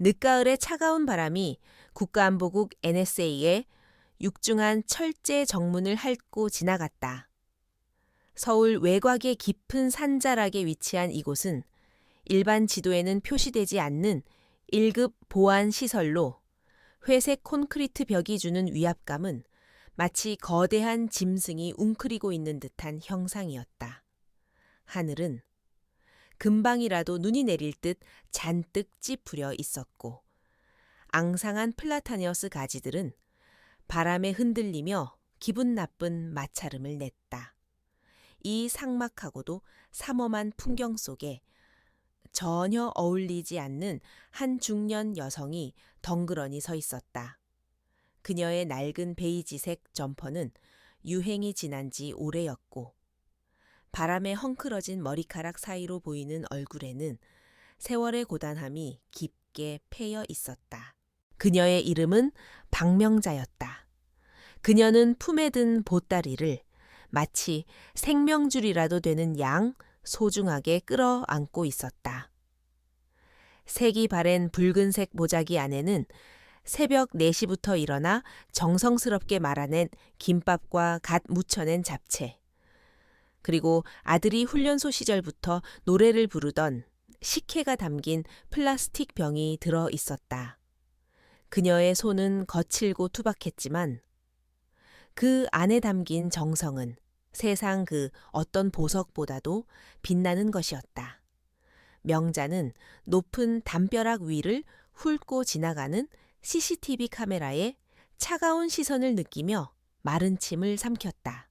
늦가을의 차가운 바람이 국가안보국 NSA의 육중한 철제 정문을 핥고 지나갔다. 서울 외곽의 깊은 산자락에 위치한 이곳은 일반 지도에는 표시되지 않는 1급 보안 시설로 회색 콘크리트 벽이 주는 위압감은 마치 거대한 짐승이 웅크리고 있는 듯한 형상이었다. 하늘은 금방이라도 눈이 내릴 듯 잔뜩 찌푸려 있었고 앙상한 플라타니어스 가지들은 바람에 흔들리며 기분 나쁜 마찰음을 냈다. 이 삭막하고도 삼엄한 풍경 속에 전혀 어울리지 않는 한 중년 여성이 덩그러니 서 있었다. 그녀의 낡은 베이지색 점퍼는 유행이 지난 지 오래였고 바람에 헝클어진 머리카락 사이로 보이는 얼굴에는 세월의 고단함이 깊게 패여 있었다. 그녀의 이름은 박명자였다. 그녀는 품에 든 보따리를 마치 생명줄이라도 되는 양 소중하게 끌어안고 있었다. 색이 바랜 붉은색 모자기 안에는 새벽 4시부터 일어나 정성스럽게 말아낸 김밥과 갓 무쳐낸 잡채, 그리고 아들이 훈련소 시절부터 노래를 부르던 식혜가 담긴 플라스틱 병이 들어 있었다. 그녀의 손은 거칠고 투박했지만 그 안에 담긴 정성은 세상 그 어떤 보석보다도 빛나는 것이었다. 명자는 높은 담벼락 위를 훑고 지나가는 CCTV 카메라에 차가운 시선을 느끼며 마른 침을 삼켰다.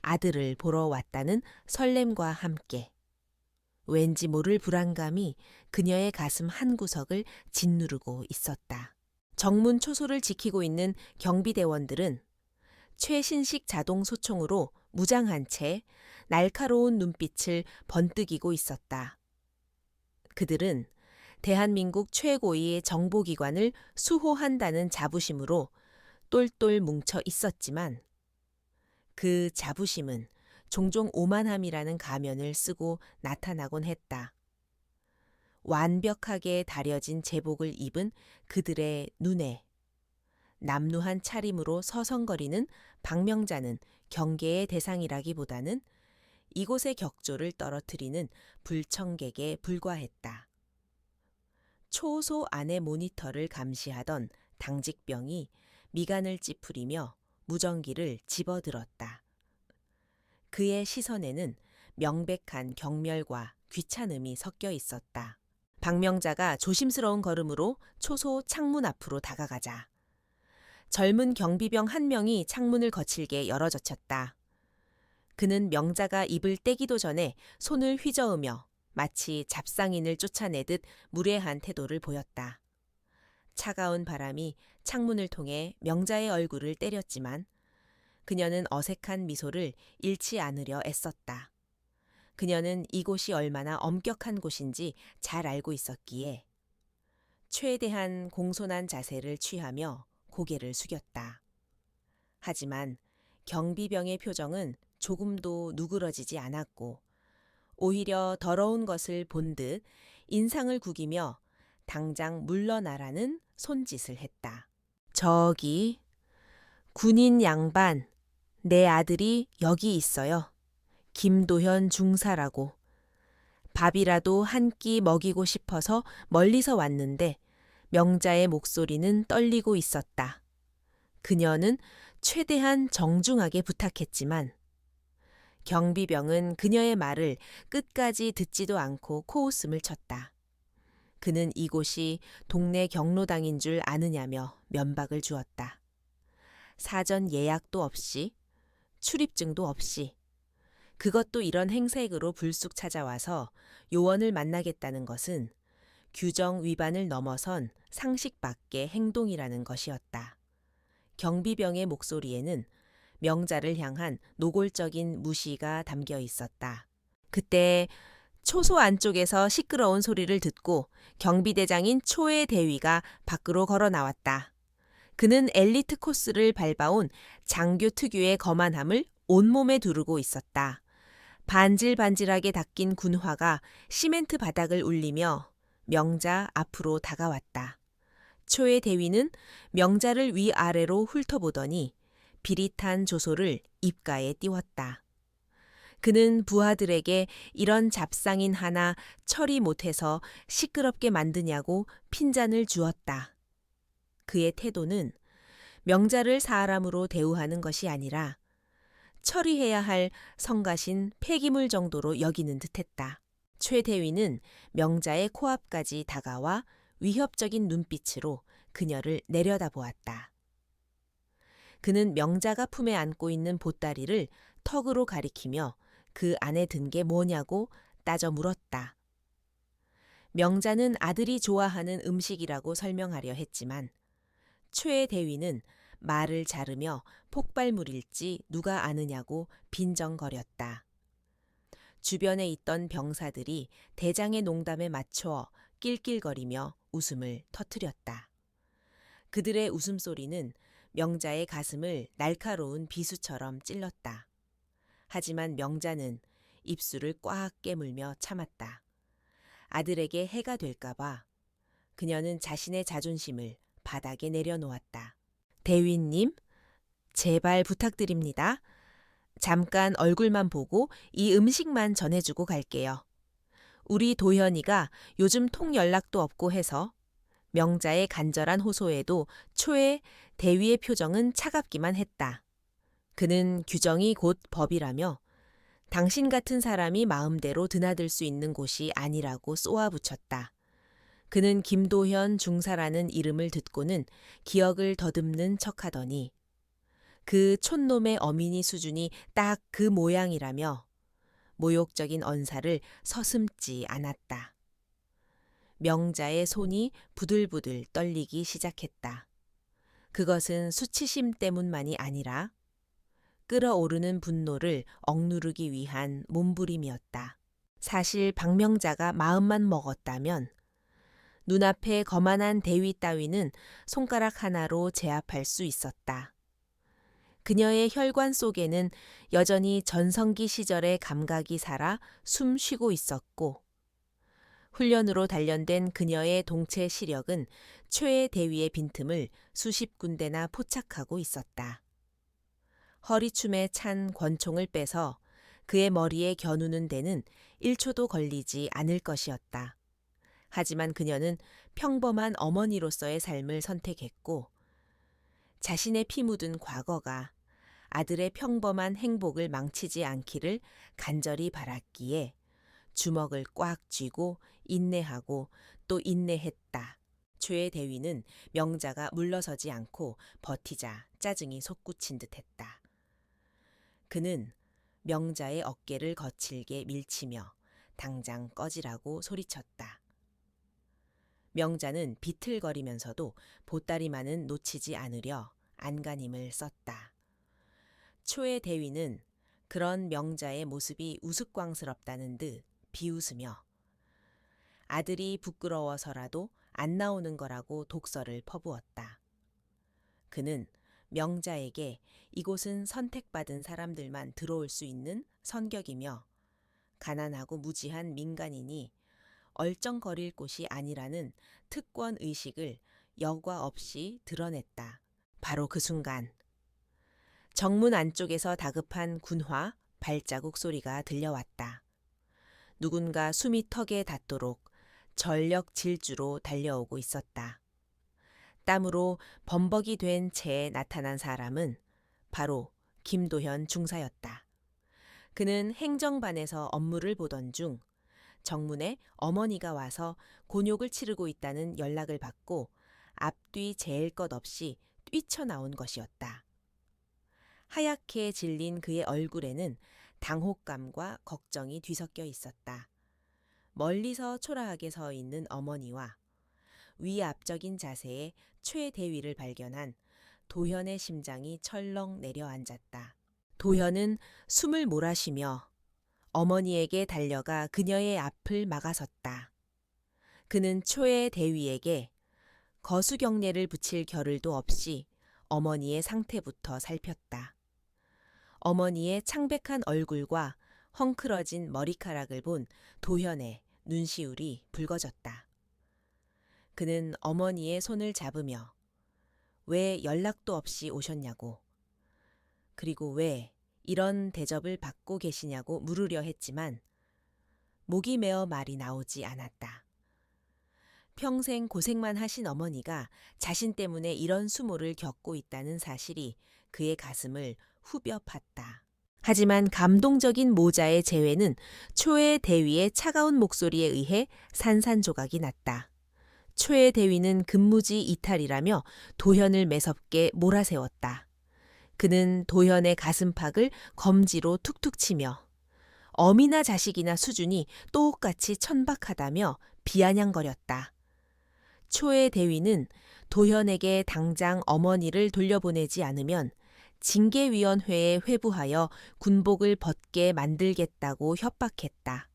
아들을 보러 왔다는 설렘과 함께 왠지 모를 불안감이 그녀의 가슴 한구석을 짓누르고 있었다. 정문 초소를 지키고 있는 경비대원들은 최신식 자동 소총으로 무장한 채 날카로운 눈빛을 번뜩이고 있었다. 그들은 대한민국 최고위의 정보기관을 수호한다는 자부심으로 똘똘 뭉쳐 있었지만 그 자부심은 종종 오만함이라는 가면을 쓰고 나타나곤 했다. 완벽하게 다려진 제복을 입은 그들의 눈에 남루한 차림으로 서성거리는 박명자는 경계의 대상이라기보다는 이곳의 격조를 떨어뜨리는 불청객에 불과했다. 초소 안의 모니터를 감시하던 당직병이 미간을 찌푸리며 무전기를 집어들었다. 그의 시선에는 명백한 경멸과 귀찮음이 섞여 있었다. 박명자가 조심스러운 걸음으로 초소 창문 앞으로 다가가자 젊은 경비병 한 명이 창문을 거칠게 열어젖혔다. 그는 명자가 입을 떼기도 전에 손을 휘저으며 마치 잡상인을 쫓아내듯 무례한 태도를 보였다. 차가운 바람이 창문을 통해 명자의 얼굴을 때렸지만 그녀는 어색한 미소를 잃지 않으려 애썼다. 그녀는 이곳이 얼마나 엄격한 곳인지 잘 알고 있었기에 최대한 공손한 자세를 취하며 고개를 숙였다. 하지만 경비병의 표정은 조금도 누그러지지 않았고 오히려 더러운 것을 본 듯 인상을 구기며 당장 물러나라는 손짓을 했다. 저기 군인 양반, 내 아들이 여기 있어요. 김도현 중사라고. 밥이라도 한 끼 먹이고 싶어서 멀리서 왔는데 명자의 목소리는 떨리고 있었다. 그녀는 최대한 정중하게 부탁했지만 경비병은 그녀의 말을 끝까지 듣지도 않고 코웃음을 쳤다. 그는 이곳이 동네 경로당인 줄 아느냐며 면박을 주었다. 사전 예약도 없이, 출입증도 없이, 그것도 이런 행색으로 불쑥 찾아와서 요원을 만나겠다는 것은 규정 위반을 넘어선 상식 밖의 행동이라는 것이었다. 경비병의 목소리에는 명자를 향한 노골적인 무시가 담겨 있었다. 그때 초소 안쪽에서 시끄러운 소리를 듣고 경비대장인 초의 대위가 밖으로 걸어 나왔다. 그는 엘리트 코스를 밟아온 장교 특유의 거만함을 온몸에 두르고 있었다. 반질반질하게 닦인 군화가 시멘트 바닥을 울리며 명자 앞으로 다가왔다. 초의 대위는 명자를 위아래로 훑어보더니 비릿한 조소를 입가에 띄웠다. 그는 부하들에게 이런 잡상인 하나 처리 못해서 시끄럽게 만드냐고 핀잔을 주었다. 그의 태도는 명자를 사람으로 대우하는 것이 아니라 처리해야 할 성가신 폐기물 정도로 여기는 듯했다. 최 대위는 명자의 코앞까지 다가와 위협적인 눈빛으로 그녀를 내려다보았다. 그는 명자가 품에 안고 있는 보따리를 턱으로 가리키며 그 안에 든 게 뭐냐고 따져 물었다. 명자는 아들이 좋아하는 음식이라고 설명하려 했지만 최 대위는 말을 자르며 폭발물일지 누가 아느냐고 빈정거렸다. 주변에 있던 병사들이 대장의 농담에 맞춰 낄낄거리며 웃음을 터뜨렸다. 그들의 웃음소리는 명자의 가슴을 날카로운 비수처럼 찔렀다. 하지만 명자는 입술을 꽉 깨물며 참았다. 아들에게 해가 될까봐 그녀는 자신의 자존심을 바닥에 내려놓았다. 대위님, 제발 부탁드립니다. 잠깐 얼굴만 보고 이 음식만 전해주고 갈게요. 우리 도현이가 요즘 통 연락도 없고 해서 명자의 간절한 호소에도 초의 대위의 표정은 차갑기만 했다. 그는 규정이 곧 법이라며 당신 같은 사람이 마음대로 드나들 수 있는 곳이 아니라고 쏘아붙였다. 그는 김도현 중사라는 이름을 듣고는 기억을 더듬는 척하더니 그 촌놈의 어민이 수준이 딱 그 모양이라며 모욕적인 언사를 서슴지 않았다. 명자의 손이 부들부들 떨리기 시작했다. 그것은 수치심 때문만이 아니라 끓어오르는 분노를 억누르기 위한 몸부림이었다. 사실 박명자가 마음만 먹었다면 눈앞에 거만한 대위 따위는 손가락 하나로 제압할 수 있었다. 그녀의 혈관 속에는 여전히 전성기 시절의 감각이 살아 숨 쉬고 있었고 훈련으로 단련된 그녀의 동체 시력은 최의 대위의 빈틈을 수십 군데나 포착하고 있었다. 허리춤에 찬 권총을 빼서 그의 머리에 겨누는 데는 1초도 걸리지 않을 것이었다. 하지만 그녀는 평범한 어머니로서의 삶을 선택했고 자신의 피 묻은 과거가 아들의 평범한 행복을 망치지 않기를 간절히 바랐기에 주먹을 꽉 쥐고 인내하고 또 인내했다. 최의 대위는 명자가 물러서지 않고 버티자 짜증이 솟구친 듯했다. 그는 명자의 어깨를 거칠게 밀치며 당장 꺼지라고 소리쳤다. 명자는 비틀거리면서도 보따리만은 놓치지 않으려 안간힘을 썼다. 초의 대위는 그런 명자의 모습이 우스꽝스럽다는 듯 비웃으며 아들이 부끄러워서라도 안 나오는 거라고 독설을 퍼부었다. 그는 명자에게 이곳은 선택받은 사람들만 들어올 수 있는 선격이며 가난하고 무지한 민간인이 얼쩡거릴 곳이 아니라는 특권 의식을 여과 없이 드러냈다. 바로 그 순간 정문 안쪽에서 다급한 군화, 발자국 소리가 들려왔다. 누군가 숨이 턱에 닿도록 전력 질주로 달려오고 있었다. 땀으로 범벅이 된 채 나타난 사람은 바로 김도현 중사였다. 그는 행정반에서 업무를 보던 중 정문에 어머니가 와서 곤욕을 치르고 있다는 연락을 받고 앞뒤 재일 것 없이 뛰쳐나온 것이었다. 하얗게 질린 그의 얼굴에는 당혹감과 걱정이 뒤섞여 있었다. 멀리서 초라하게 서 있는 어머니와 위압적인 자세의 최대위를 발견한 도현의 심장이 철렁 내려앉았다. 도현은 숨을 몰아쉬며 어머니에게 달려가 그녀의 앞을 막아섰다. 그는 최대위에게 거수경례를 붙일 겨를도 없이 어머니의 상태부터 살폈다. 어머니의 창백한 얼굴과 헝클어진 머리카락을 본 도현의 눈시울이 붉어졌다. 그는 어머니의 손을 잡으며 왜 연락도 없이 오셨냐고, 그리고 왜 이런 대접을 받고 계시냐고 물으려 했지만 목이 메어 말이 나오지 않았다. 평생 고생만 하신 어머니가 자신 때문에 이런 수모를 겪고 있다는 사실이 그의 가슴을 후벼 팠다. 하지만 감동적인 모자의 재회는 초의 대위의 차가운 목소리에 의해 산산조각이 났다. 초의 대위는 근무지 이탈이라며 도현을 매섭게 몰아세웠다. 그는 도현의 가슴팍을 검지로 툭툭 치며 어미나 자식이나 수준이 똑같이 천박하다며 비아냥거렸다. 초의 대위는 도현에게 당장 어머니를 돌려보내지 않으면 징계위원회에 회부하여 군복을 벗게 만들겠다고 협박했다.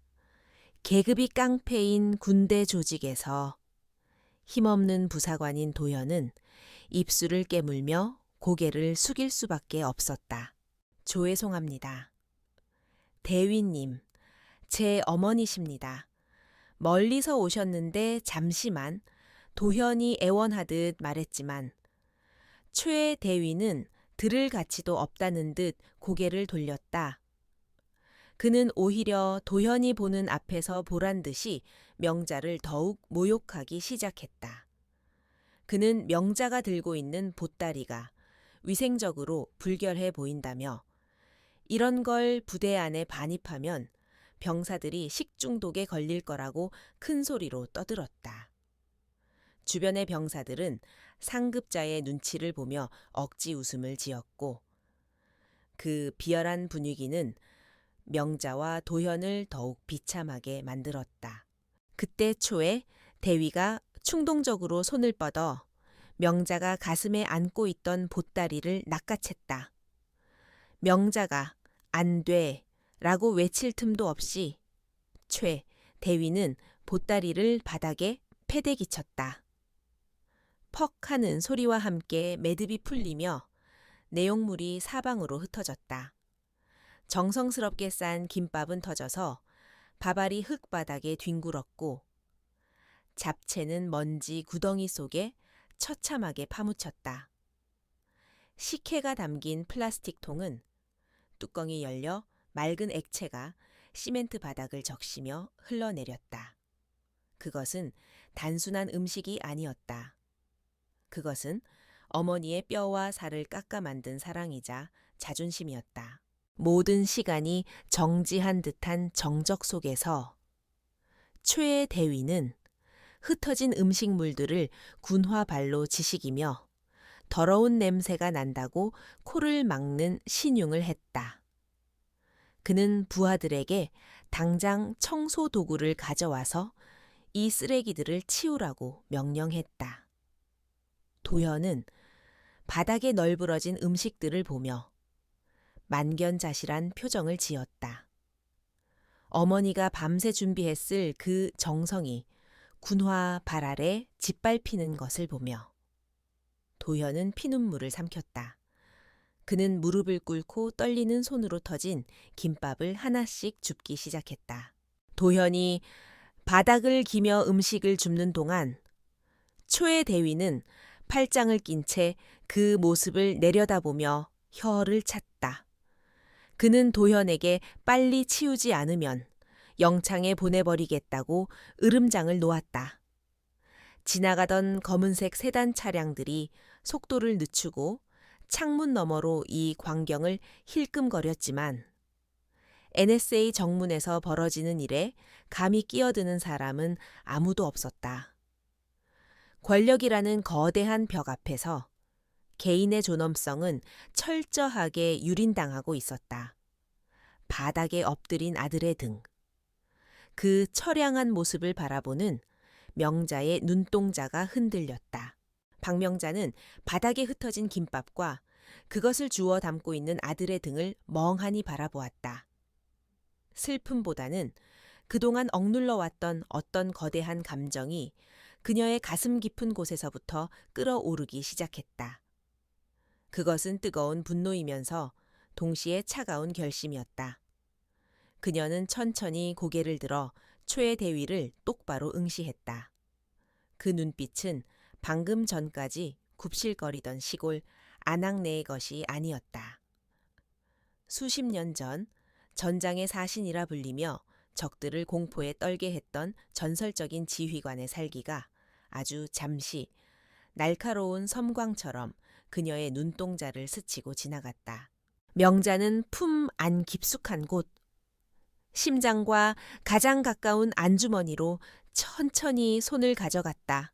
계급이 깡패인 군대 조직에서 힘없는 부사관인 도현은 입술을 깨물며 고개를 숙일 수밖에 없었다. 조회송합니다. 대위님, 제 어머니십니다. 멀리서 오셨는데 잠시만, 도현이 애원하듯 말했지만 최 대위는 들을 가치도 없다는 듯 고개를 돌렸다. 그는 오히려 도현이 보는 앞에서 보란 듯이 명자를 더욱 모욕하기 시작했다. 그는 명자가 들고 있는 보따리가 위생적으로 불결해 보인다며 이런 걸 부대 안에 반입하면 병사들이 식중독에 걸릴 거라고 큰 소리로 떠들었다. 주변의 병사들은 상급자의 눈치를 보며 억지 웃음을 지었고 그 비열한 분위기는 명자와 도현을 더욱 비참하게 만들었다. 그때 초에 대위가 충동적으로 손을 뻗어 명자가 가슴에 안고 있던 보따리를 낚아챘다. 명자가 안 돼 라고 외칠 틈도 없이 최 대위는 보따리를 바닥에 패대기쳤다. 퍽 하는 소리와 함께 매듭이 풀리며 내용물이 사방으로 흩어졌다. 정성스럽게 싼 김밥은 터져서 밥알이 흙바닥에 뒹굴었고 잡채는 먼지 구덩이 속에 처참하게 파묻혔다. 식혜가 담긴 플라스틱 통은 뚜껑이 열려 맑은 액체가 시멘트 바닥을 적시며 흘러내렸다. 그것은 단순한 음식이 아니었다. 그것은 어머니의 뼈와 살을 깎아 만든 사랑이자 자존심이었다. 모든 시간이 정지한 듯한 정적 속에서 최의 대위는 흩어진 음식물들을 군화발로 지식이며 더러운 냄새가 난다고 코를 막는 신용을 했다. 그는 부하들에게 당장 청소 도구를 가져와서 이 쓰레기들을 치우라고 명령했다. 도현은 바닥에 널브러진 음식들을 보며 만견자실한 표정을 지었다. 어머니가 밤새 준비했을 그 정성이 군화 발 아래 짓밟히는 것을 보며 도현은 피눈물을 삼켰다. 그는 무릎을 꿇고 떨리는 손으로 터진 김밥을 하나씩 줍기 시작했다. 도현이 바닥을 기며 음식을 줍는 동안 초의 대위는 팔짱을 낀 채 그 모습을 내려다보며 혀를 찼다. 그는 도현에게 빨리 치우지 않으면 영창에 보내버리겠다고 으름장을 놓았다. 지나가던 검은색 세단 차량들이 속도를 늦추고 창문 너머로 이 광경을 힐끔거렸지만 NSA 정문에서 벌어지는 일에 감히 끼어드는 사람은 아무도 없었다. 권력이라는 거대한 벽 앞에서 개인의 존엄성은 철저하게 유린당하고 있었다. 바닥에 엎드린 아들의 등. 그 처량한 모습을 바라보는 명자의 눈동자가 흔들렸다. 박명자는 바닥에 흩어진 김밥과 그것을 주워 담고 있는 아들의 등을 멍하니 바라보았다. 슬픔보다는 그동안 억눌러왔던 어떤 거대한 감정이 그녀의 가슴 깊은 곳에서부터 끓어오르기 시작했다. 그것은 뜨거운 분노이면서 동시에 차가운 결심이었다. 그녀는 천천히 고개를 들어 초의 대위를 똑바로 응시했다. 그 눈빛은 방금 전까지 굽실거리던 시골 안악내의 것이 아니었다. 수십 년 전 전장의 사신이라 불리며 적들을 공포에 떨게 했던 전설적인 지휘관의 살기가 아주 잠시 날카로운 섬광처럼 그녀의 눈동자를 스치고 지나갔다. 명자는 품 안 깊숙한 곳, 심장과 가장 가까운 안주머니로 천천히 손을 가져갔다.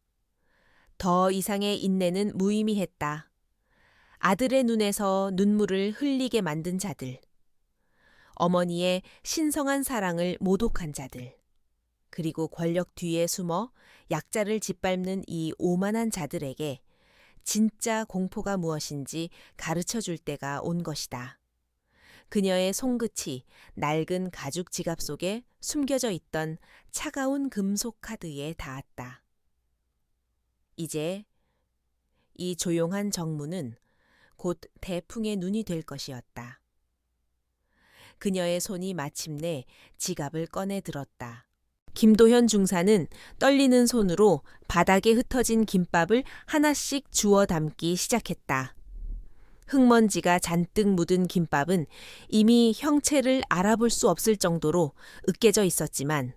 더 이상의 인내는 무의미했다. 아들의 눈에서 눈물을 흘리게 만든 자들, 어머니의 신성한 사랑을 모독한 자들, 그리고 권력 뒤에 숨어 약자를 짓밟는 이 오만한 자들에게 진짜 공포가 무엇인지 가르쳐 줄 때가 온 것이다. 그녀의 손끝이 낡은 가죽 지갑 속에 숨겨져 있던 차가운 금속 카드에 닿았다. 이제 이 조용한 정문은 곧 태풍의 눈이 될 것이었다. 그녀의 손이 마침내 지갑을 꺼내 들었다. 김도현 중사는 떨리는 손으로 바닥에 흩어진 김밥을 하나씩 주워 담기 시작했다. 흙먼지가 잔뜩 묻은 김밥은 이미 형체를 알아볼 수 없을 정도로 으깨져 있었지만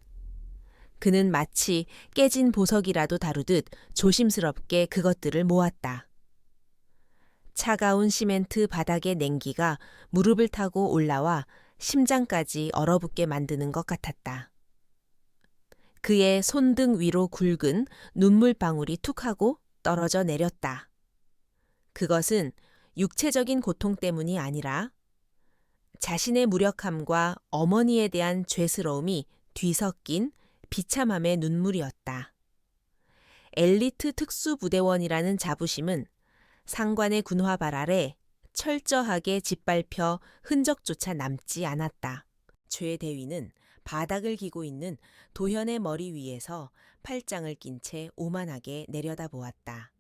그는 마치 깨진 보석이라도 다루듯 조심스럽게 그것들을 모았다. 차가운 시멘트 바닥의 냉기가 무릎을 타고 올라와 심장까지 얼어붙게 만드는 것 같았다. 그의 손등 위로 굵은 눈물방울이 툭 하고 떨어져 내렸다. 그것은 육체적인 고통 때문이 아니라 자신의 무력함과 어머니에 대한 죄스러움이 뒤섞인 비참함의 눈물이었다. 엘리트 특수부대원이라는 자부심은 상관의 군화발 아래 철저하게 짓밟혀 흔적조차 남지 않았다. 최 대위는 바닥을 기고 있는 도현의 머리 위에서 팔짱을 낀 채 오만하게 내려다보았다.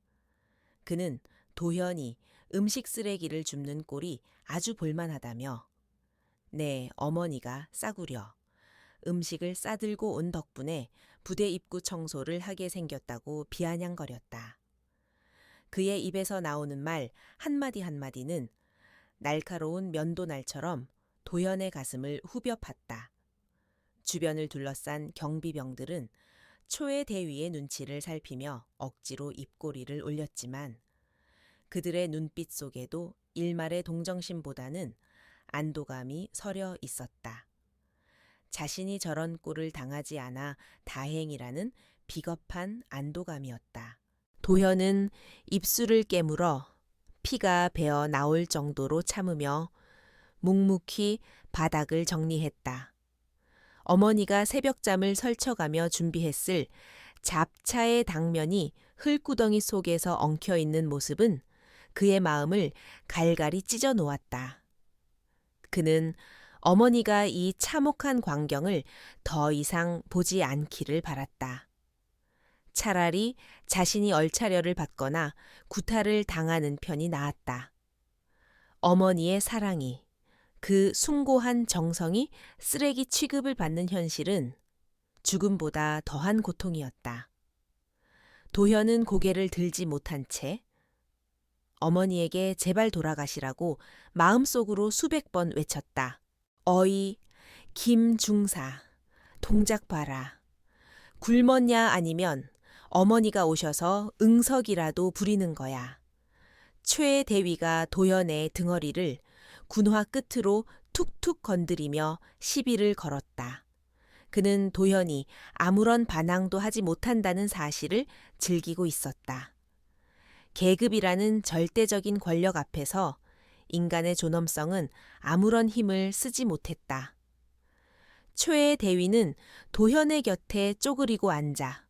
그는 도현이 음식 쓰레기를 줍는 꼴이 아주 볼만하다며 네, 어머니가 싸구려 음식을 싸들고 온 덕분에 부대 입구 청소를 하게 생겼다고 비아냥거렸다. 그의 입에서 나오는 말 한마디 한마디는 날카로운 면도날처럼 도현의 가슴을 후벼 팠다. 주변을 둘러싼 경비병들은 초의 대위의 눈치를 살피며 억지로 입꼬리를 올렸지만 그들의 눈빛 속에도 일말의 동정심보다는 안도감이 서려 있었다. 자신이 저런 꼴을 당하지 않아 다행이라는 비겁한 안도감이었다. 도현은 입술을 깨물어 피가 배어 나올 정도로 참으며 묵묵히 바닥을 정리했다. 어머니가 새벽잠을 설쳐가며 준비했을 잡차의 당면이 흙구덩이 속에서 엉켜있는 모습은 그의 마음을 갈갈이 찢어 놓았다. 그는 어머니가 이 참혹한 광경을 더 이상 보지 않기를 바랐다. 차라리 자신이 얼차려를 받거나 구타를 당하는 편이 나았다. 어머니의 사랑이, 그 숭고한 정성이 쓰레기 취급을 받는 현실은 죽음보다 더한 고통이었다. 도현은 고개를 들지 못한 채 어머니에게 제발 돌아가시라고 마음속으로 수백 번 외쳤다. 어이, 김중사, 동작 봐라. 굶었냐 아니면 어머니가 오셔서 응석이라도 부리는 거야. 최 대위가 도현의 등허리를 군화 끝으로 툭툭 건드리며 시비를 걸었다. 그는 도현이 아무런 반항도 하지 못한다는 사실을 즐기고 있었다. 계급이라는 절대적인 권력 앞에서 인간의 존엄성은 아무런 힘을 쓰지 못했다. 최의 대위는 도현의 곁에 쪼그리고 앉아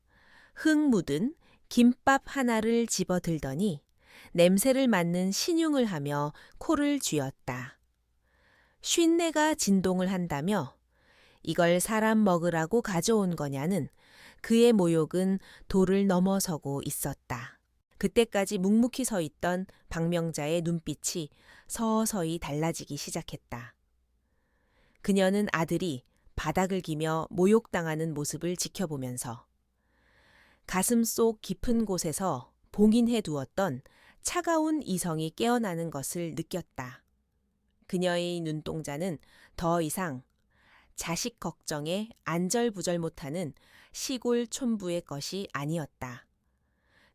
흙 묻은 김밥 하나를 집어들더니 냄새를 맡는 신용을 하며 코를 쥐었다. 쉰내가 진동을 한다며 이걸 사람 먹으라고 가져온 거냐는 그의 모욕은 도를 넘어서고 있었다. 그때까지 묵묵히 서 있던 박명자의 눈빛이 서서히 달라지기 시작했다. 그녀는 아들이 바닥을 기며 모욕당하는 모습을 지켜보면서 가슴 속 깊은 곳에서 봉인해 두었던 차가운 이성이 깨어나는 것을 느꼈다. 그녀의 눈동자는 더 이상 자식 걱정에 안절부절 못하는 시골 촌부의 것이 아니었다.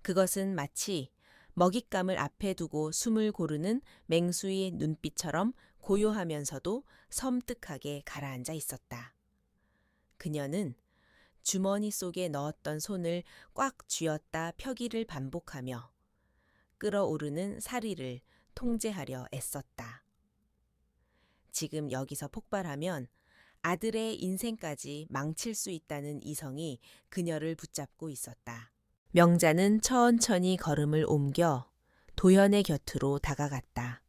그것은 마치 먹잇감을 앞에 두고 숨을 고르는 맹수의 눈빛처럼 고요하면서도 섬뜩하게 가라앉아 있었다. 그녀는 주머니 속에 넣었던 손을 꽉 쥐었다 펴기를 반복하며 끓어오르는 사리를 통제하려 애썼다. 지금 여기서 폭발하면 아들의 인생까지 망칠 수 있다는 이성이 그녀를 붙잡고 있었다. 명자는 천천히 걸음을 옮겨 도현의 곁으로 다가갔다.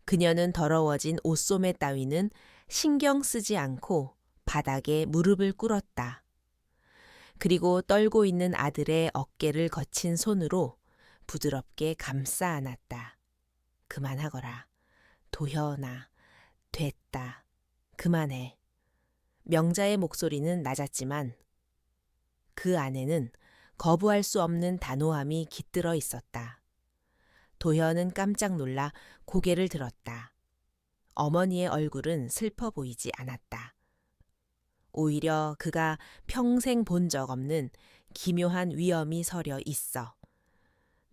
그녀는 더러워진 옷소매 따위는 신경 쓰지 않고 바닥에 무릎을 꿇었다. 그리고 떨고 있는 아들의 어깨를 거친 손으로 부드럽게 감싸 안았다. 그만하거라. 도현아, 됐다. 그만해. 명자의 목소리는 낮았지만 그 안에는 거부할 수 없는 단호함이 깃들어 있었다. 도현은 깜짝 놀라 고개를 들었다. 어머니의 얼굴은 슬퍼 보이지 않았다. 오히려 그가 평생 본 적 없는 기묘한 위엄이 서려 있어.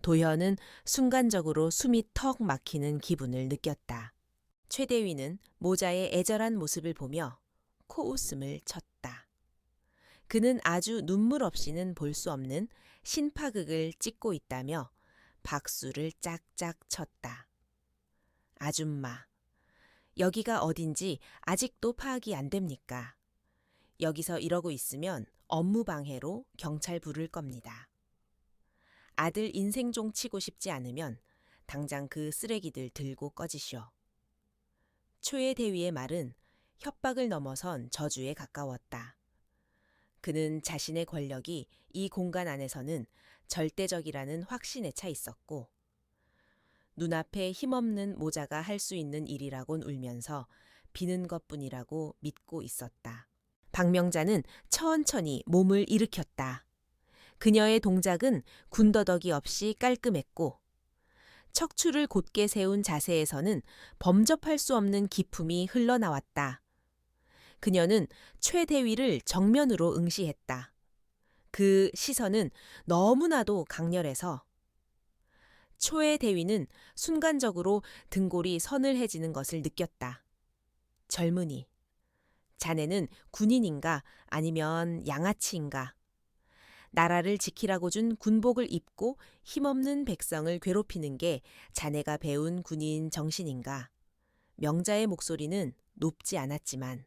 도현은 순간적으로 숨이 턱 막히는 기분을 느꼈다. 최대위는 모자의 애절한 모습을 보며 코웃음을 쳤다. 그는 아주 눈물 없이는 볼 수 없는 신파극을 찍고 있다며 박수를 짝짝 쳤다. 아줌마, 여기가 어딘지 아직도 파악이 안 됩니까? 여기서 이러고 있으면 업무방해로 경찰 부를 겁니다. 아들 인생종 치고 싶지 않으면 당장 그 쓰레기들 들고 꺼지시오. 초의 대위의 말은 협박을 넘어선 저주에 가까웠다. 그는 자신의 권력이 이 공간 안에서는 절대적이라는 확신에 차 있었고 눈앞에 힘없는 모자가 할 수 있는 일이라곤 울면서 비는 것뿐이라고 믿고 있었다. 박명자는 천천히 몸을 일으켰다. 그녀의 동작은 군더더기 없이 깔끔했고 척추를 곧게 세운 자세에서는 범접할 수 없는 기품이 흘러나왔다. 그녀는 최대위를 정면으로 응시했다. 그 시선은 너무나도 강렬해서 초의 대위는 순간적으로 등골이 서늘해지는 것을 느꼈다. 젊은이, 자네는 군인인가 아니면 양아치인가? 나라를 지키라고 준 군복을 입고 힘없는 백성을 괴롭히는 게 자네가 배운 군인 정신인가? 명자의 목소리는 높지 않았지만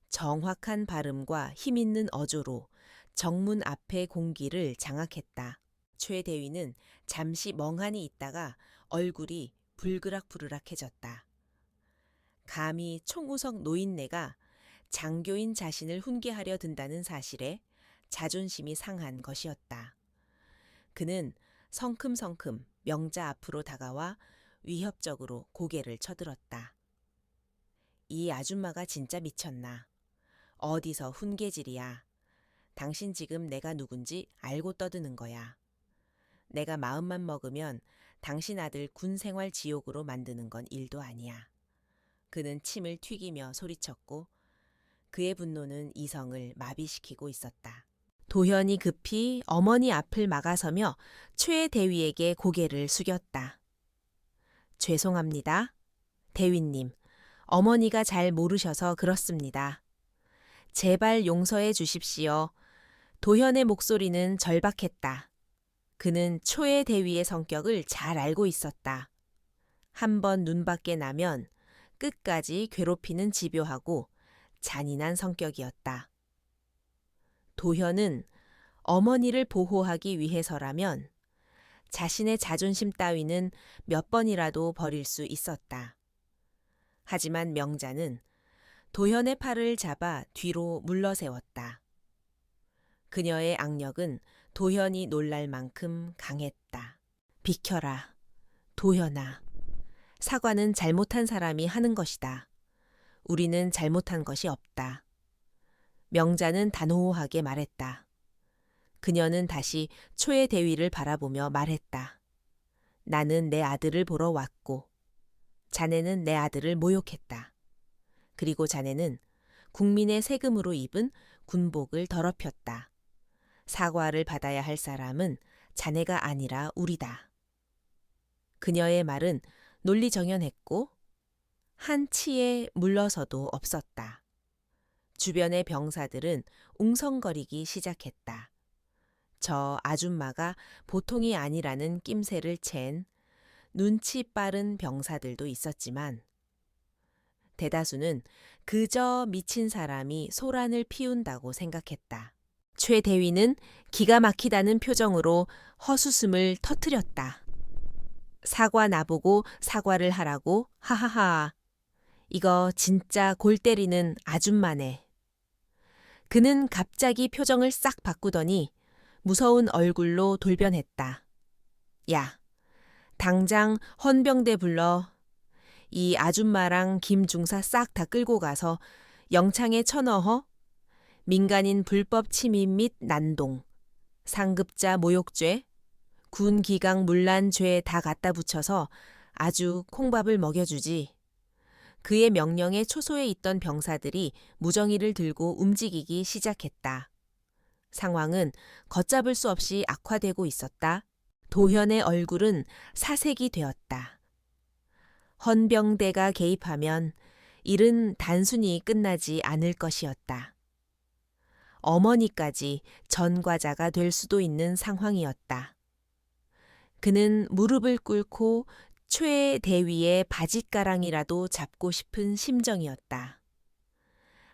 정확한 발음과 힘있는 어조로 정문 앞의 공기를 장악했다. 최 대위는 잠시 멍하니 있다가 얼굴이 불그락부르락해졌다. 감히 총우석 노인네가 장교인 자신을 훈계하려 든다는 사실에 자존심이 상한 것이었다. 그는 성큼성큼 명자 앞으로 다가와 위협적으로 고개를 쳐들었다. 이 아줌마가 진짜 미쳤나? 어디서 훈계질이야. 당신 지금 내가 누군지 알고 떠드는 거야. 내가 마음만 먹으면 당신 아들 군 생활 지옥으로 만드는 건 일도 아니야. 그는 침을 튀기며 소리쳤고 그의 분노는 이성을 마비시키고 있었다. 도현이 급히 어머니 앞을 막아서며 최 대위에게 고개를 숙였다. 죄송합니다. 대위님, 어머니가 잘 모르셔서 그렇습니다. 제발 용서해 주십시오. 도현의 목소리는 절박했다. 그는 초의 대위의 성격을 잘 알고 있었다. 한번 눈밖에 나면 끝까지 괴롭히는 집요하고 잔인한 성격이었다. 도현은 어머니를 보호하기 위해서라면 자신의 자존심 따위는 몇 번이라도 버릴 수 있었다. 하지만 명자는 도현의 팔을 잡아 뒤로 물러세웠다. 그녀의 악력은 도현이 놀랄 만큼 강했다. 비켜라, 도현아. 사과는 잘못한 사람이 하는 것이다. 우리는 잘못한 것이 없다. 명자는 단호하게 말했다. 그녀는 다시 초의 대위를 바라보며 말했다. 나는 내 아들을 보러 왔고 자네는 내 아들을 모욕했다. 그리고 자네는 국민의 세금으로 입은 군복을 더럽혔다. 사과를 받아야 할 사람은 자네가 아니라 우리다. 그녀의 말은 논리정연했고 한 치에 물러서도 없었다. 주변의 병사들은 웅성거리기 시작했다. 저 아줌마가 보통이 아니라는 낌새를 챈 눈치 빠른 병사들도 있었지만 대다수는 그저 미친 사람이 소란을 피운다고 생각했다. 최 대위는 기가 막히다는 표정으로 헛웃음을 터뜨렸다. 사과 나보고 사과를 하라고? 하하하. 이거 진짜 골 때리는 아줌마네. 그는 갑자기 표정을 싹 바꾸더니 무서운 얼굴로 돌변했다. 야, 당장 헌병대 불러. 이 아줌마랑 김중사 싹 다 끌고 가서 영창에 쳐넣어. 민간인 불법 침입 및 난동, 상급자 모욕죄, 군기강 문란죄 다 갖다 붙여서 아주 콩밥을 먹여주지. 그의 명령에 초소해 있던 병사들이 무정이를 들고 움직이기 시작했다. 상황은 걷잡을 수 없이 악화되고 있었다. 도현의 얼굴은 사색이 되었다. 헌병대가 개입하면 일은 단순히 끝나지 않을 것이었다. 어머니까지 전과자가 될 수도 있는 상황이었다. 그는 무릎을 꿇고 최 대위의 바짓가랑이라도 잡고 싶은 심정이었다.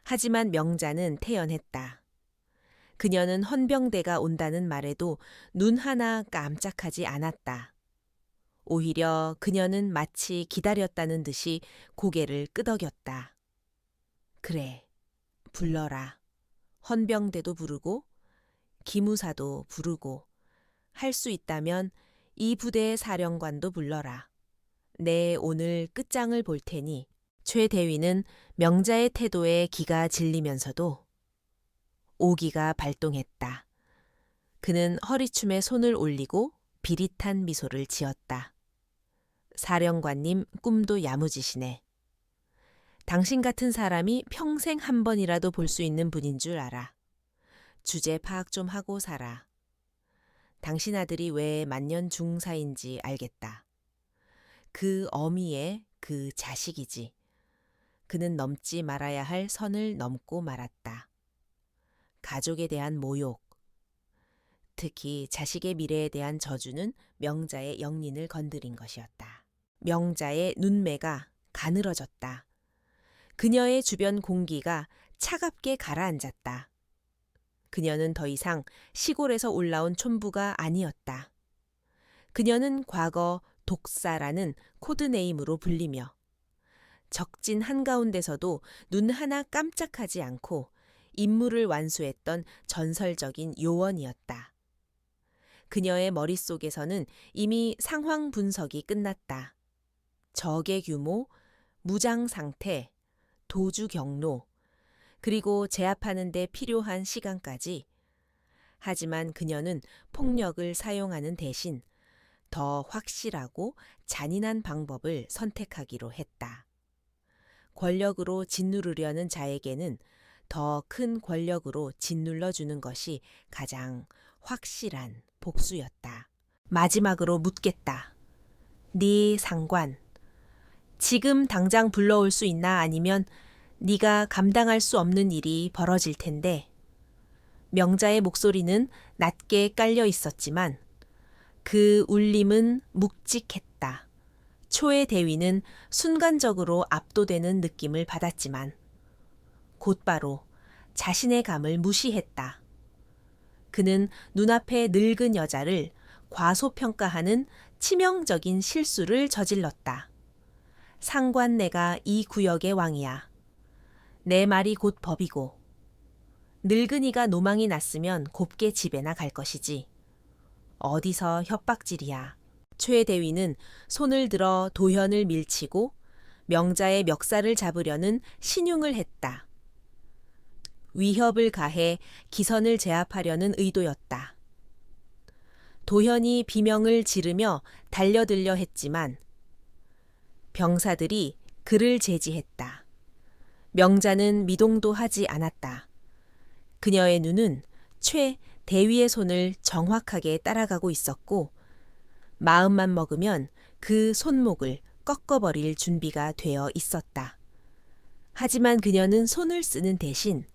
하지만 명자는 태연했다. 그녀는 헌병대가 온다는 말에도 눈 하나 깜짝하지 않았다. 오히려 그녀는 마치 기다렸다는 듯이 고개를 끄덕였다. 그래, 불러라. 헌병대도 부르고 기무사도 부르고 할 수 있다면 이 부대의 사령관도 불러라. 내 오늘 끝장을 볼 테니. 최 대위는 명자의 태도에 기가 질리면서도 오기가 발동했다. 그는 허리춤에 손을 올리고 비릿한 미소를 지었다. 사령관님 꿈도 야무지시네. 당신 같은 사람이 평생 한 번이라도 볼 수 있는 분인 줄 알아. 주제 파악 좀 하고 살아. 당신 아들이 왜 만년 중사인지 알겠다. 그 어미의 그 자식이지. 그는 넘지 말아야 할 선을 넘고 말았다. 가족에 대한 모욕, 특히 자식의 미래에 대한 저주는 명자의 영린을 건드린 것이었다. 명자의 눈매가 가늘어졌다. 그녀의 주변 공기가 차갑게 가라앉았다. 그녀는 더 이상 시골에서 올라온 촌부가 아니었다. 그녀는 과거 독사라는 코드네임으로 불리며 적진 한가운데서도 눈 하나 깜짝하지 않고 임무를 완수했던 전설적인 요원이었다. 그녀의 머릿속에서는 이미 상황 분석이 끝났다. 적의 규모, 무장 상태, 도주 경로, 그리고 제압하는 데 필요한 시간까지. 하지만 그녀는 폭력을 사용하는 대신 더 확실하고 잔인한 방법을 선택하기로 했다. 권력으로 짓누르려는 자에게는 더 큰 권력으로 짓눌러주는 것이 가장 확실한 복수였다. 마지막으로 묻겠다. 네 상관, 지금 당장 불러올 수 있나? 아니면 네가 감당할 수 없는 일이 벌어질 텐데. 명자의 목소리는 낮게 깔려 있었지만 그 울림은 묵직했다. 초의 대위는 순간적으로 압도되는 느낌을 받았지만 곧바로 자신의 감을 무시했다. 그는 눈앞의 늙은 여자를 과소평가하는 치명적인 실수를 저질렀다. 상관내가 이 구역의 왕이야. 내 말이 곧 법이고 늙은이가 노망이 났으면 곱게 집에나 갈 것이지. 어디서 협박질이야. 최 대위는 손을 들어 도현을 밀치고 명자의 멱살을 잡으려는 신용을 했다. 위협을 가해 기선을 제압하려는 의도였다. 도현이 비명을 지르며 달려들려 했지만 병사들이 그를 제지했다. 명자는 미동도 하지 않았다. 그녀의 눈은 최 대위의 손을 정확하게 따라가고 있었고 마음만 먹으면 그 손목을 꺾어버릴 준비가 되어 있었다. 하지만 그녀는 손을 쓰는 대신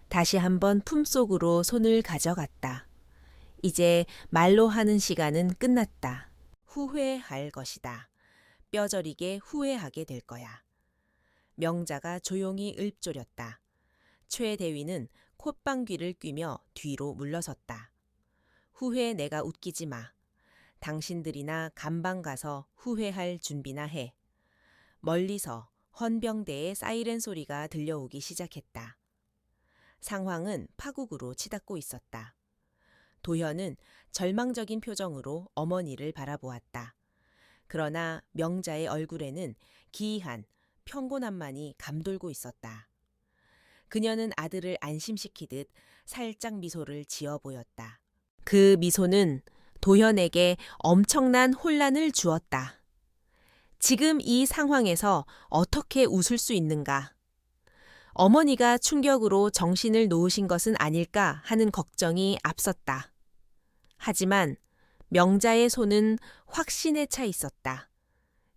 다시 한번 품속으로 손을 가져갔다. 이제 말로 하는 시간은 끝났다. 후회할 것이다. 뼈저리게 후회하게 될 거야. 명자가 조용히 읊조렸다. 최 대위는 콧방귀를 뀌며 뒤로 물러섰다. 후회 내가 웃기지 마. 당신들이나 감방 가서 후회할 준비나 해. 멀리서 헌병대의 사이렌 소리가 들려오기 시작했다. 상황은 파국으로 치닫고 있었다. 도현은 절망적인 표정으로 어머니를 바라보았다. 그러나 명자의 얼굴에는 기이한 평온함만이 감돌고 있었다. 그녀는 아들을 안심시키듯 살짝 미소를 지어 보였다. 그 미소는 도현에게 엄청난 혼란을 주었다. 지금 이 상황에서 어떻게 웃을 수 있는가? 어머니가 충격으로 정신을 놓으신 것은 아닐까 하는 걱정이 앞섰다. 하지만 명자의 손은 확신에 차 있었다.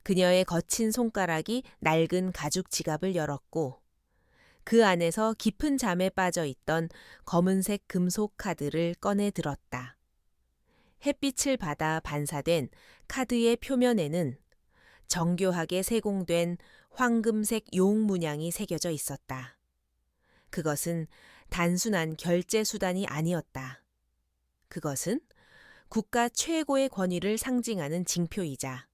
그녀의 거친 손가락이 낡은 가죽 지갑을 열었고 그 안에서 깊은 잠에 빠져 있던 검은색 금속 카드를 꺼내 들었다. 햇빛을 받아 반사된 카드의 표면에는 정교하게 세공된 황금색 용 문양이 새겨져 있었다. 그것은 단순한 결제 수단이 아니었다. 그것은 국가 최고의 권위를 상징하는 징표이자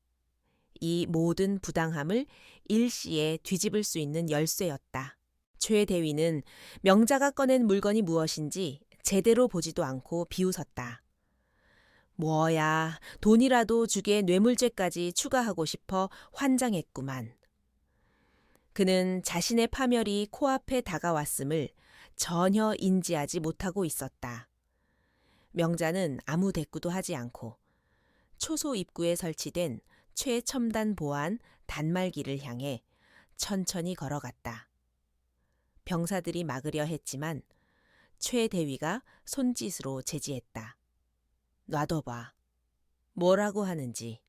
이 모든 부당함을 일시에 뒤집을 수 있는 열쇠였다. 최 대위는 명자가 꺼낸 물건이 무엇인지 제대로 보지도 않고 비웃었다. 뭐야, 돈이라도 주게 뇌물죄까지 추가하고 싶어 환장했구만. 그는 자신의 파멸이 코앞에 다가왔음을 전혀 인지하지 못하고 있었다. 명자는 아무 대꾸도 하지 않고 초소 입구에 설치된 최첨단 보안 단말기를 향해 천천히 걸어갔다. 병사들이 막으려 했지만 최 대위가 손짓으로 제지했다. 놔둬봐. 뭐라고 하는지,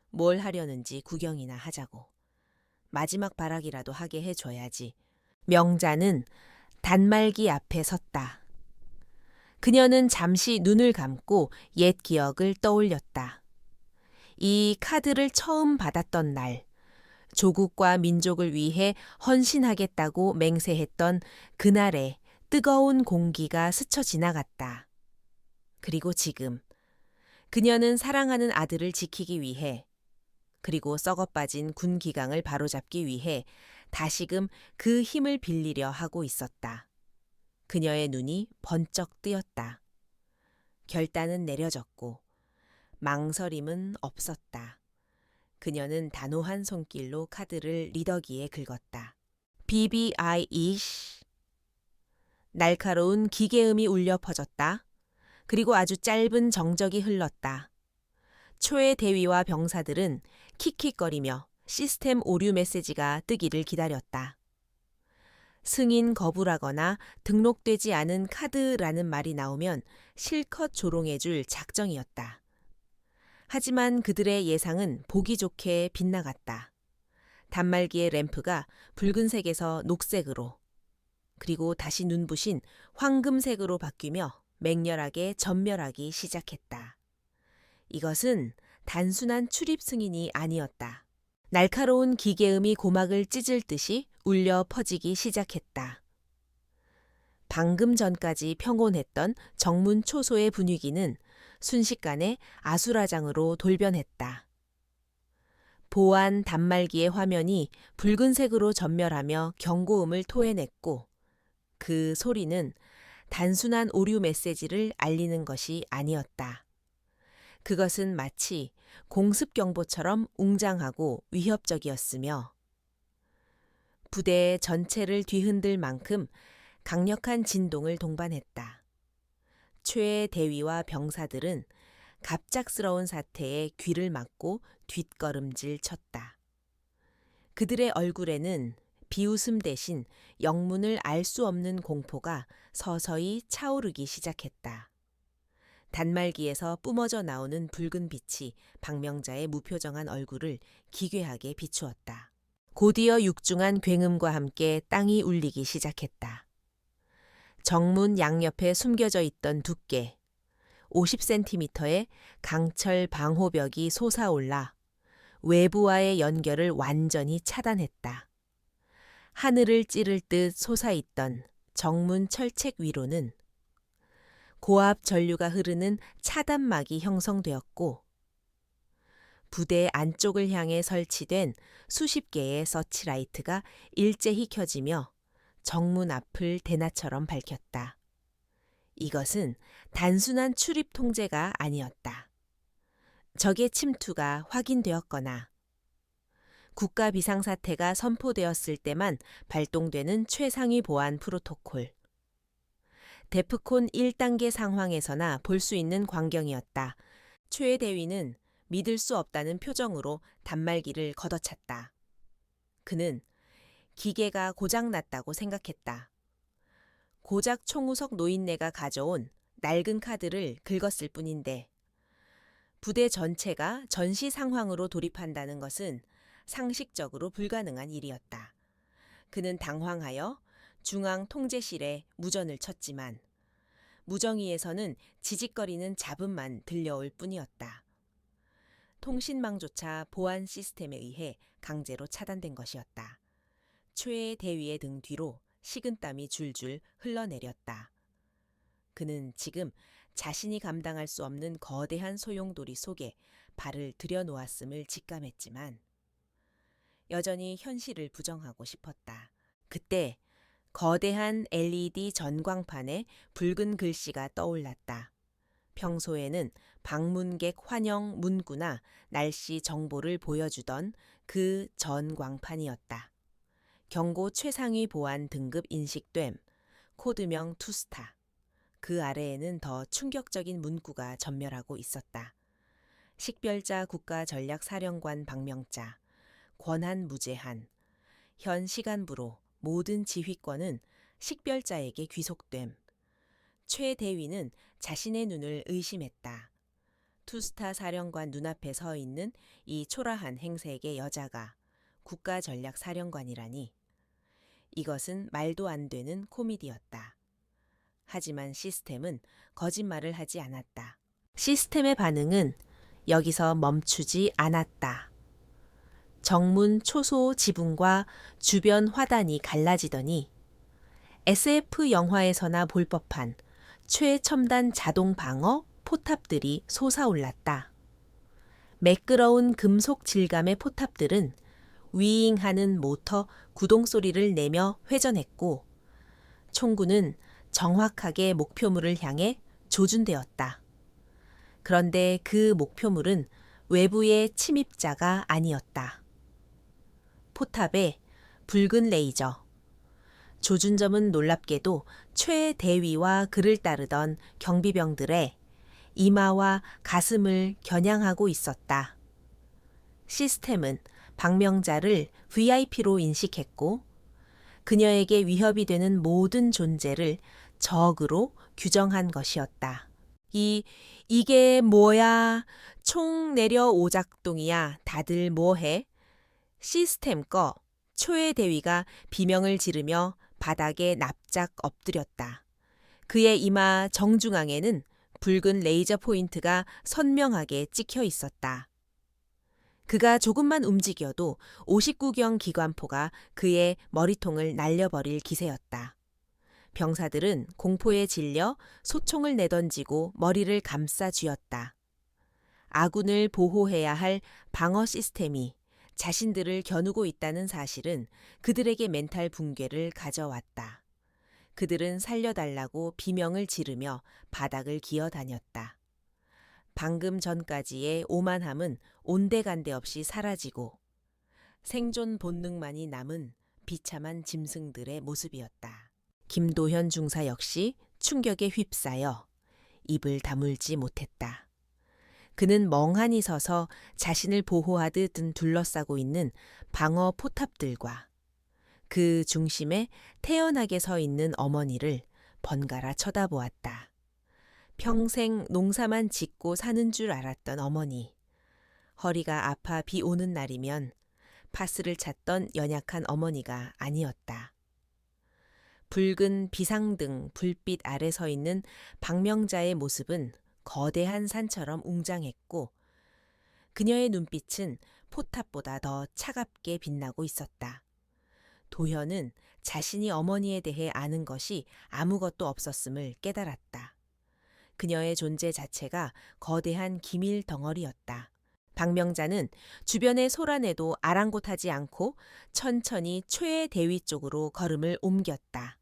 뭘 하려는지 구경이나 하자고. 마지막 발악이라도 하게 해줘야지. 명자는 단말기 앞에 섰다. 그녀는 잠시 눈을 감고 옛 기억을 떠올렸다. 이 카드를 처음 받았던 날, 조국과 민족을 위해 헌신하겠다고 맹세했던 그날의 뜨거운 공기가 스쳐 지나갔다. 그리고 지금 그녀는 사랑하는 아들을 지키기 위해 그리고 썩어빠진 군 기강을 바로잡기 위해 다시금 그 힘을 빌리려 하고 있었다. 그녀의 눈이 번쩍 뜨였다. 결단은 내려졌고 망설임은 없었다. 그녀는 단호한 손길로 카드를 리더기에 긁었다. BBI-ish. 날카로운 기계음이 울려 퍼졌다. 그리고 아주 짧은 정적이 흘렀다. 초의 대위와 병사들은 킥킥거리며 시스템 오류 메시지가 뜨기를 기다렸다. 승인 거부라거나 등록되지 않은 카드라는 말이 나오면 실컷 조롱해줄 작정이었다. 하지만 그들의 예상은 보기 좋게 빗나갔다. 단말기의 램프가 붉은색에서 녹색으로 그리고 다시 눈부신 황금색으로 바뀌며 맹렬하게 전멸하기 시작했다. 이것은 단순한 출입 승인이 아니었다. 날카로운 기계음이 고막을 찢을 듯이 울려 퍼지기 시작했다. 방금 전까지 평온했던 정문 초소의 분위기는 순식간에 아수라장으로 돌변했다. 보안 단말기의 화면이 붉은색으로 전멸하며 경고음을 토해냈고 그 소리는 단순한 오류 메시지를 알리는 것이 아니었다. 그것은 마치 공습경보처럼 웅장하고 위협적이었으며 부대 전체를 뒤흔들 만큼 강력한 진동을 동반했다. 최의 대위와 병사들은 갑작스러운 사태에 귀를 막고 뒷걸음질 쳤다. 그들의 얼굴에는 비웃음 대신 영문을 알 수 없는 공포가 서서히 차오르기 시작했다. 단말기에서 뿜어져 나오는 붉은 빛이 박명자의 무표정한 얼굴을 기괴하게 비추었다. 곧이어 육중한 굉음과 함께 땅이 울리기 시작했다. 정문 양옆에 숨겨져 있던 두께 50cm의 강철 방호벽이 솟아올라 외부와의 연결을 완전히 차단했다. 하늘을 찌를 듯 솟아있던 정문 철책 위로는 고압 전류가 흐르는 차단막이 형성되었고 부대 안쪽을 향해 설치된 수십 개의 서치라이트가 일제히 켜지며 정문 앞을 대낮처럼 밝혔다. 이것은 단순한 출입 통제가 아니었다. 적의 침투가 확인되었거나 국가 비상사태가 선포되었을 때만 발동되는 최상위 보안 프로토콜. 데프콘 1단계 상황에서나 볼 수 있는 광경이었다. 최 대위는 믿을 수 없다는 표정으로 단말기를 걷어찼다. 그는 기계가 고장났다고 생각했다. 고작 총우석 노인네가 가져온 낡은 카드를 긁었을 뿐인데 부대 전체가 전시 상황으로 돌입한다는 것은 상식적으로 불가능한 일이었다. 그는 당황하여 중앙 통제실에 무전을 쳤지만 무정위에서는 지직거리는 잡음만 들려올 뿐이었다. 통신망조차 보안 시스템에 의해 강제로 차단된 것이었다. 최 대위의 등 뒤로 식은땀이 줄줄 흘러내렸다. 그는 지금 자신이 감당할 수 없는 거대한 소용돌이 속에 발을 들여놓았음을 직감했지만 여전히 현실을 부정하고 싶었다. 그때 거대한 LED 전광판에 붉은 글씨가 떠올랐다. 평소에는 방문객 환영 문구나 날씨 정보를 보여주던 그 전광판이었다. 경고 최상위 보안 등급 인식됨, 코드명 투스타. 그 아래에는 더 충격적인 문구가 전멸하고 있었다. 식별자 국가전략사령관 박명자, 권한 무제한, 현 시간부로 모든 지휘권은 식별자에게 귀속됨. 최 대위는 자신의 눈을 의심했다. 투스타 사령관 눈앞에 서 있는 이 초라한 행색의 여자가 국가전략사령관이라니. 이것은 말도 안 되는 코미디였다. 하지만 시스템은 거짓말을 하지 않았다. 시스템의 반응은 여기서 멈추지 않았다. 정문 초소 지붕과 주변 화단이 갈라지더니 SF 영화에서나 볼 법한 최첨단 자동 방어 포탑들이 솟아올랐다. 매끄러운 금속 질감의 포탑들은 위잉하는 모터 구동 소리를 내며 회전했고 총구는 정확하게 목표물을 향해 조준되었다. 그런데 그 목표물은 외부의 침입자가 아니었다. 포탑에 붉은 레이저. 조준점은 놀랍게도 최 대위와 그를 따르던 경비병들의 이마와 가슴을 겨냥하고 있었다. 시스템은 박명자를 VIP로 인식했고 그녀에게 위협이 되는 모든 존재를 적으로 규정한 것이었다. 이게 뭐야? 총 내려 오작동이야. 다들 뭐해? 시스템 꺼. 초의 대위가 비명을 지르며 바닥에 납작 엎드렸다. 그의 이마 정중앙에는 붉은 레이저 포인트가 선명하게 찍혀 있었다. 그가 조금만 움직여도 59경 기관포가 그의 머리통을 날려버릴 기세였다. 병사들은 공포에 질려 소총을 내던지고 머리를 감싸 쥐었다. 아군을 보호해야 할 방어 시스템이 자신들을 겨누고 있다는 사실은 그들에게 멘탈 붕괴를 가져왔다. 그들은 살려달라고 비명을 지르며 바닥을 기어다녔다. 방금 전까지의 오만함은 온데간데 없이 사라지고 생존 본능만이 남은 비참한 짐승들의 모습이었다. 김도현 중사 역시 충격에 휩싸여 입을 다물지 못했다. 그는 멍하니 서서 자신을 보호하듯 둘러싸고 있는 방어 포탑들과 그 중심에 태연하게 서 있는 어머니를 번갈아 쳐다보았다. 평생 농사만 짓고 사는 줄 알았던 어머니. 허리가 아파 비 오는 날이면 파스를 찾던 연약한 어머니가 아니었다. 붉은 비상등 불빛 아래 서 있는 박명자의 모습은 거대한 산처럼 웅장했고 그녀의 눈빛은 포탑보다 더 차갑게 빛나고 있었다. 도현은 자신이 어머니에 대해 아는 것이 아무것도 없었음을 깨달았다. 그녀의 존재 자체가 거대한 기밀 덩어리였다. 박명자는 주변의 소란에도 아랑곳하지 않고 천천히 최의 대위 쪽으로 걸음을 옮겼다.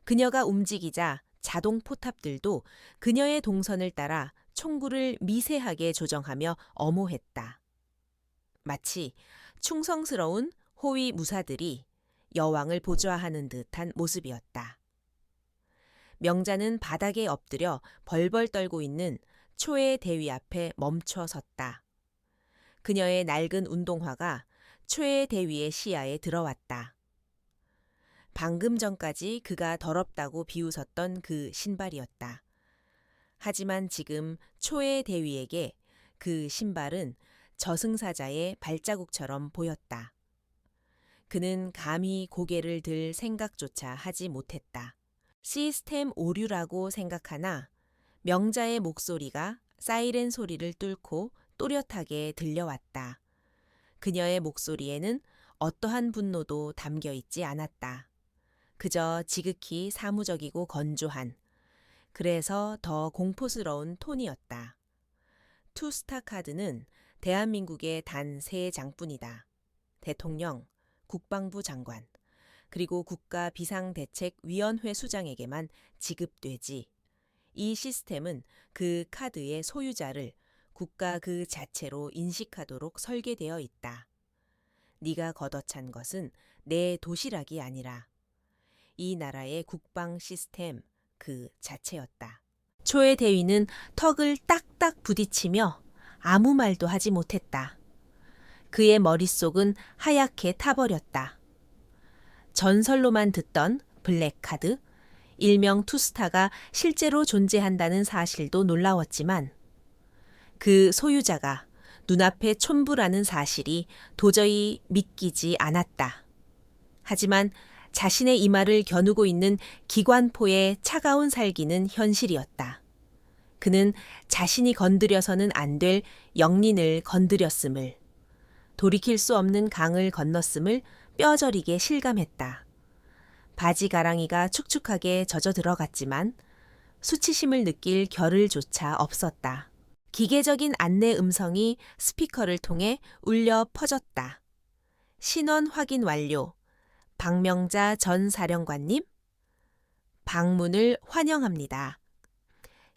그녀가 움직이자 자동 포탑들도 그녀의 동선을 따라 총구를 미세하게 조정하며 엄호했다. 마치 충성스러운 호위 무사들이 여왕을 보좌하는 듯한 모습이었다. 명자는 바닥에 엎드려 벌벌 떨고 있는 초의 대위 앞에 멈춰 섰다. 그녀의 낡은 운동화가 초의 대위의 시야에 들어왔다. 방금 전까지 그가 더럽다고 비웃었던 그 신발이었다. 하지만 지금 초의 대위에게 그 신발은 저승사자의 발자국처럼 보였다. 그는 감히 고개를 들 생각조차 하지 못했다. 시스템 오류라고 생각하나 명자의 목소리가 사이렌 소리를 뚫고 또렷하게 들려왔다. 그녀의 목소리에는 어떠한 분노도 담겨 있지 않았다. 그저 지극히 사무적이고 건조한, 그래서 더 공포스러운 톤이었다. 투스타 카드는 대한민국의 단 3장뿐이다. 대통령, 국방부 장관, 그리고 국가비상대책위원회 수장에게만 지급되지. 이 시스템은 그 카드의 소유자를 국가 그 자체로 인식하도록 설계되어 있다. 네가 걷어찬 것은 내 도시락이 아니라 이 나라의 국방 시스템 그 자체였다. 초의 대위는 턱을 딱딱 부딪히며 아무 말도 하지 못했다. 그의 머릿속은 하얗게 타버렸다. 전설로만 듣던 블랙카드, 일명 투스타가 실제로 존재한다는 사실도 놀라웠지만 그 소유자가 눈앞에 촌부라는 사실이 도저히 믿기지 않았다. 하지만 자신의 이마를 겨누고 있는 기관포의 차가운 살기는 현실이었다. 그는 자신이 건드려서는 안 될 영린을 건드렸음을, 돌이킬 수 없는 강을 건넜음을 뼈저리게 실감했다. 바지 가랑이가 축축하게 젖어 들어갔지만 수치심을 느낄 겨를조차 없었다. 기계적인 안내 음성이 스피커를 통해 울려 퍼졌다. 신원 확인 완료. 박명자 전 사령관님, 방문을 환영합니다.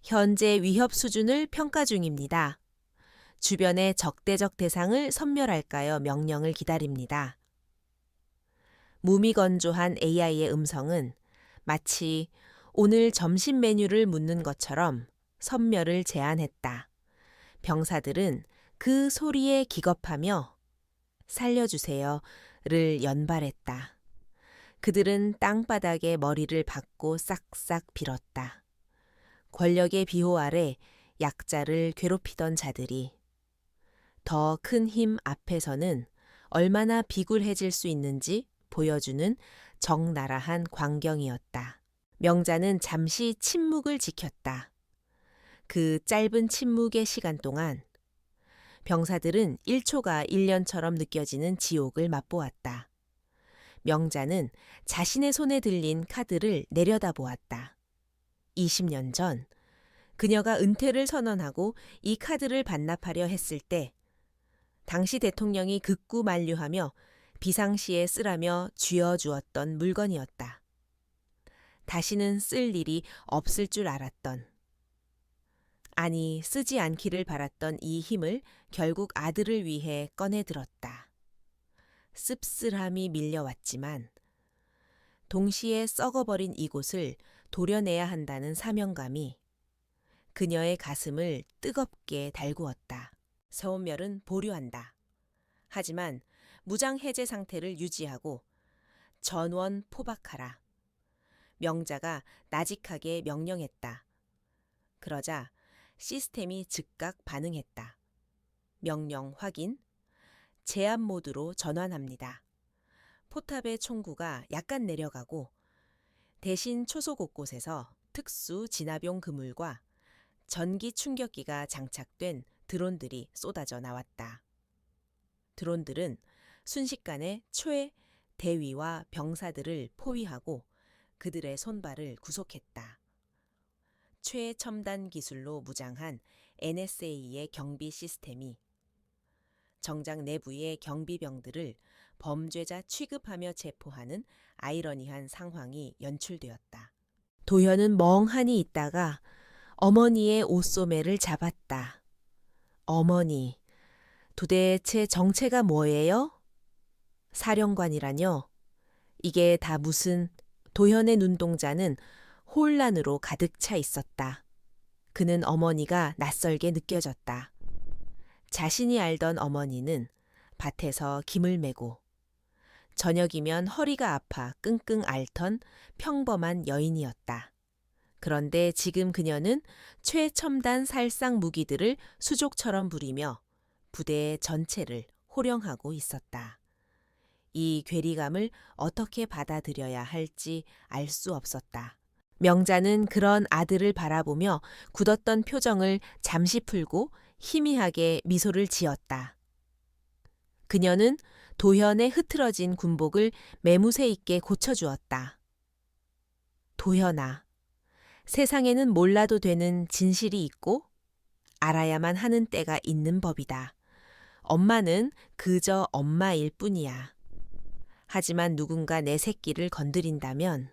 현재 위협 수준을 평가 중입니다. 주변의 적대적 대상을 섬멸할까요? 명령을 기다립니다. 무미건조한 AI의 음성은 마치 오늘 점심 메뉴를 묻는 것처럼 섬멸을 제안했다. 병사들은 그 소리에 기겁하며 살려주세요를 연발했다. 그들은 땅바닥에 머리를 박고 싹싹 빌었다. 권력의 비호 아래 약자를 괴롭히던 자들이 더 큰 힘 앞에서는 얼마나 비굴해질 수 있는지 보여주는 적나라한 광경이었다. 명자는 잠시 침묵을 지켰다. 그 짧은 침묵의 시간 동안 병사들은 1초가 1년처럼 느껴지는 지옥을 맛보았다. 명자는 자신의 손에 들린 카드를 내려다보았다. 20년 전 그녀가 은퇴를 선언하고 이 카드를 반납하려 했을 때 당시 대통령이 극구 만류하며 비상시에 쓰라며 쥐어주었던 물건이었다. 다시는 쓸 일이 없을 줄 알았던, 아니 쓰지 않기를 바랐던 이 힘을 결국 아들을 위해 꺼내들었다. 씁쓸함이 밀려왔지만 동시에 썩어버린 이곳을 도려내야 한다는 사명감이 그녀의 가슴을 뜨겁게 달구었다. 서운멸은 보류한다. 하지만 무장 해제 상태를 유지하고 전원 포박하라. 명자가 나직하게 명령했다. 그러자 시스템이 즉각 반응했다. 명령 확인. 제압 모드로 전환합니다. 포탑의 총구가 약간 내려가고 대신 초소 곳곳에서 특수 진압용 그물과 전기 충격기가 장착된 드론들이 쏟아져 나왔다. 드론들은 순식간에 초의 대위와 병사들을 포위하고 그들의 손발을 구속했다. 최첨단 기술로 무장한 NSA의 경비 시스템이 정장 내부의 경비병들을 범죄자 취급하며 체포하는 아이러니한 상황이 연출되었다. 도현은 멍하니 있다가 어머니의 옷소매를 잡았다. 어머니, 도대체 정체가 뭐예요? 사령관이라뇨? 이게 다 무슨... 도현의 눈동자는 혼란으로 가득 차 있었다. 그는 어머니가 낯설게 느껴졌다. 자신이 알던 어머니는 밭에서 김을 메고 저녁이면 허리가 아파 끙끙 앓던 평범한 여인이었다. 그런데 지금 그녀는 최첨단 살상 무기들을 수족처럼 부리며 부대 전체를 호령하고 있었다. 이 괴리감을 어떻게 받아들여야 할지 알 수 없었다. 명자는 그런 아들을 바라보며 굳었던 표정을 잠시 풀고 희미하게 미소를 지었다. 그녀는 도현의 흐트러진 군복을 매무새 있게 고쳐주었다. 도현아, 세상에는 몰라도 되는 진실이 있고 알아야만 하는 때가 있는 법이다. 엄마는 그저 엄마일 뿐이야. 하지만 누군가 내 새끼를 건드린다면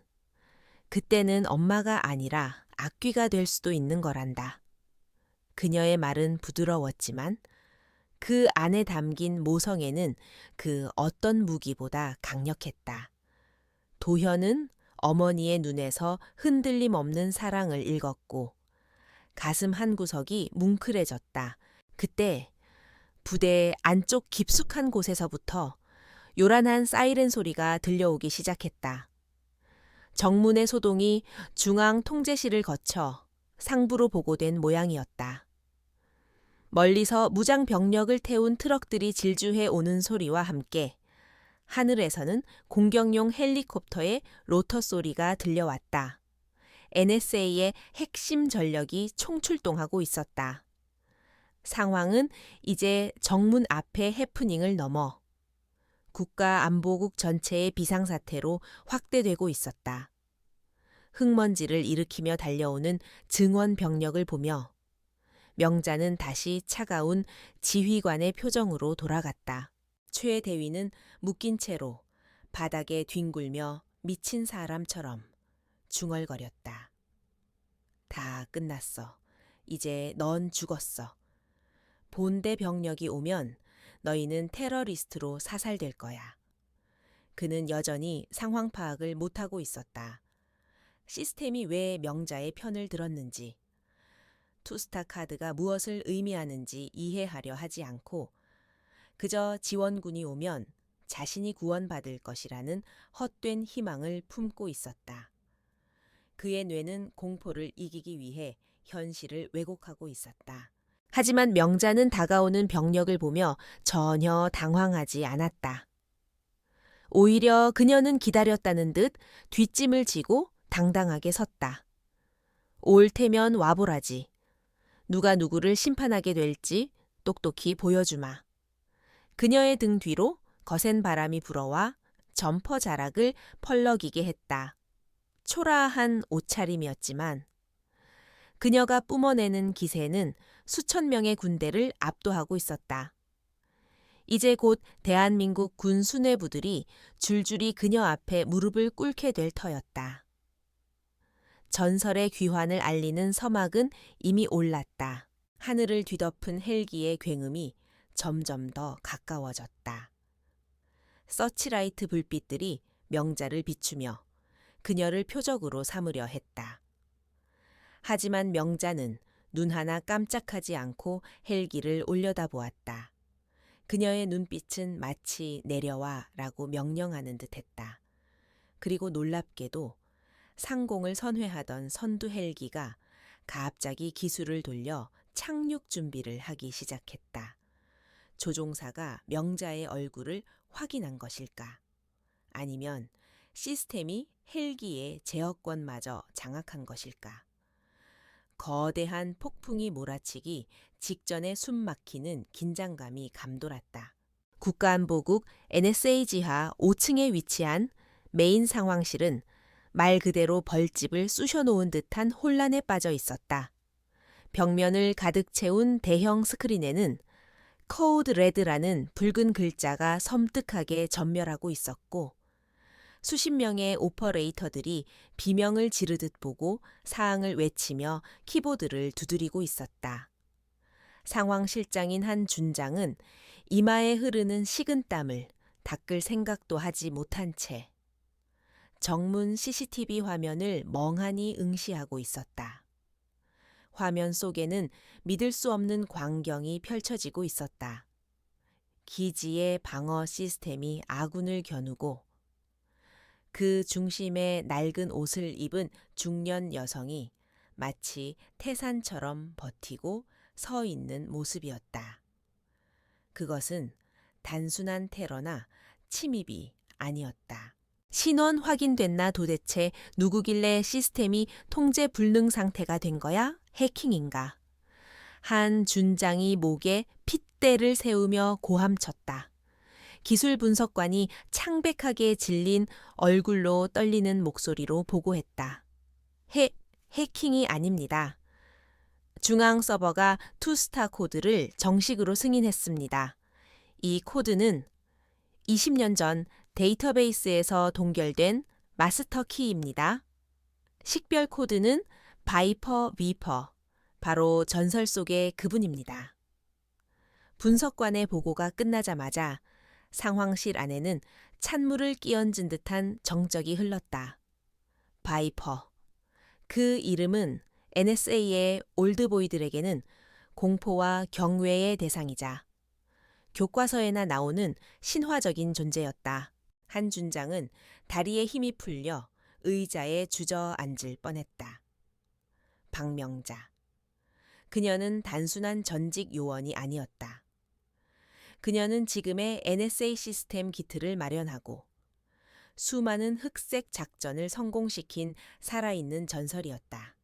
그때는 엄마가 아니라 악귀가 될 수도 있는 거란다. 그녀의 말은 부드러웠지만 그 안에 담긴 모성애는 그 어떤 무기보다 강력했다. 도현은 어머니의 눈에서 흔들림 없는 사랑을 읽었고 가슴 한구석이 뭉클해졌다. 그때 부대 안쪽 깊숙한 곳에서부터 요란한 사이렌 소리가 들려오기 시작했다. 정문의 소동이 중앙 통제실을 거쳐 상부로 보고된 모양이었다. 멀리서 무장 병력을 태운 트럭들이 질주해 오는 소리와 함께 하늘에서는 공격용 헬리콥터의 로터 소리가 들려왔다. NSA의 핵심 전력이 총출동하고 있었다. 상황은 이제 정문 앞의 해프닝을 넘어 국가안보국 전체의 비상사태로 확대되고 있었다. 흙먼지를 일으키며 달려오는 증원 병력을 보며 명자는 다시 차가운 지휘관의 표정으로 돌아갔다. 최 대위는 묶인 채로 바닥에 뒹굴며 미친 사람처럼 중얼거렸다. 다 끝났어. 이제 넌 죽었어. 본대 병력이 오면 너희는 테러리스트로 사살될 거야. 그는 여전히 상황 파악을 못하고 있었다. 시스템이 왜 명자의 편을 들었는지, 투스타 카드가 무엇을 의미하는지 이해하려 하지 않고 그저 지원군이 오면 자신이 구원받을 것이라는 헛된 희망을 품고 있었다. 그의 뇌는 공포를 이기기 위해 현실을 왜곡하고 있었다. 하지만 명자는 다가오는 병력을 보며 전혀 당황하지 않았다. 오히려 그녀는 기다렸다는 듯 뒷짐을 지고 당당하게 섰다. 올 테면 와보라지. 누가 누구를 심판하게 될지 똑똑히 보여주마. 그녀의 등 뒤로 거센 바람이 불어와 점퍼 자락을 펄럭이게 했다. 초라한 옷차림이었지만 그녀가 뿜어내는 기세는 수천 명의 군대를 압도하고 있었다. 이제 곧 대한민국 군 수뇌부들이 줄줄이 그녀 앞에 무릎을 꿇게 될 터였다. 전설의 귀환을 알리는 서막은 이미 올랐다. 하늘을 뒤덮은 헬기의 굉음이 점점 더 가까워졌다. 서치라이트 불빛들이 명자를 비추며 그녀를 표적으로 삼으려 했다. 하지만 명자는 눈 하나 깜짝하지 않고 헬기를 올려다보았다. 그녀의 눈빛은 마치 내려와 라고 명령하는 듯했다. 그리고 놀랍게도 상공을 선회하던 선두 헬기가 갑자기 기술을 돌려 착륙 준비를 하기 시작했다. 조종사가 명자의 얼굴을 확인한 것일까? 아니면 시스템이 헬기의 제어권마저 장악한 것일까? 거대한 폭풍이 몰아치기 직전에 숨막히는 긴장감이 감돌았다. 국가안보국 NSA 지하 5층에 위치한 메인 상황실은 말 그대로 벌집을 쑤셔놓은 듯한 혼란에 빠져 있었다. 벽면을 가득 채운 대형 스크린에는 코드 레드라는 붉은 글자가 섬뜩하게 전멸하고 있었고 수십 명의 오퍼레이터들이 비명을 지르듯 보고 사항을 외치며 키보드를 두드리고 있었다. 상황실장인 한 준장은 이마에 흐르는 식은땀을 닦을 생각도 하지 못한 채 정문 CCTV 화면을 멍하니 응시하고 있었다. 화면 속에는 믿을 수 없는 광경이 펼쳐지고 있었다. 기지의 방어 시스템이 아군을 겨누고 그 중심에 낡은 옷을 입은 중년 여성이 마치 태산처럼 버티고 서 있는 모습이었다. 그것은 단순한 테러나 침입이 아니었다. 신원 확인됐나 도대체 누구길래 시스템이 통제 불능 상태가 된 거야? 해킹인가? 한 준장이 목에 핏대를 세우며 고함쳤다. 기술 분석관이 창백하게 질린 얼굴로 떨리는 목소리로 보고했다. 해킹이 아닙니다. 중앙 서버가 투스타 코드를 정식으로 승인했습니다. 이 코드는 20년 전 데이터베이스에서 동결된 마스터 키입니다. 식별 코드는 바이퍼 위퍼, 바로 전설 속의 그분입니다. 분석관의 보고가 끝나자마자 상황실 안에는 찬물을 끼얹은 듯한 정적이 흘렀다. 바이퍼. 그 이름은 NSA의 올드보이들에게는 공포와 경외의 대상이자 교과서에나 나오는 신화적인 존재였다. 한 준장은 다리에 힘이 풀려 의자에 주저앉을 뻔했다. 박명자. 그녀는 단순한 전직 요원이 아니었다. 그녀는 지금의 NSA 시스템 기틀을 마련하고 수많은 흑색 작전을 성공시킨 살아있는 전설이었다.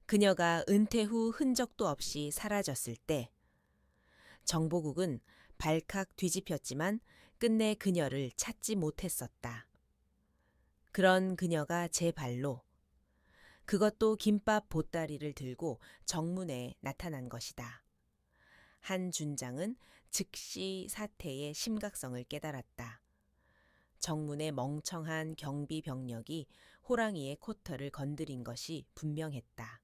그녀가 은퇴 후 흔적도 없이 사라졌을 때 정보국은 발칵 뒤집혔지만 끝내 그녀를 찾지 못했었다. 그런 그녀가 제 발로, 그것도 김밥 보따리를 들고 정문에 나타난 것이다. 한 준장은 즉시 사태의 심각성을 깨달았다. 정문의 멍청한 경비 병력이 호랑이의 코털을 건드린 것이 분명했다.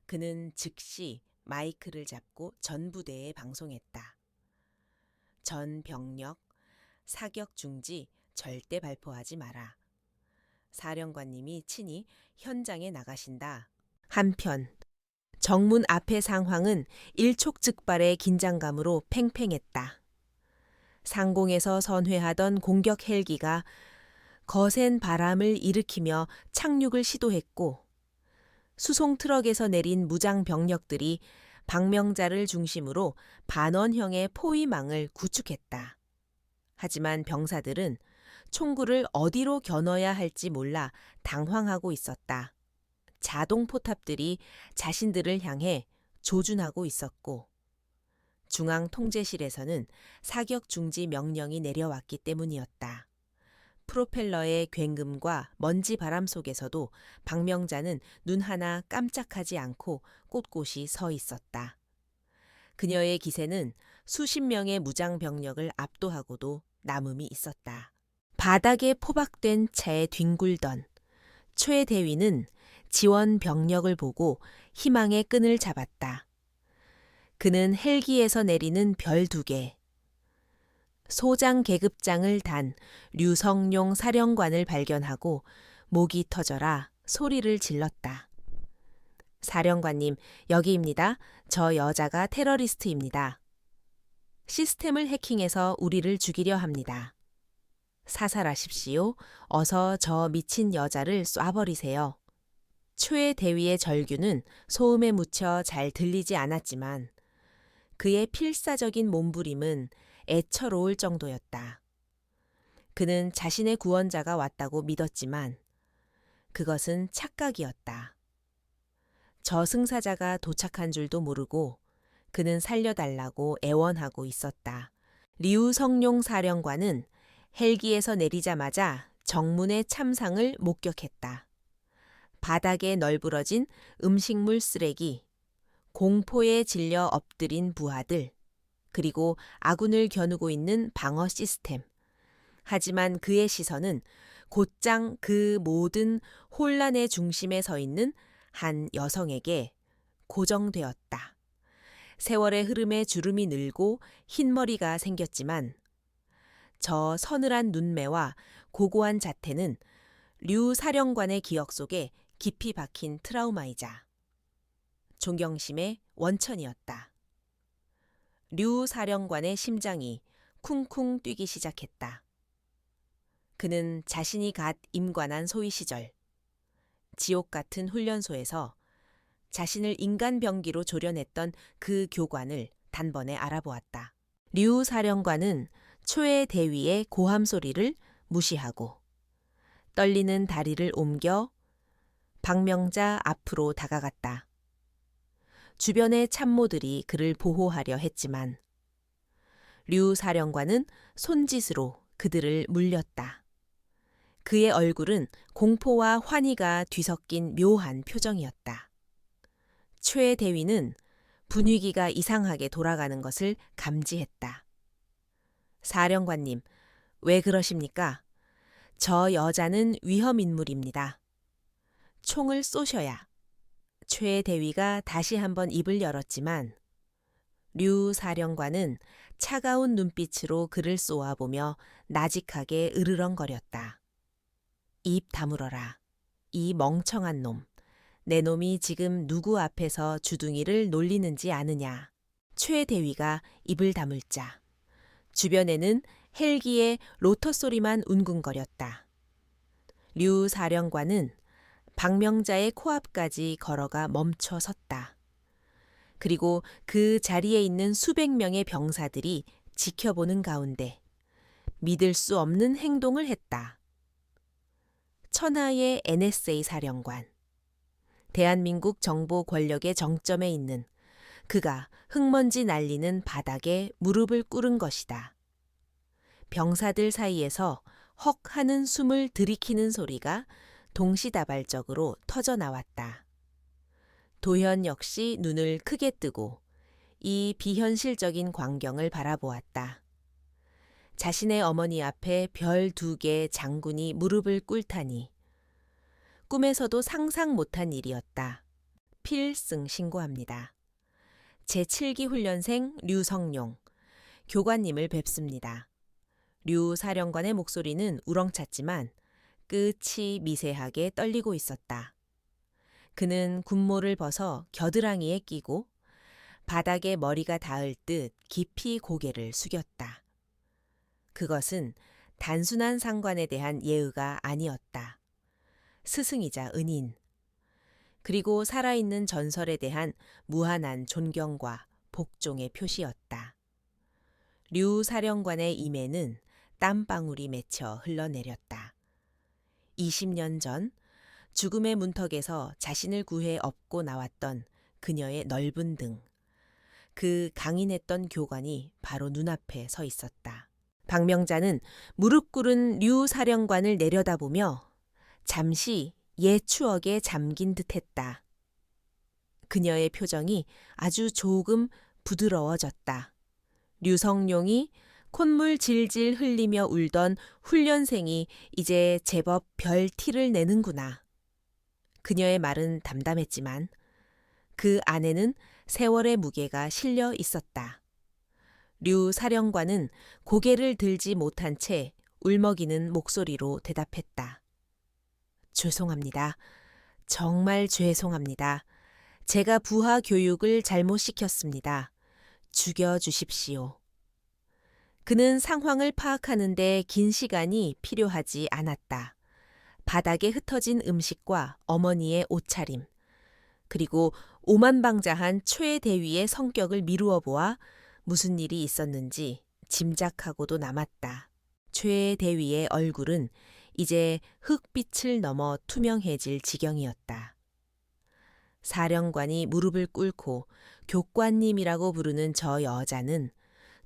그는 즉시 마이크를 잡고 전 부대에 방송했다. 전 병력, 사격 중지 절대 발포하지 마라. 사령관님이 친히 현장에 나가신다. 한편 정문 앞의 상황은 일촉즉발의 긴장감으로 팽팽했다. 상공에서 선회하던 공격 헬기가 거센 바람을 일으키며 착륙을 시도했고 수송 트럭에서 내린 무장 병력들이 박명자를 중심으로 반원형의 포위망을 구축했다. 하지만 병사들은 총구를 어디로 겨눠야 할지 몰라 당황하고 있었다. 자동 포탑들이 자신들을 향해 조준하고 있었고 중앙 통제실에서는 사격 중지 명령이 내려왔기 때문이었다. 프로펠러의 굉음과 먼지 바람 속에서도 박명자는 눈 하나 깜짝하지 않고 꼿꼿이 서 있었다. 그녀의 기세는 수십 명의 무장 병력을 압도하고도 남음이 있었다. 바닥에 포박된 채 뒹굴던 최 대위는 지원 병력을 보고 희망의 끈을 잡았다. 그는 헬기에서 내리는 별 2개, 소장 계급장을 단 류성룡 사령관을 발견하고 목이 터져라 소리를 질렀다. 사령관님, 여기입니다. 저 여자가 테러리스트입니다. 시스템을 해킹해서 우리를 죽이려 합니다. 사살하십시오. 어서 저 미친 여자를 쏴버리세요. 초의 대위의 절규는 소음에 묻혀 잘 들리지 않았지만 그의 필사적인 몸부림은 애처로울 정도였다. 그는 자신의 구원자가 왔다고 믿었지만 그것은 착각이었다. 저승사자가 도착한 줄도 모르고 그는 살려달라고 애원하고 있었다. 리우성룡 사령관은 헬기에서 내리자마자 정문의 참상을 목격했다. 바닥에 널브러진 음식물 쓰레기, 공포에 질려 엎드린 부하들, 그리고 아군을 겨누고 있는 방어 시스템. 하지만 그의 시선은 곧장 그 모든 혼란의 중심에 서 있는 한 여성에게 고정되었다. 세월의 흐름에 주름이 늘고 흰머리가 생겼지만 저 서늘한 눈매와 고고한 자태는 류 사령관의 기억 속에 깊이 박힌 트라우마이자 존경심의 원천이었다. 류 사령관의 심장이 쿵쿵 뛰기 시작했다. 그는 자신이 갓 임관한 소위 시절 지옥 같은 훈련소에서 자신을 인간병기로 조련했던 그 교관을 단번에 알아보았다. 류 사령관은 초의 대위의 고함 소리를 무시하고 떨리는 다리를 옮겨 박명자 앞으로 다가갔다. 주변의 참모들이 그를 보호하려 했지만 류 사령관은 손짓으로 그들을 물렸다. 그의 얼굴은 공포와 환희가 뒤섞인 묘한 표정이었다. 최 대위는 분위기가 이상하게 돌아가는 것을 감지했다. 사령관님, 왜 그러십니까? 저 여자는 위험 인물입니다. 총을 쏘셔야. 최 대위가 다시 한번 입을 열었지만 류 사령관은 차가운 눈빛으로 그를 쏘아보며 나직하게 으르렁거렸다. 입 다물어라. 이 멍청한 놈. 내 놈이 지금 누구 앞에서 주둥이를 놀리는지 아느냐. 최 대위가 입을 다물자 주변에는 헬기의 로터 소리만 웅궁거렸다. 류 사령관은 박명자의 코앞까지 걸어가 멈춰 섰다. 그리고 그 자리에 있는 수백 명의 병사들이 지켜보는 가운데 믿을 수 없는 행동을 했다. 천하의 NSA 사령관. 대한민국 정보 권력의 정점에 있는 그가 흙먼지 날리는 바닥에 무릎을 꿇은 것이다. 병사들 사이에서 헉 하는 숨을 들이키는 소리가 동시다발적으로 터져 나왔다. 도현 역시 눈을 크게 뜨고 이 비현실적인 광경을 바라보았다. 자신의 어머니 앞에 별 2개 장군이 무릎을 꿇다니 꿈에서도 상상 못한 일이었다. 필승 신고합니다. 제7기 훈련생 류성룡, 교관님을 뵙습니다. 류 사령관의 목소리는 우렁찼지만 끝이 미세하게 떨리고 있었다. 그는 군모를 벗어 겨드랑이에 끼고 바닥에 머리가 닿을 듯 깊이 고개를 숙였다. 그것은 단순한 상관에 대한 예의가 아니었다. 스승이자 은인, 그리고 살아있는 전설에 대한 무한한 존경과 복종의 표시였다. 류 사령관의 임에는 땀방울이 맺혀 흘러내렸다. 20년 전 죽음의 문턱에서 자신을 구해 업고 나왔던 그녀의 넓은 등, 그 강인했던 교관이 바로 눈앞에 서 있었다. 박명자는 무릎 꿇은 류 사령관을 내려다보며 잠시 옛 추억에 잠긴 듯했다. 그녀의 표정이 아주 조금 부드러워졌다. 류성룡이 콧물 질질 흘리며 울던 훈련생이 이제 제법 별 티를 내는구나. 그녀의 말은 담담했지만 그 안에는 세월의 무게가 실려 있었다. 류 사령관은 고개를 들지 못한 채 울먹이는 목소리로 대답했다. 죄송합니다. 정말 죄송합니다. 제가 부하 교육을 잘못 시켰습니다. 죽여주십시오. 그는 상황을 파악하는데 긴 시간이 필요하지 않았다. 바닥에 흩어진 음식과 어머니의 옷차림, 그리고 오만방자한 최대위의 성격을 미루어 보아 무슨 일이 있었는지 짐작하고도 남았다. 최대위의 얼굴은 이제 흙빛을 넘어 투명해질 지경이었다. 사령관이 무릎을 꿇고 교관님이라고 부르는 저 여자는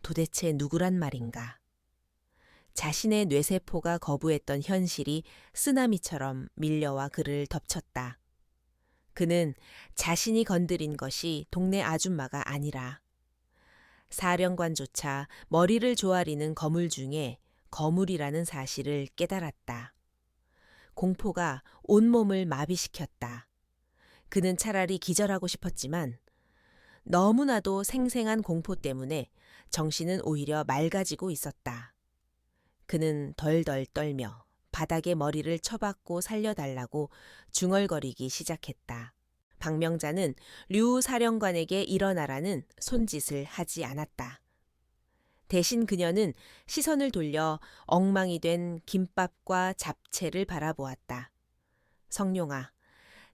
도대체 누구란 말인가? 자신의 뇌세포가 거부했던 현실이 쓰나미처럼 밀려와 그를 덮쳤다. 그는 자신이 건드린 것이 동네 아줌마가 아니라 사령관조차 머리를 조아리는 거물 중에 거물이라는 사실을 깨달았다. 공포가 온몸을 마비시켰다. 그는 차라리 기절하고 싶었지만 너무나도 생생한 공포 때문에 정신은 오히려 맑아지고 있었다. 그는 덜덜 떨며 바닥에 머리를 쳐박고 살려달라고 중얼거리기 시작했다. 박명자는 류 사령관에게 일어나라는 손짓을 하지 않았다. 대신 그녀는 시선을 돌려 엉망이 된 김밥과 잡채를 바라보았다. 성룡아,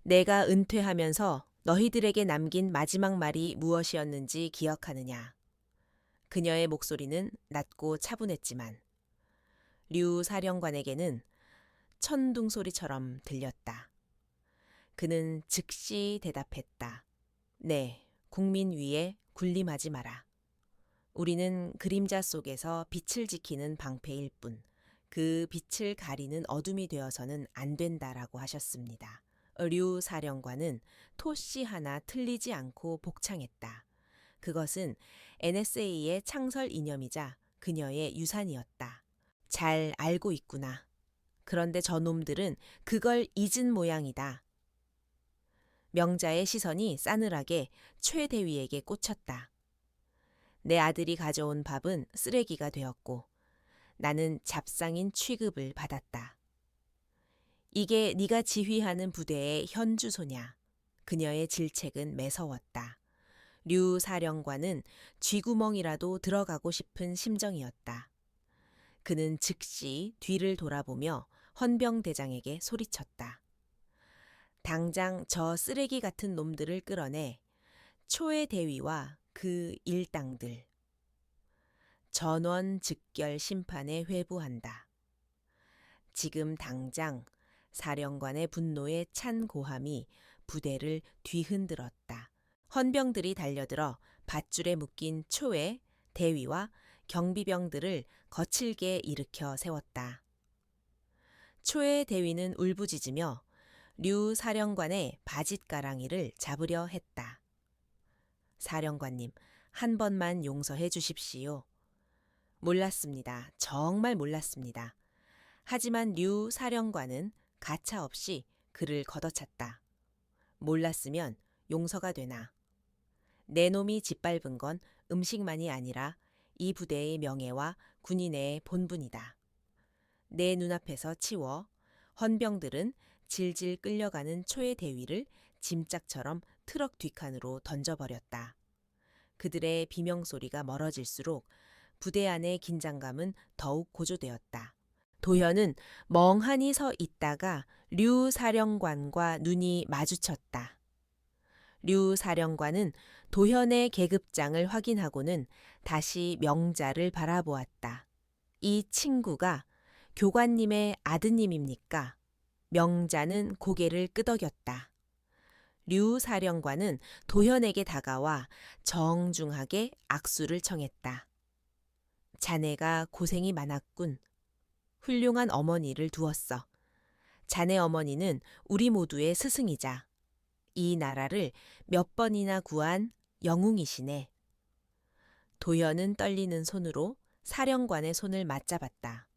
내가 은퇴하면서 너희들에게 남긴 마지막 말이 무엇이었는지 기억하느냐? 그녀의 목소리는 낮고 차분했지만 류 사령관에게는 천둥 소리처럼 들렸다. 그는 즉시 대답했다. 네, 국민 위에 군림하지 마라. 우리는 그림자 속에서 빛을 지키는 방패일 뿐, 그 빛을 가리는 어둠이 되어서는 안 된다라고 하셨습니다. 류 사령관은 토씨 하나 틀리지 않고 복창했다. 그것은 NSA의 창설 이념이자 그녀의 유산이었다. 잘 알고 있구나. 그런데 저놈들은 그걸 잊은 모양이다. 명자의 시선이 싸늘하게 최대위에게 꽂혔다. 내 아들이 가져온 밥은 쓰레기가 되었고 나는 잡상인 취급을 받았다. 이게 네가 지휘하는 부대의 현 주소냐? 그녀의 질책은 매서웠다. 류 사령관은 쥐구멍이라도 들어가고 싶은 심정이었다. 그는 즉시 뒤를 돌아보며 헌병대장에게 소리쳤다. 당장 저 쓰레기 같은 놈들을 끌어내 초의 대위와 그 일당들 전원 즉결 심판에 회부한다. 지금 당장 사령관의 분노에 찬 고함이 부대를 뒤흔들었다. 헌병들이 달려들어 밧줄에 묶인 초의 대위와 경비병들을 거칠게 일으켜 세웠다. 초의 대위는 울부짖으며 류 사령관의 바짓가랑이를 잡으려 했다. 사령관님, 한 번만 용서해 주십시오. 몰랐습니다. 정말 몰랐습니다. 하지만 류 사령관은 가차없이 그를 걷어찼다. 몰랐으면 용서가 되나. 내 놈이 짓밟은 건 음식만이 아니라 이 부대의 명예와 군인의 본분이다. 내 눈앞에서 치워 헌병들은 질질 끌려가는 초의 대위를 짐짝처럼 트럭 뒷칸으로 던져버렸다. 그들의 비명소리가 멀어질수록 부대 안의 긴장감은 더욱 고조되었다. 도현은 멍하니 서 있다가 류 사령관과 눈이 마주쳤다. 류 사령관은 도현의 계급장을 확인하고는 다시 명자를 바라보았다. 이 친구가 교관님의 아드님입니까? 명자는 고개를 끄덕였다. 류 사령관은 도현에게 다가와 정중하게 악수를 청했다. 자네가 고생이 많았군. 훌륭한 어머니를 두었어. 자네 어머니는 우리 모두의 스승이자 이 나라를 몇 번이나 구한 영웅이시네. 도현은 떨리는 손으로 사령관의 손을 맞잡았다.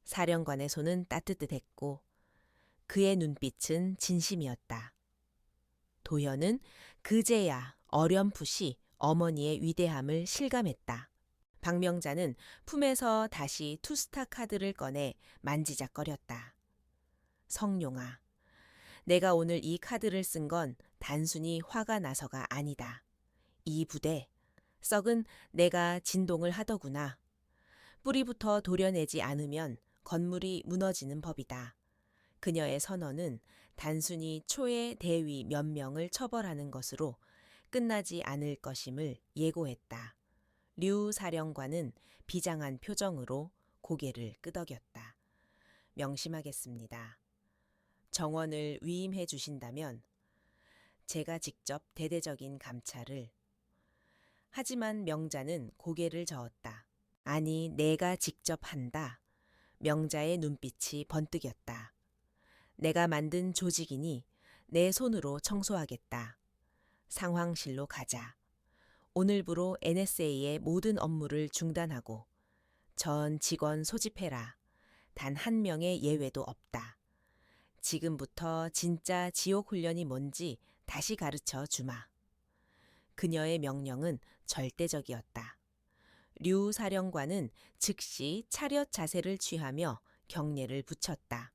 사령관의 손은 따뜻했고 그의 눈빛은 진심이었다. 도현은 그제야 어렴풋이 어머니의 위대함을 실감했다. 박명자는 품에서 다시 투스타 카드를 꺼내 만지작거렸다. 성룡아, 내가 오늘 이 카드를 쓴 건 단순히 화가 나서가 아니다. 이 부대, 썩은 내가 진동을 하더구나. 뿌리부터 도려내지 않으면 건물이 무너지는 법이다. 그녀의 선언은 단순히 초의 대위 몇 명을 처벌하는 것으로 끝나지 않을 것임을 예고했다. 류 사령관은 비장한 표정으로 고개를 끄덕였다. 명심하겠습니다. 정원을 위임해 주신다면 제가 직접 대대적인 감찰을. 하지만 명자는 고개를 저었다. 아니, 내가 직접 한다. 명자의 눈빛이 번뜩였다. 내가 만든 조직이니 내 손으로 청소하겠다. 상황실로 가자. 오늘부로 NSA의 모든 업무를 중단하고 전 직원 소집해라. 단 한 명의 예외도 없다. 지금부터 진짜 지옥 훈련이 뭔지 다시 가르쳐 주마. 그녀의 명령은 절대적이었다. 류 사령관은 즉시 차렷 자세를 취하며 경례를 붙였다.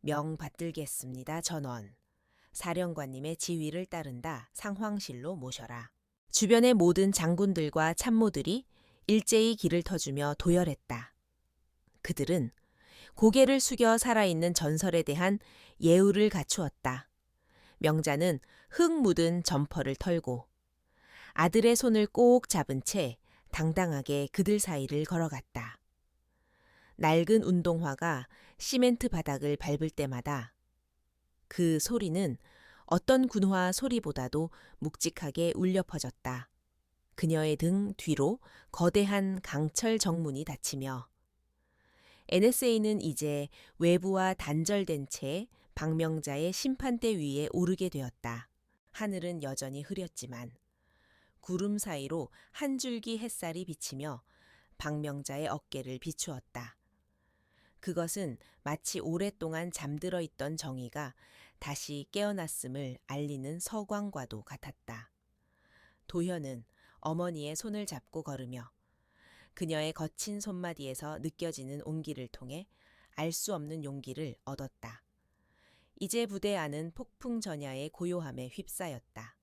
명받들겠습니다, 전원. 사령관님의 지휘를 따른다 상황실로 모셔라. 주변의 모든 장군들과 참모들이 일제히 길을 터주며 도열했다. 그들은 고개를 숙여 살아있는 전설에 대한 예우를 갖추었다. 명자는 흙 묻은 점퍼를 털고 아들의 손을 꼭 잡은 채 당당하게 그들 사이를 걸어갔다. 낡은 운동화가 시멘트 바닥을 밟을 때마다 그 소리는 어떤 군화 소리보다도 묵직하게 울려 퍼졌다. 그녀의 등 뒤로 거대한 강철 정문이 닫히며 NSA는 이제 외부와 단절된 채 박명자의 심판대 위에 오르게 되었다. 하늘은 여전히 흐렸지만 구름 사이로 한 줄기 햇살이 비치며 박명자의 어깨를 비추었다. 그것은 마치 오랫동안 잠들어 있던 정의가 다시 깨어났음을 알리는 서광과도 같았다. 도현은 어머니의 손을 잡고 걸으며 그녀의 거친 손마디에서 느껴지는 온기를 통해 알 수 없는 용기를 얻었다. 이제 부대 안은 폭풍 전야의 고요함에 휩싸였다.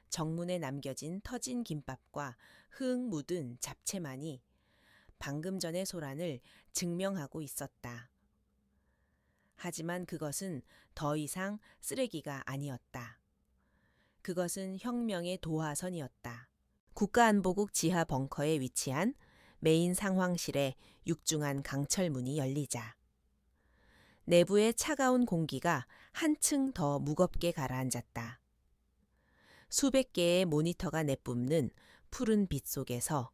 정문에 남겨진 터진 김밥과 흙 묻은 잡채만이 방금 전의 소란을 증명하고 있었다. 하지만 그것은 더 이상 쓰레기가 아니었다. 그것은 혁명의 도화선이었다. 국가안보국 지하 벙커에 위치한 메인 상황실의 육중한 강철문이 열리자 내부의 차가운 공기가 한층 더 무겁게 가라앉았다. 수백 개의 모니터가 내뿜는 푸른 빛 속에서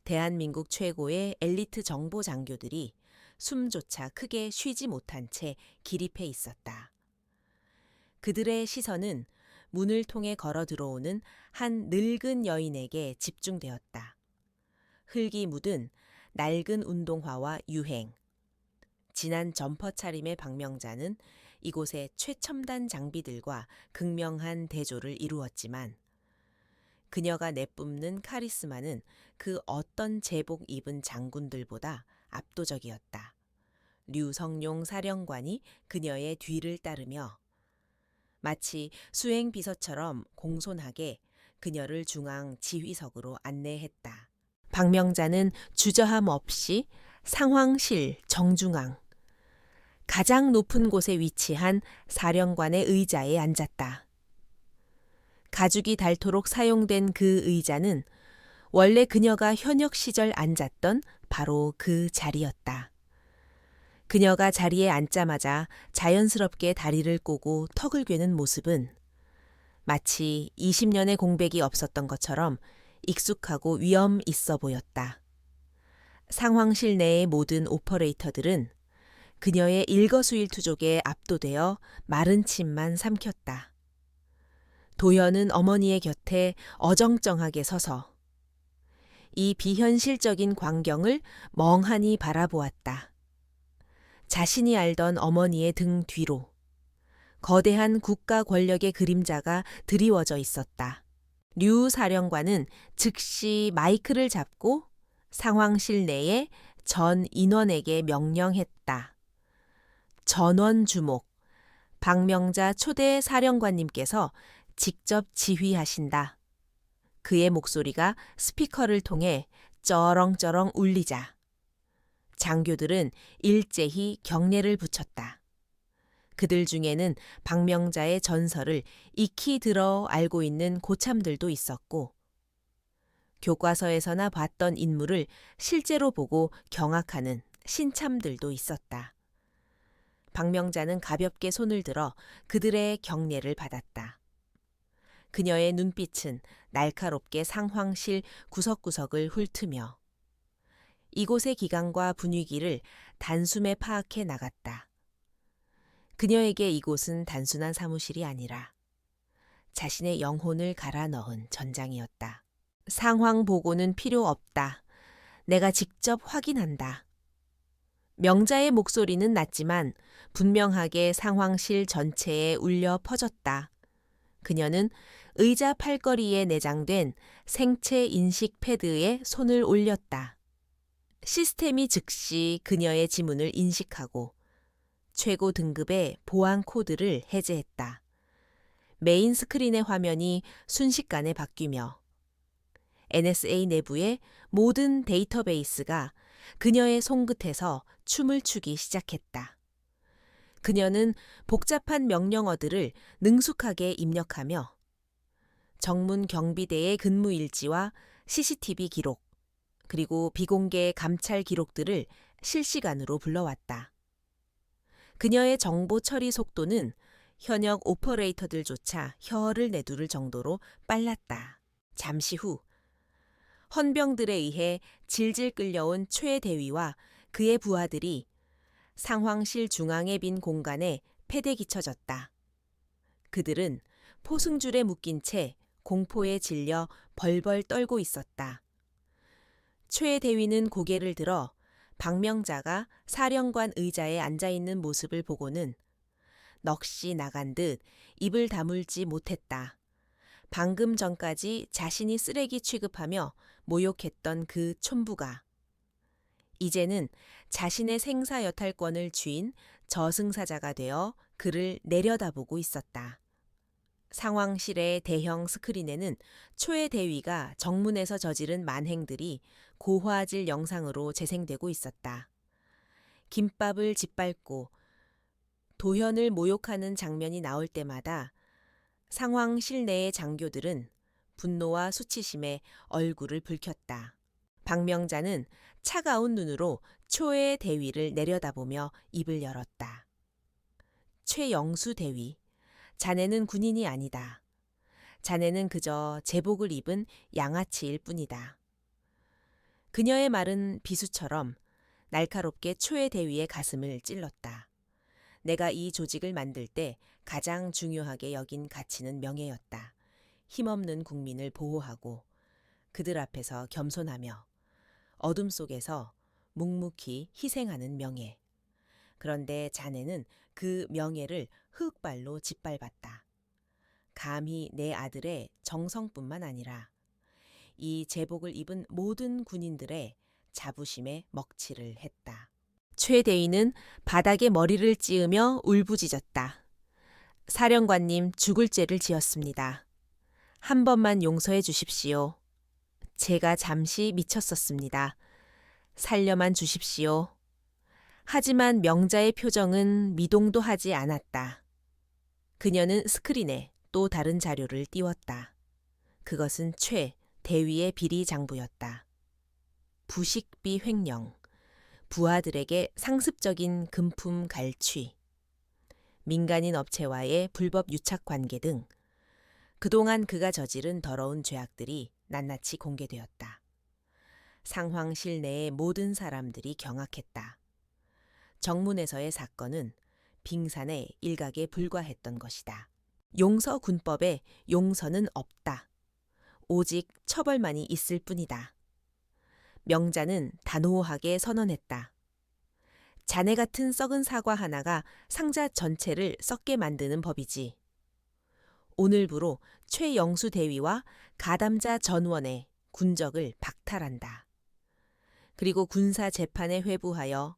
대한민국 최고의 엘리트 정보 장교들이 숨조차 크게 쉬지 못한 채 기립해 있었다. 그들의 시선은 문을 통해 걸어 들어오는 한 늙은 여인에게 집중되었다. 흙이 묻은 낡은 운동화와 유행. 진한 점퍼 차림의 박명자는 이곳의 최첨단 장비들과 극명한 대조를 이루었지만 그녀가 내뿜는 카리스마는 그 어떤 제복 입은 장군들보다 압도적이었다. 류성룡 사령관이 그녀의 뒤를 따르며 마치 수행 비서처럼 공손하게 그녀를 중앙 지휘석으로 안내했다. 박명자는 주저함 없이 상황실 정중앙, 가장 높은 곳에 위치한 사령관의 의자에 앉았다. 가죽이 닳도록 사용된 그 의자는 원래 그녀가 현역 시절 앉았던 바로 그 자리였다. 그녀가 자리에 앉자마자 자연스럽게 다리를 꼬고 턱을 괴는 모습은 마치 20년의 공백이 없었던 것처럼 익숙하고 위엄 있어 보였다. 상황실 내의 모든 오퍼레이터들은 그녀의 일거수일투족에 압도되어 마른 침만 삼켰다. 도현은 어머니의 곁에 어정쩡하게 서서 이 비현실적인 광경을 멍하니 바라보았다. 자신이 알던 어머니의 등 뒤로 거대한 국가 권력의 그림자가 드리워져 있었다. 류 사령관은 즉시 마이크를 잡고 상황실 내의 전 인원에게 명령했다. 전원 주목, 박명자 초대 사령관님께서 직접 지휘하신다. 그의 목소리가 스피커를 통해 쩌렁쩌렁 울리자 장교들은 일제히 경례를 붙였다. 그들 중에는 박명자의 전설을 익히 들어 알고 있는 고참들도 있었고 교과서에서나 봤던 인물을 실제로 보고 경악하는 신참들도 있었다. 박명자는 가볍게 손을 들어 그들의 경례를 받았다. 그녀의 눈빛은 날카롭게 상황실 구석구석을 훑으며 이곳의 기강과 분위기를 단숨에 파악해 나갔다. 그녀에게 이곳은 단순한 사무실이 아니라 자신의 영혼을 갈아 넣은 전장이었다. 상황 보고는 필요 없다. 내가 직접 확인한다. 명자의 목소리는 낮지만 분명하게 상황실 전체에 울려 퍼졌다. 그녀는 의자 팔걸이에 내장된 생체 인식 패드에 손을 올렸다. 시스템이 즉시 그녀의 지문을 인식하고 최고 등급의 보안 코드를 해제했다. 메인 스크린의 화면이 순식간에 바뀌며 NSA 내부의 모든 데이터베이스가 그녀의 손끝에서 춤을 추기 시작했다. 그녀는 복잡한 명령어들을 능숙하게 입력하며 정문 경비대의 근무 일지와 CCTV 기록, 그리고 비공개 감찰 기록들을 실시간으로 불러왔다. 그녀의 정보 처리 속도는 현역 오퍼레이터들조차 혀를 내두를 정도로 빨랐다. 잠시 후 헌병들에 의해 질질 끌려온 최 대위와 그의 부하들이 상황실 중앙에 빈 공간에 패대기 쳐졌다. 그들은 포승줄에 묶인 채 공포에 질려 벌벌 떨고 있었다. 최 대위는 고개를 들어 박명자가 사령관 의자에 앉아있는 모습을 보고는 넋이 나간 듯 입을 다물지 못했다. 방금 전까지 자신이 쓰레기 취급하며 모욕했던 그 촌부가 이제는 자신의 생사여탈권을 쥐인 저승사자가 되어 그를 내려다보고 있었다. 상황실의 대형 스크린에는 초의 대위가 정문에서 저지른 만행들이 고화질 영상으로 재생되고 있었다. 김밥을 짓밟고 도현을 모욕하는 장면이 나올 때마다 상황실 내의 장교들은 분노와 수치심에 얼굴을 붉혔다. 박명자는 차가운 눈으로 초의 대위를 내려다보며 입을 열었다. 최영수 대위, 자네는 군인이 아니다. 자네는 그저 제복을 입은 양아치일 뿐이다. 그녀의 말은 비수처럼 날카롭게 초의 대위의 가슴을 찔렀다. 내가 이 조직을 만들 때 가장 중요하게 여긴 가치는 명예였다. 힘없는 국민을 보호하고 그들 앞에서 겸손하며 어둠 속에서 묵묵히 희생하는 명예. 그런데 자네는 그 명예를 흙발로 짓밟았다. 감히 내 아들의 정성뿐만 아니라 이 제복을 입은 모든 군인들의 자부심에 먹칠을 했다. 최 대위는 바닥에 머리를 찌으며 울부짖었다. 사령관님, 죽을 죄를 지었습니다. 한 번만 용서해 주십시오. 제가 잠시 미쳤었습니다. 살려만 주십시오. 하지만 명자의 표정은 미동도 하지 않았다. 그녀는 스크린에 또 다른 자료를 띄웠다. 그것은 최 대위의 비리 장부였다. 부식비 횡령, 부하들에게 상습적인 금품 갈취, 민간인 업체와의 불법 유착 관계 등 그동안 그가 저지른 더러운 죄악들이 낱낱이 공개되었다. 상황실 내의 모든 사람들이 경악했다. 정문에서의 사건은 빙산의 일각에 불과했던 것이다. 용서 군법에 용서는 없다. 오직 처벌만이 있을 뿐이다. 명자는 단호하게 선언했다. 자네 같은 썩은 사과 하나가 상자 전체를 썩게 만드는 법이지. 오늘부로 최영수 대위와 가담자 전원의 군적을 박탈한다. 그리고 군사 재판에 회부하여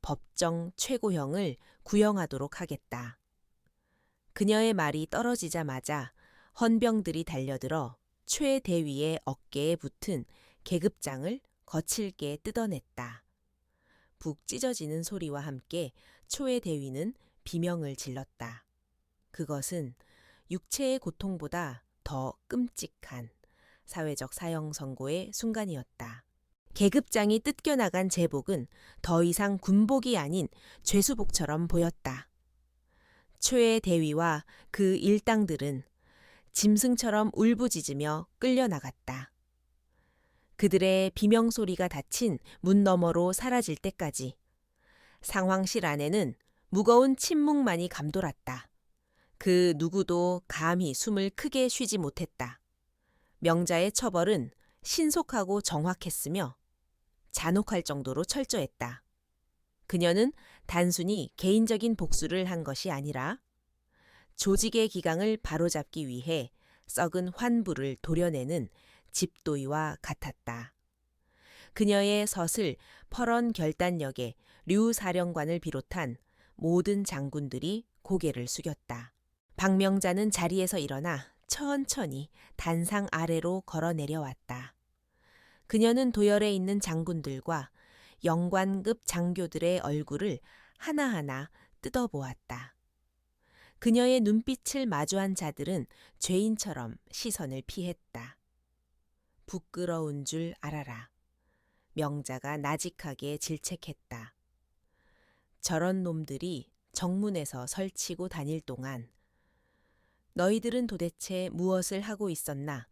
법정 최고형을 구형하도록 하겠다. 그녀의 말이 떨어지자마자 헌병들이 달려들어 최대위의 어깨에 붙은 계급장을 거칠게 뜯어냈다. 북 찢어지는 소리와 함께 초의 대위는 비명을 질렀다. 그것은 육체의 고통보다 더 끔찍한 사회적 사형 선고의 순간이었다. 계급장이 뜯겨나간 제복은 더 이상 군복이 아닌 죄수복처럼 보였다. 초의 대위와 그 일당들은 짐승처럼 울부짖으며 끌려나갔다. 그들의 비명소리가 닫힌 문 너머로 사라질 때까지 상황실 안에는 무거운 침묵만이 감돌았다. 그 누구도 감히 숨을 크게 쉬지 못했다. 명자의 처벌은 신속하고 정확했으며 잔혹할 정도로 철저했다. 그녀는 단순히 개인적인 복수를 한 것이 아니라 조직의 기강을 바로잡기 위해 썩은 환부를 도려내는 집도이와 같았다. 그녀의 서슬 퍼런 결단력에 류 사령관을 비롯한 모든 장군들이 고개를 숙였다. 박명자는 자리에서 일어나 천천히 단상 아래로 걸어 내려왔다. 그녀는 도열에 있는 장군들과 영관급 장교들의 얼굴을 하나하나 뜯어보았다. 그녀의 눈빛을 마주한 자들은 죄인처럼 시선을 피했다. 부끄러운 줄 알아라. 명자가 나직하게 질책했다. 저런 놈들이 정문에서 설치고 다닐 동안 너희들은 도대체 무엇을 하고 있었나?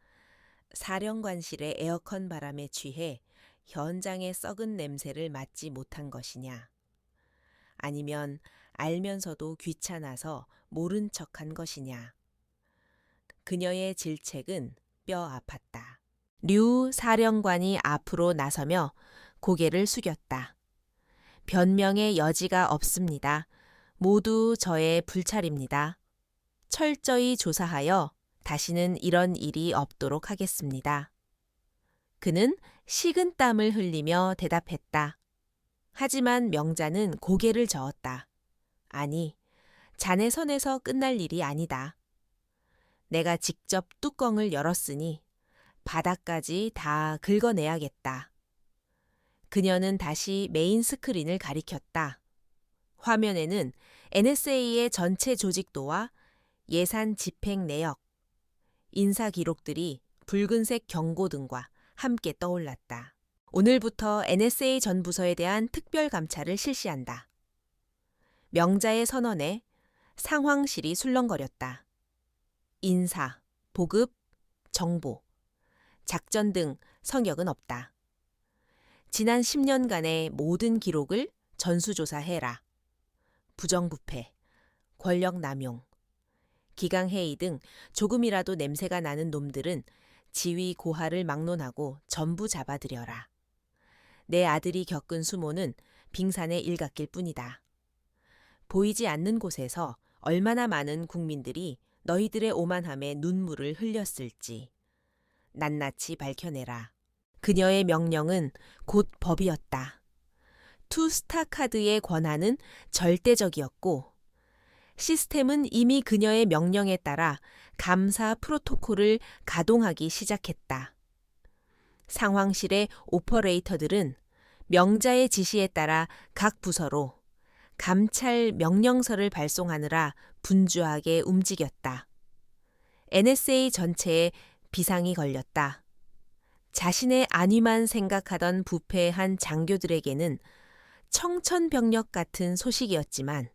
사령관실의 에어컨 바람에 취해 현장의 썩은 냄새를 맡지 못한 것이냐? 아니면 알면서도 귀찮아서 모른 척한 것이냐? 그녀의 질책은 뼈 아팠다. 류 사령관이 앞으로 나서며 고개를 숙였다. 변명의 여지가 없습니다. 모두 저의 불찰입니다. 철저히 조사하여 다시는 이런 일이 없도록 하겠습니다. 그는 식은땀을 흘리며 대답했다. 하지만 명자는 고개를 저었다. 아니, 자네 선에서 끝날 일이 아니다. 내가 직접 뚜껑을 열었으니 바닥까지 다 긁어내야겠다. 그녀는 다시 메인 스크린을 가리켰다. 화면에는 NSA의 전체 조직도와 예산 집행 내역, 인사 기록들이 붉은색 경고등과 함께 떠올랐다. 오늘부터 NSA 전 부서에 대한 특별 감찰을 실시한다. 명자의 선언에 상황실이 술렁거렸다. 인사, 보급, 정보, 작전 등 성역은 없다. 지난 10년간의 모든 기록을 전수조사해라. 부정부패, 권력 남용, 기강회의 등 조금이라도 냄새가 나는 놈들은 지위 고하를 막론하고 전부 잡아들여라. 내 아들이 겪은 수모는 빙산의 일각일 뿐이다. 보이지 않는 곳에서 얼마나 많은 국민들이 너희들의 오만함에 눈물을 흘렸을지 낱낱이 밝혀내라. 그녀의 명령은 곧 법이었다. 투스타 카드의 권한은 절대적이었고 시스템은 이미 그녀의 명령에 따라 감사 프로토콜을 가동하기 시작했다. 상황실의 오퍼레이터들은 명자의 지시에 따라 각 부서로 감찰 명령서를 발송하느라 분주하게 움직였다. NSA 전체에 비상이 걸렸다. 자신의 안위만 생각하던 부패한 장교들에게는 청천벽력 같은 소식이었지만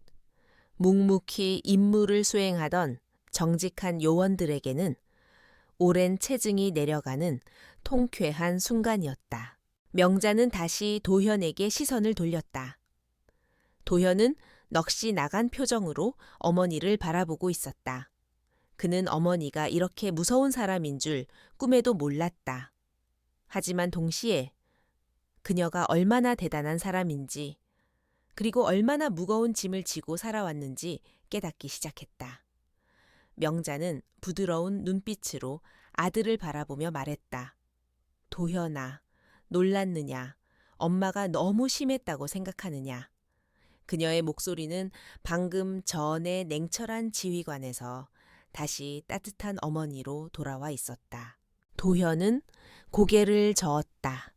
묵묵히 임무를 수행하던 정직한 요원들에게는 오랜 체증이 내려가는 통쾌한 순간이었다. 명자는 다시 도현에게 시선을 돌렸다. 도현은 넋이 나간 표정으로 어머니를 바라보고 있었다. 그는 어머니가 이렇게 무서운 사람인 줄 꿈에도 몰랐다. 하지만 동시에 그녀가 얼마나 대단한 사람인지 그리고 얼마나 무거운 짐을 지고 살아왔는지 깨닫기 시작했다. 명자는 부드러운 눈빛으로 아들을 바라보며 말했다. 도현아, 놀랐느냐? 엄마가 너무 심했다고 생각하느냐? 그녀의 목소리는 방금 전의 냉철한 지휘관에서 다시 따뜻한 어머니로 돌아와 있었다. 도현은 고개를 저었다.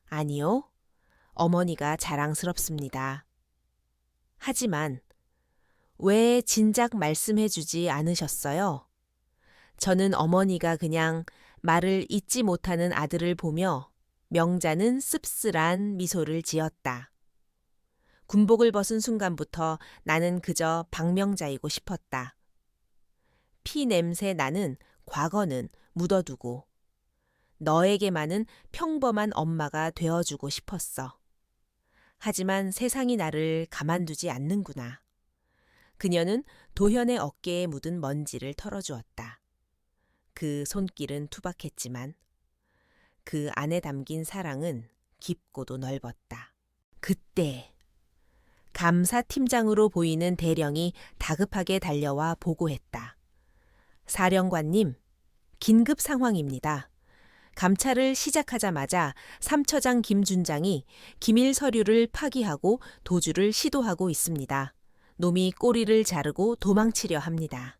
아니요, 어머니가 자랑스럽습니다. 하지만 왜 진작 말씀해 주지 않으셨어요? 저는 어머니가 그냥 말을 잇지 못하는 아들을 보며 명자는 씁쓸한 미소를 지었다. 군복을 벗은 순간부터 나는 그저 박명자이고 싶었다. 피 냄새 나는 과거는 묻어두고 너에게만은 평범한 엄마가 되어주고 싶었어. 하지만 세상이 나를 가만두지 않는구나. 그녀는 도현의 어깨에 묻은 먼지를 털어주었다. 그 손길은 투박했지만 그 안에 담긴 사랑은 깊고도 넓었다. 그때 감사팀장으로 보이는 대령이 다급하게 달려와 보고했다. 사령관님, 긴급 상황입니다. 감찰을 시작하자마자 삼처장 김준장이 기밀 서류를 파기하고 도주를 시도하고 있습니다. 놈이 꼬리를 자르고 도망치려 합니다.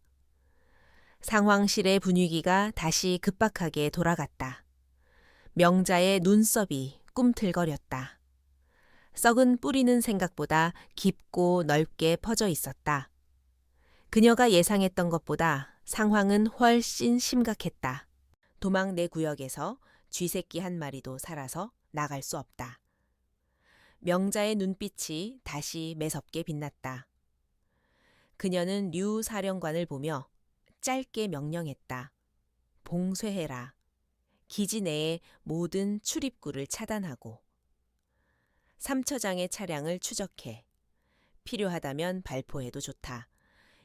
상황실의 분위기가 다시 급박하게 돌아갔다. 명자의 눈썹이 꿈틀거렸다. 썩은 뿌리는 생각보다 깊고 넓게 퍼져 있었다. 그녀가 예상했던 것보다 상황은 훨씬 심각했다. 도망 내 구역에서 쥐새끼 한 마리도 살아서 나갈 수 없다. 명자의 눈빛이 다시 매섭게 빛났다. 그녀는 류 사령관을 보며 짧게 명령했다. 봉쇄해라. 기지 내의 모든 출입구를 차단하고 삼처장의 차량을 추적해. 필요하다면 발포해도 좋다.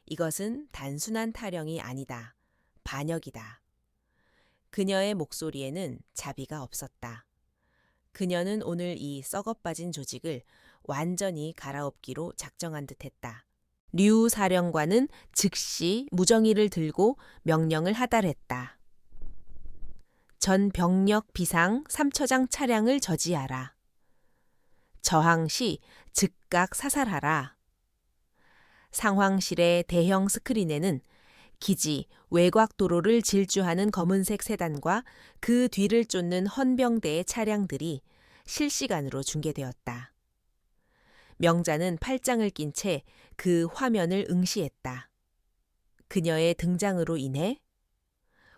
이것은 단순한 타령이 아니다. 반역이다. 그녀의 목소리에는 자비가 없었다. 그녀는 오늘 이 썩어빠진 조직을 완전히 갈아엎기로 작정한 듯했다. 류 사령관은 즉시 무정의를 들고 명령을 하달했다. 전 병력 비상 삼처장 차량을 저지하라. 저항 시 즉각 사살하라. 상황실의 대형 스크린에는 기지 외곽 도로를 질주하는 검은색 세단과 그 뒤를 쫓는 헌병대의 차량들이 실시간으로 중계되었다. 명자는 팔짱을 낀 채 그 화면을 응시했다. 그녀의 등장으로 인해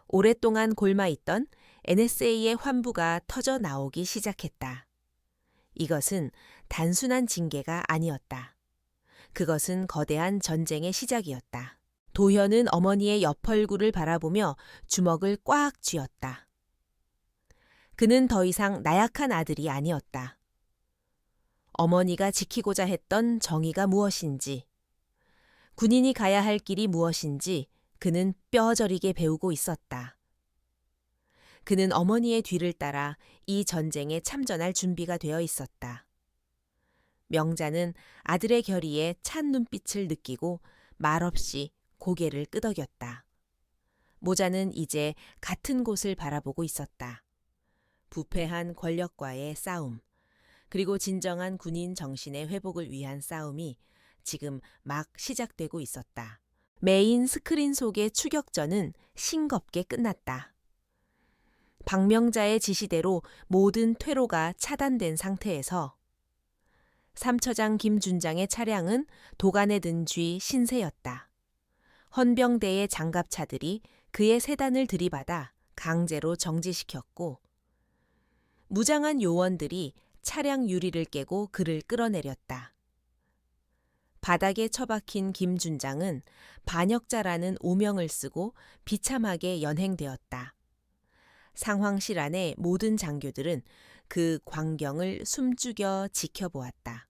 오랫동안 골마있던 NSA의 환부가 터져 나오기 시작했다. 이것은 단순한 징계가 아니었다. 그것은 거대한 전쟁의 시작이었다. 도현은 어머니의 옆얼굴을 바라보며 주먹을 꽉 쥐었다. 그는 더 이상 나약한 아들이 아니었다. 어머니가 지키고자 했던 정의가 무엇인지, 군인이 가야 할 길이 무엇인지 그는 뼈저리게 배우고 있었다. 그는 어머니의 뒤를 따라 이 전쟁에 참전할 준비가 되어 있었다. 명자는 아들의 결의에 찬 눈빛을 느끼고 말없이 고개를 끄덕였다. 모자는 이제 같은 곳을 바라보고 있었다. 부패한 권력과의 싸움, 그리고 진정한 군인 정신의 회복을 위한 싸움이 지금 막 시작되고 있었다. 메인 스크린 속의 추격전은 싱겁게 끝났다. 박명자의 지시대로 모든 퇴로가 차단된 상태에서 삼처장 김준장의 차량은 도간에 든 쥐 신세였다. 헌병대의 장갑차들이 그의 세단을 들이받아 강제로 정지시켰고 무장한 요원들이 차량 유리를 깨고 그를 끌어내렸다. 바닥에 처박힌 김준장은 반역자라는 오명을 쓰고 비참하게 연행되었다. 상황실 안의 모든 장교들은 그 광경을 숨죽여 지켜보았다.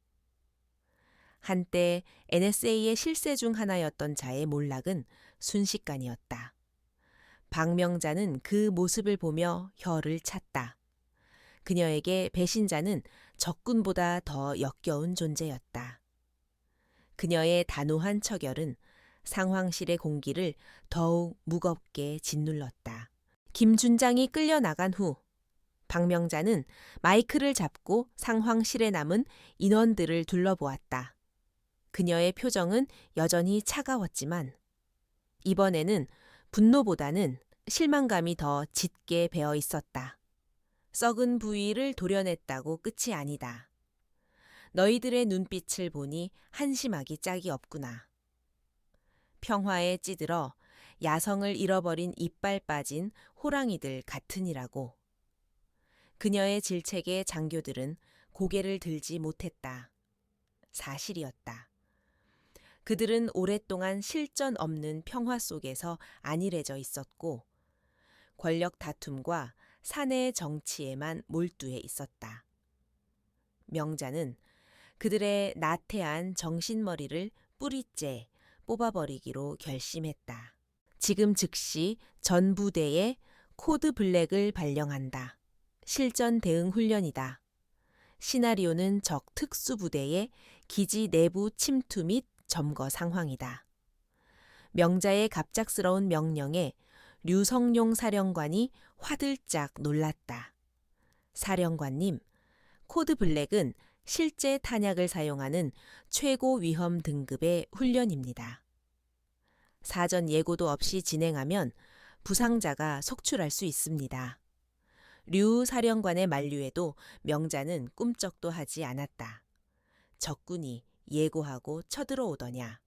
한때 NSA의 실세 중 하나였던 자의 몰락은 순식간이었다. 박명자는 그 모습을 보며 혀를 찼다. 그녀에게 배신자는 적군보다 더 역겨운 존재였다. 그녀의 단호한 처결은 상황실의 공기를 더욱 무겁게 짓눌렀다. 김준장이 끌려나간 후 박명자는 마이크를 잡고 상황실에 남은 인원들을 둘러보았다. 그녀의 표정은 여전히 차가웠지만 이번에는 분노보다는 실망감이 더 짙게 배어 있었다. 썩은 부위를 도려냈다고 끝이 아니다. 너희들의 눈빛을 보니 한심하기 짝이 없구나. 평화에 찌들어 야성을 잃어버린 이빨 빠진 호랑이들 같으니라고. 그녀의 질책에 장교들은 고개를 들지 못했다. 사실이었다. 그들은 오랫동안 실전 없는 평화 속에서 안일해져 있었고 권력 다툼과 사내 정치에만 몰두해 있었다. 명자는 그들의 나태한 정신머리를 뿌리째 뽑아버리기로 결심했다. 지금 즉시 전 부대에 코드 블랙을 발령한다. 실전 대응 훈련이다. 시나리오는 적 특수부대의 기지 내부 침투 및 점거 상황이다. 명자의 갑작스러운 명령에 류성룡 사령관이 화들짝 놀랐다. 사령관님, 코드 블랙은 실제 탄약을 사용하는 최고 위험 등급의 훈련입니다. 사전 예고도 없이 진행하면 부상자가 속출할 수 있습니다. 류 사령관의 만류에도 명자는 꿈쩍도 하지 않았다. 적군이 예고하고 쳐들어오더냐.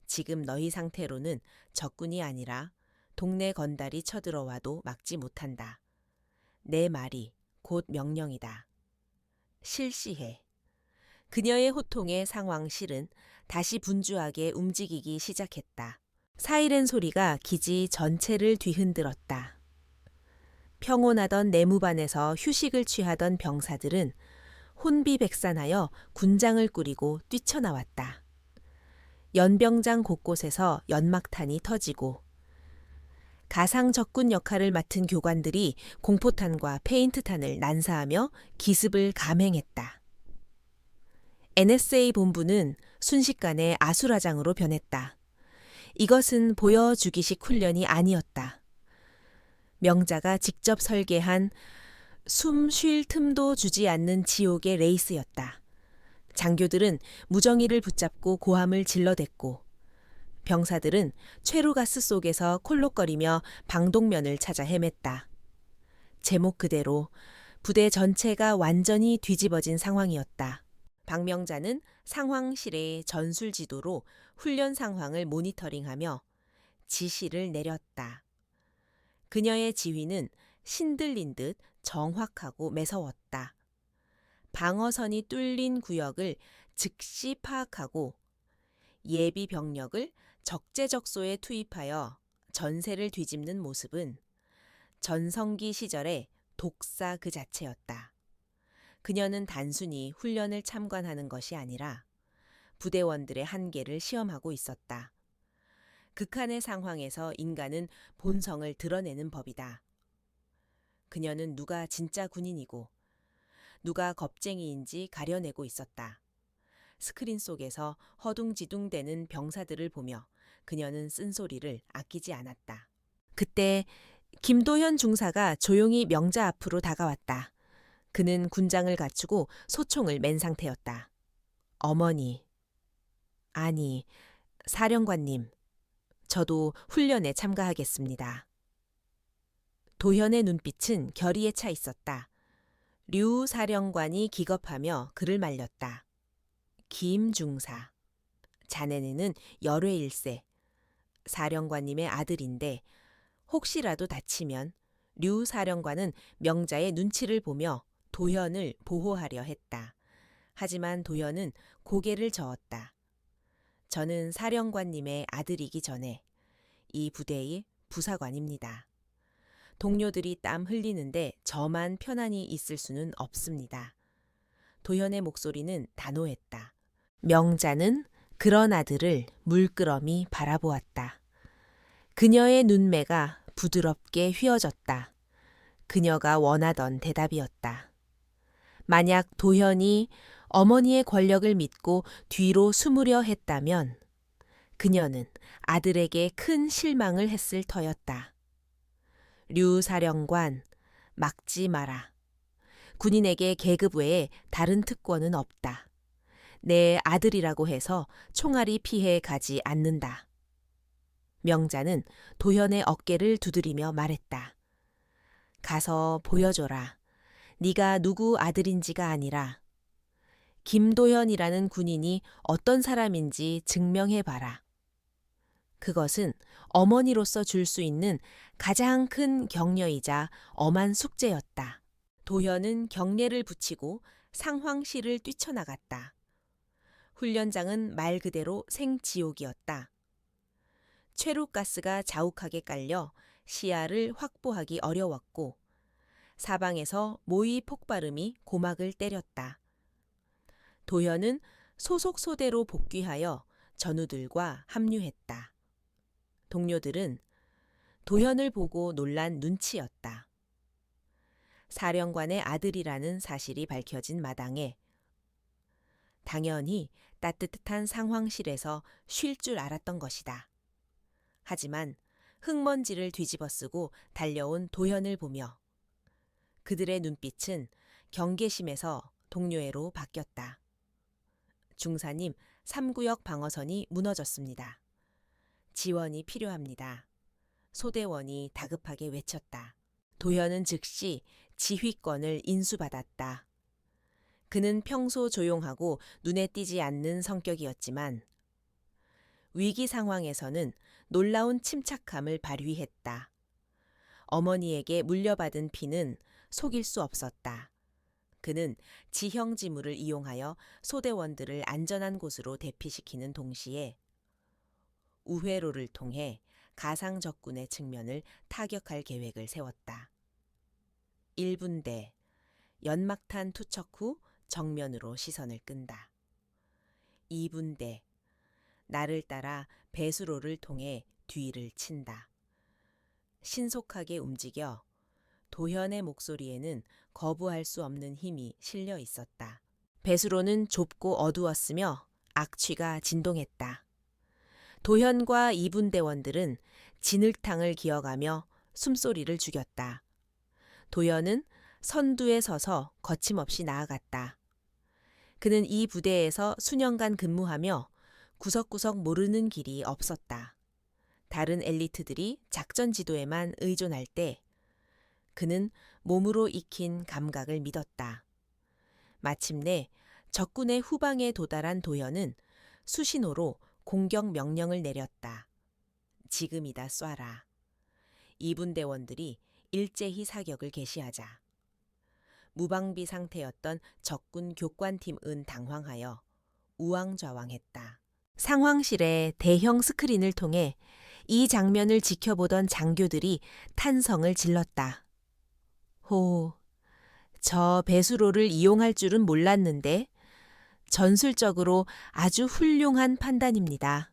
지금 너희 상태로는 적군이 아니라 동네 건달이 쳐들어와도 막지 못한다. 내 말이 곧 명령이다. 실시해. 그녀의 호통의 상황실은 다시 분주하게 움직이기 시작했다. 사이렌 소리가 기지 전체를 뒤흔들었다. 평온하던 내무반에서 휴식을 취하던 병사들은 혼비백산하여 군장을 꾸리고 뛰쳐나왔다. 연병장 곳곳에서 연막탄이 터지고 가상 적군 역할을 맡은 교관들이 공포탄과 페인트탄을 난사하며 기습을 감행했다. NSA 본부는 순식간에 아수라장으로 변했다. 이것은 보여주기식 훈련이 아니었다. 명자가 직접 설계한 숨 쉴 틈도 주지 않는 지옥의 레이스였다. 장교들은 무정의를 붙잡고 고함을 질러댔고 병사들은 최루가스 속에서 콜록거리며 방독면을 찾아 헤맸다. 제목 그대로 부대 전체가 완전히 뒤집어진 상황이었다. 박명자는 상황실의 전술 지도로 훈련 상황을 모니터링하며 지시를 내렸다. 그녀의 지휘는 신들린 듯 정확하고 매서웠다. 방어선이 뚫린 구역을 즉시 파악하고 예비 병력을 적재적소에 투입하여 전세를 뒤집는 모습은 전성기 시절의 독사 그 자체였다. 그녀는 단순히 훈련을 참관하는 것이 아니라 부대원들의 한계를 시험하고 있었다. 극한의 상황에서 인간은 본성을 드러내는 법이다. 그녀는 누가 진짜 군인이고 누가 겁쟁이인지 가려내고 있었다. 스크린 속에서 허둥지둥대는 병사들을 보며 그녀는 쓴소리를 아끼지 않았다. 그때 김도현 중사가 조용히 명자 앞으로 다가왔다. 그는 군장을 갖추고 소총을 맨 상태였다. 어머니, 아니, 사령관님, 저도 훈련에 참가하겠습니다. 도현의 눈빛은 결의에 차 있었다. 류 사령관이 기겁하며 그를 말렸다. 김 중사, 자네는 열외일세, 사령관님의 아들인데 혹시라도 다치면 류 사령관은 명자의 눈치를 보며 도현을 보호하려 했다. 하지만 도현은 고개를 저었다. 저는 사령관님의 아들이기 전에 이 부대의 부사관입니다. 동료들이 땀 흘리는데 저만 편안히 있을 수는 없습니다. 도현의 목소리는 단호했다. 명자는 그런 아들을 물끄러미 바라보았다. 그녀의 눈매가 부드럽게 휘어졌다. 그녀가 원하던 대답이었다. 만약 도현이 어머니의 권력을 믿고 뒤로 숨으려 했다면 그녀는 아들에게 큰 실망을 했을 터였다. 류 사령관, 막지 마라. 군인에게 계급 외에 다른 특권은 없다. 내 아들이라고 해서 총알이 피해 가지 않는다. 명자는 도현의 어깨를 두드리며 말했다. 가서 보여줘라. 네가 누구 아들인지가 아니라 김도현이라는 군인이 어떤 사람인지 증명해봐라. 그것은 어머니로서 줄 수 있는 가장 큰 격려이자 엄한 숙제였다. 도현은 경례를 붙이고 상황실을 뛰쳐나갔다. 훈련장은 말 그대로 생지옥이었다. 최루가스가 자욱하게 깔려 시야를 확보하기 어려웠고 사방에서 모의 폭발음이 고막을 때렸다. 도현은 소속 소대로 복귀하여 전우들과 합류했다. 동료들은 도현을 보고 놀란 눈치였다. 사령관의 아들이라는 사실이 밝혀진 마당에 당연히 따뜻한 상황실에서 쉴 줄 알았던 것이다. 하지만 흙먼지를 뒤집어쓰고 달려온 도현을 보며 그들의 눈빛은 경계심에서 동료애로 바뀌었다. 중사님, 3구역 방어선이 무너졌습니다. 지원이 필요합니다. 소대원이 다급하게 외쳤다. 도현은 즉시 지휘권을 인수받았다. 그는 평소 조용하고 눈에 띄지 않는 성격이었지만 위기 상황에서는 놀라운 침착함을 발휘했다. 어머니에게 물려받은 피는 속일 수 없었다. 그는 지형지물을 이용하여 소대원들을 안전한 곳으로 대피시키는 동시에 우회로를 통해 가상 적군의 측면을 타격할 계획을 세웠다. 1분대 연막탄 투척 후 정면으로 시선을 끈다. 2분대 나를 따라 배수로를 통해 뒤를 친다. 신속하게 움직여 도현의 목소리에는 거부할 수 없는 힘이 실려 있었다. 배수로는 좁고 어두웠으며 악취가 진동했다. 도현과 2분대원들은 진흙탕을 기어가며 숨소리를 죽였다. 도현은 선두에 서서 거침없이 나아갔다. 그는 이 부대에서 수년간 근무하며 구석구석 모르는 길이 없었다. 다른 엘리트들이 작전 지도에만 의존할 때 그는 몸으로 익힌 감각을 믿었다. 마침내 적군의 후방에 도달한 도현은 수신호로 공격 명령을 내렸다. 지금이다 쏴라. 2분대원들이 일제히 사격을 개시하자. 무방비 상태였던 적군 교관팀은 당황하여 우왕좌왕했다. 상황실의 대형 스크린을 통해 이 장면을 지켜보던 장교들이 탄성을 질렀다. 호, 저 배수로를 이용할 줄은 몰랐는데 전술적으로 아주 훌륭한 판단입니다.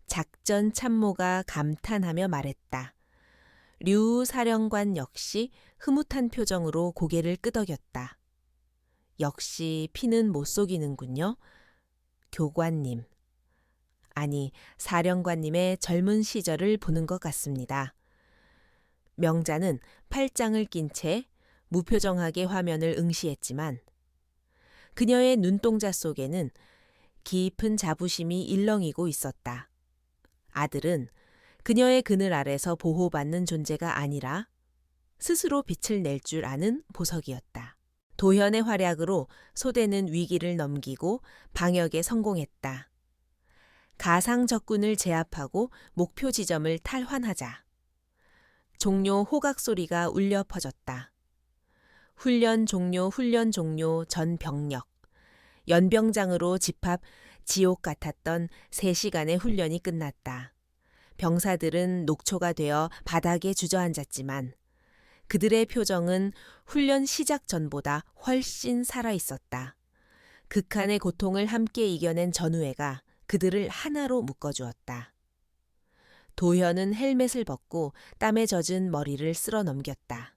작전 참모가 감탄하며 말했다. 류 사령관 역시 흐뭇한 표정으로 고개를 끄덕였다. 역시 피는 못 속이는군요. 교관님. 아니, 사령관님의 젊은 시절을 보는 것 같습니다. 명자는 팔짱을 낀 채 무표정하게 화면을 응시했지만 그녀의 눈동자 속에는 깊은 자부심이 일렁이고 있었다. 아들은 그녀의 그늘 아래서 보호받는 존재가 아니라 스스로 빛을 낼 줄 아는 보석이었다. 도현의 활약으로 소대는 위기를 넘기고 방역에 성공했다. 가상 적군을 제압하고 목표 지점을 탈환하자. 종료 호각 소리가 울려 퍼졌다. 훈련 종료 전 병력. 연병장으로 집합 지옥 같았던 3시간의 훈련이 끝났다. 병사들은 녹초가 되어 바닥에 주저앉았지만 그들의 표정은 훈련 시작 전보다 훨씬 살아있었다. 극한의 고통을 함께 이겨낸 전우회가 그들을 하나로 묶어주었다. 도현은 헬멧을 벗고 땀에 젖은 머리를 쓸어 넘겼다.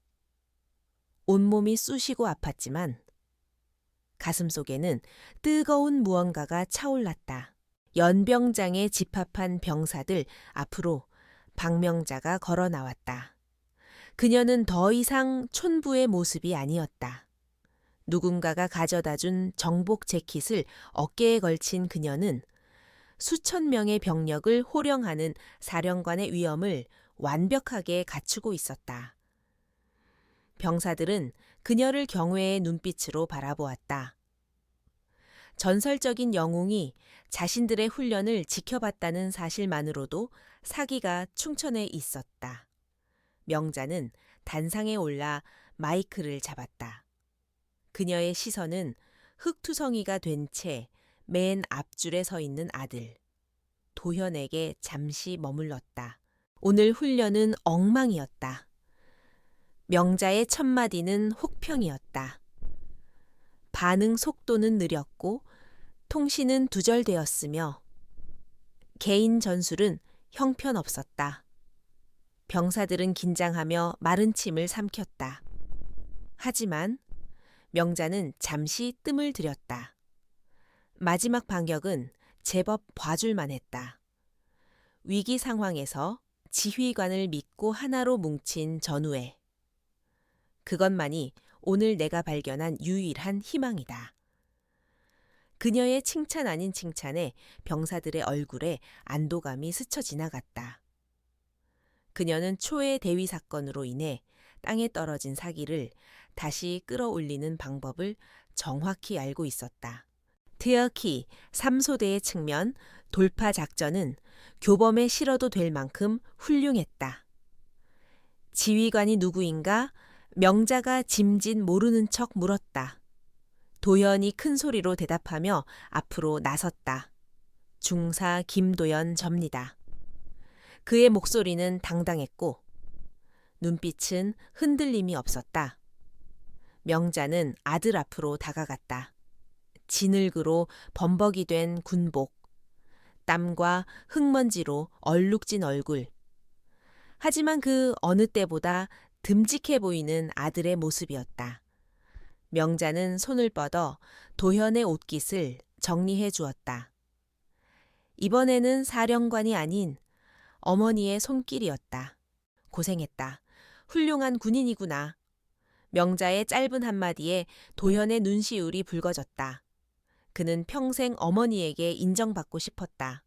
온몸이 쑤시고 아팠지만 가슴속에는 뜨거운 무언가가 차올랐다. 연병장에 집합한 병사들 앞으로 박명자가 걸어 나왔다. 그녀는 더 이상 촌부의 모습이 아니었다. 누군가가 가져다 준 정복 재킷을 어깨에 걸친 그녀는 수천 명의 병력을 호령하는 사령관의 위엄을 완벽하게 갖추고 있었다. 병사들은 그녀를 경외의 눈빛으로 바라보았다. 전설적인 영웅이 자신들의 훈련을 지켜봤다는 사실만으로도 사기가 충천해 있었다. 명자는 단상에 올라 마이크를 잡았다. 그녀의 시선은 흙투성이가 된 채 맨 앞줄에 서 있는 아들 도현에게 잠시 머물렀다. 오늘 훈련은 엉망이었다. 명자의 첫마디는 혹평이었다. 반응 속도는 느렸고 통신은 두절되었으며 개인 전술은 형편없었다. 병사들은 긴장하며 마른 침을 삼켰다. 하지만 명자는 잠시 뜸을 들였다. 마지막 반격은 제법 봐줄만 했다. 위기 상황에서 지휘관을 믿고 하나로 뭉친 전우회. 그것만이 오늘 내가 발견한 유일한 희망이다. 그녀의 칭찬 아닌 칭찬에 병사들의 얼굴에 안도감이 스쳐 지나갔다. 그녀는 초의 대위 사건으로 인해 땅에 떨어진 사기를 다시 끌어올리는 방법을 정확히 알고 있었다. 트여키 3소대의 측면 돌파 작전은 교범에 실어도 될 만큼 훌륭했다. 지휘관이 누구인가 명자가 짐짓 모르는 척 물었다. 도연이 큰 소리로 대답하며 앞으로 나섰다. 중사 김도연 접니다. 그의 목소리는 당당했고 눈빛은 흔들림이 없었다. 명자는 아들 앞으로 다가갔다. 진흙으로 범벅이 된 군복, 땀과 흙먼지로 얼룩진 얼굴. 하지만 그 어느 때보다 듬직해 보이는 아들의 모습이었다. 명자는 손을 뻗어 도현의 옷깃을 정리해 주었다. 이번에는 사령관이 아닌 어머니의 손길이었다. 고생했다. 훌륭한 군인이구나. 명자의 짧은 한마디에 도현의 눈시울이 붉어졌다. 그는 평생 어머니에게 인정받고 싶었다.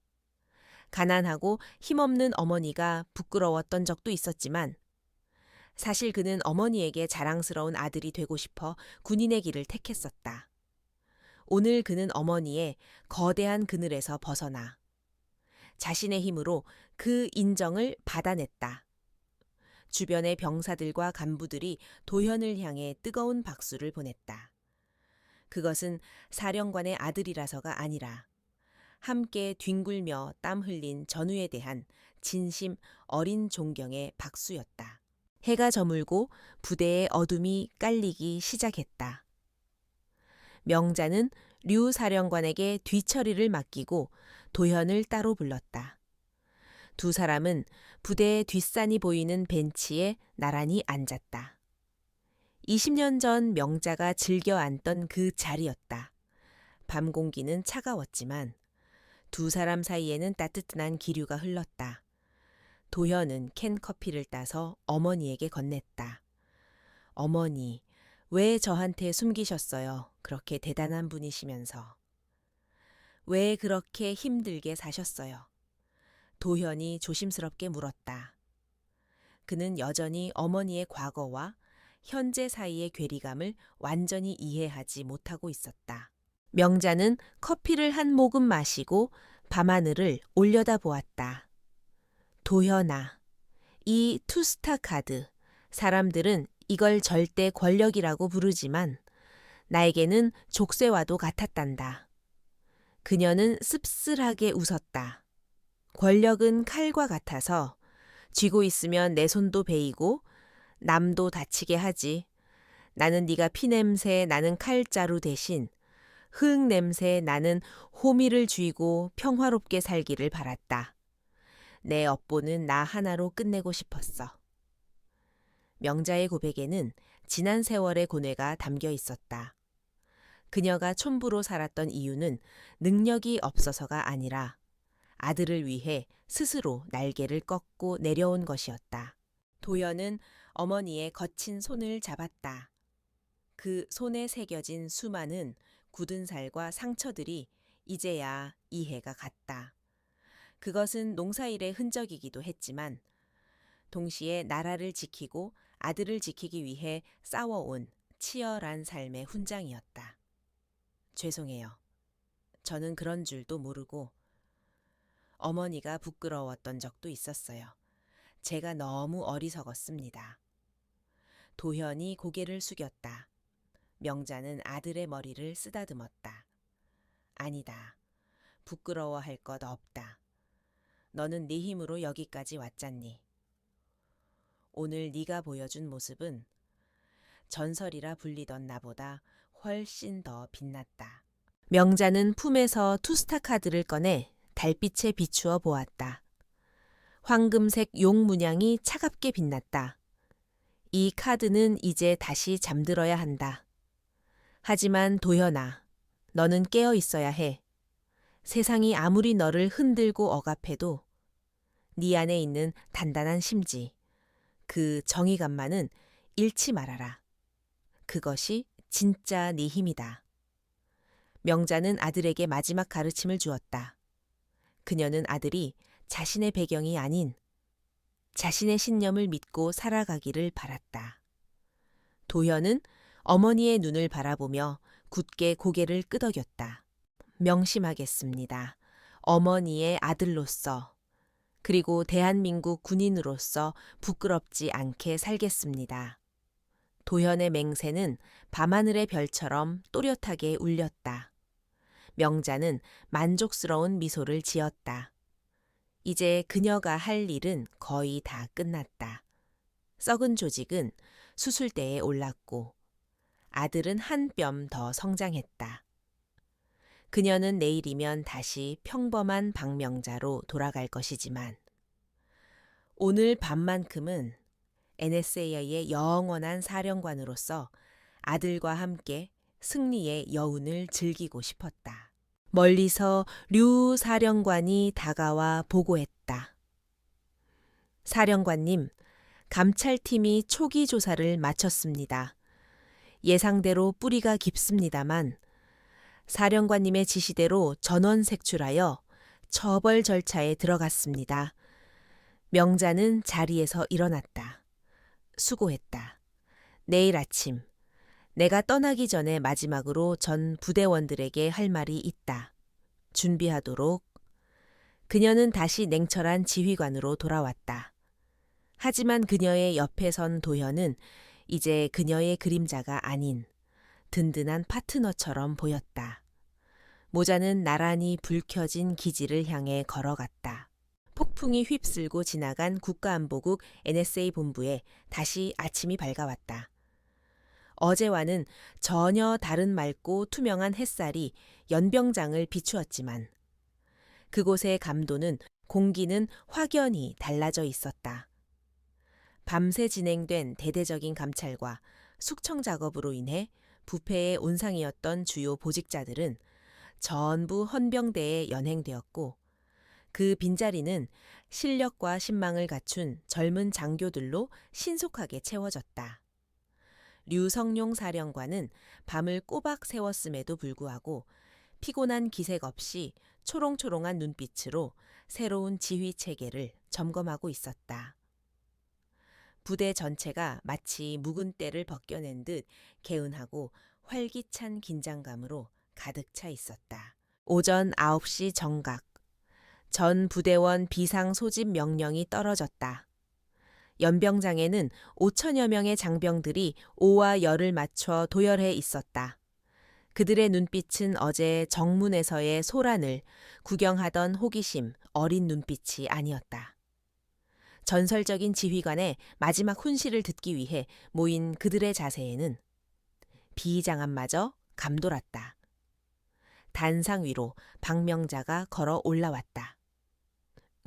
가난하고 힘없는 어머니가 부끄러웠던 적도 있었지만 사실 그는 어머니에게 자랑스러운 아들이 되고 싶어 군인의 길을 택했었다. 오늘 그는 어머니의 거대한 그늘에서 벗어나 자신의 힘으로 그 인정을 받아냈다. 주변의 병사들과 간부들이 도현을 향해 뜨거운 박수를 보냈다. 그것은 사령관의 아들이라서가 아니라 함께 뒹굴며 땀 흘린 전우에 대한 진심 어린 존경의 박수였다. 해가 저물고 부대의 어둠이 깔리기 시작했다. 명자는 류 사령관에게 뒤처리를 맡기고 도현을 따로 불렀다. 두 사람은 부대의 뒷산이 보이는 벤치에 나란히 앉았다. 20년 전 명자가 즐겨 앉던 그 자리였다. 밤 공기는 차가웠지만 두 사람 사이에는 따뜻한 기류가 흘렀다. 도현은 캔 커피를 따서 어머니에게 건넸다. 어머니, 왜 저한테 숨기셨어요? 그렇게 대단한 분이시면서. 왜 그렇게 힘들게 사셨어요? 도현이 조심스럽게 물었다. 그는 여전히 어머니의 과거와 현재 사이의 괴리감을 완전히 이해하지 못하고 있었다. 명자는 커피를 한 모금 마시고 밤하늘을 올려다보았다. 도현아, 이 투스타 카드, 사람들은 이걸 절대 권력이라고 부르지만 나에게는 족쇄와도 같았단다. 그녀는 씁쓸하게 웃었다. 권력은 칼과 같아서 쥐고 있으면 내 손도 베이고 남도 다치게 하지. 나는 네가 피냄새 나는 칼자루 대신 흙 냄새 나는 호미를 쥐고 평화롭게 살기를 바랐다. 내 업보는 나 하나로 끝내고 싶었어. 명자의 고백에는 지난 세월의 고뇌가 담겨 있었다. 그녀가 촌부로 살았던 이유는 능력이 없어서가 아니라 아들을 위해 스스로 날개를 꺾고 내려온 것이었다. 도연은 어머니의 거친 손을 잡았다. 그 손에 새겨진 수많은 굳은 살과 상처들이 이제야 이해가 갔다. 그것은 농사일의 흔적이기도 했지만 동시에 나라를 지키고 아들을 지키기 위해 싸워온 치열한 삶의 훈장이었다. 죄송해요. 저는 그런 줄도 모르고 어머니가 부끄러웠던 적도 있었어요. 제가 너무 어리석었습니다. 도현이 고개를 숙였다. 명자는 아들의 머리를 쓰다듬었다. 아니다. 부끄러워할 것 없다. 너는 네 힘으로 여기까지 왔잖니. 오늘 네가 보여준 모습은 전설이라 불리던 나보다 훨씬 더 빛났다. 명자는 품에서 투스타 카드를 꺼내 달빛에 비추어 보았다. 황금색 용 문양이 차갑게 빛났다. 이 카드는 이제 다시 잠들어야 한다. 하지만 도현아, 너는 깨어 있어야 해. 세상이 아무리 너를 흔들고 억압해도 네 안에 있는 단단한 심지, 그 정의감만은 잃지 말아라. 그것이 진짜 네 힘이다. 명자는 아들에게 마지막 가르침을 주었다. 그녀는 아들이 자신의 배경이 아닌 자신의 신념을 믿고 살아가기를 바랐다. 도현은 어머니의 눈을 바라보며 굳게 고개를 끄덕였다. 명심하겠습니다. 어머니의 아들로서 그리고 대한민국 군인으로서 부끄럽지 않게 살겠습니다. 도현의 맹세는 밤하늘의 별처럼 또렷하게 울렸다. 명자는 만족스러운 미소를 지었다. 이제 그녀가 할 일은 거의 다 끝났다. 썩은 조직은 수술대에 올랐고 아들은 한 뼘 더 성장했다. 그녀는 내일이면 다시 평범한 박명자로 돌아갈 것이지만 오늘 밤만큼은 NSA의 영원한 사령관으로서 아들과 함께 승리의 여운을 즐기고 싶었다. 멀리서 류 사령관이 다가와 보고했다. 사령관님, 감찰팀이 초기 조사를 마쳤습니다. 예상대로 뿌리가 깊습니다만 사령관님의 지시대로 전원 색출하여 처벌 절차에 들어갔습니다. 명자는 자리에서 일어났다. 수고했다. 내일 아침 내가 떠나기 전에 마지막으로 전 부대원들에게 할 말이 있다. 준비하도록. 그녀는 다시 냉철한 지휘관으로 돌아왔다. 하지만 그녀의 옆에 선 도현은 이제 그녀의 그림자가 아닌 든든한 파트너처럼 보였다. 모자는 나란히 불 켜진 기지를 향해 걸어갔다. 폭풍이 휩쓸고 지나간 국가안보국 NSA 본부에 다시 아침이 밝아왔다. 어제와는 전혀 다른 맑고 투명한 햇살이 연병장을 비추었지만 그곳의 감도는 공기는 확연히 달라져 있었다. 밤새 진행된 대대적인 감찰과 숙청 작업으로 인해 부패의 온상이었던 주요 보직자들은 전부 헌병대에 연행되었고 그 빈자리는 실력과 신망을 갖춘 젊은 장교들로 신속하게 채워졌다. 류성룡 사령관은 밤을 꼬박 새웠음에도 불구하고 피곤한 기색 없이 초롱초롱한 눈빛으로 새로운 지휘 체계를 점검하고 있었다. 부대 전체가 마치 묵은 때를 벗겨낸 듯 개운하고 활기찬 긴장감으로 가득 차 있었다. 오전 9시 정각. 전 부대원 비상 소집 명령이 떨어졌다. 연병장에는 5천여 명의 장병들이 오와 열을 맞춰 도열해 있었다. 그들의 눈빛은 어제 정문에서의 소란을 구경하던 호기심, 어린 눈빛이 아니었다. 전설적인 지휘관의 마지막 훈시를 듣기 위해 모인 그들의 자세에는 비장함마저 감돌았다. 단상 위로 박명자가 걸어 올라왔다.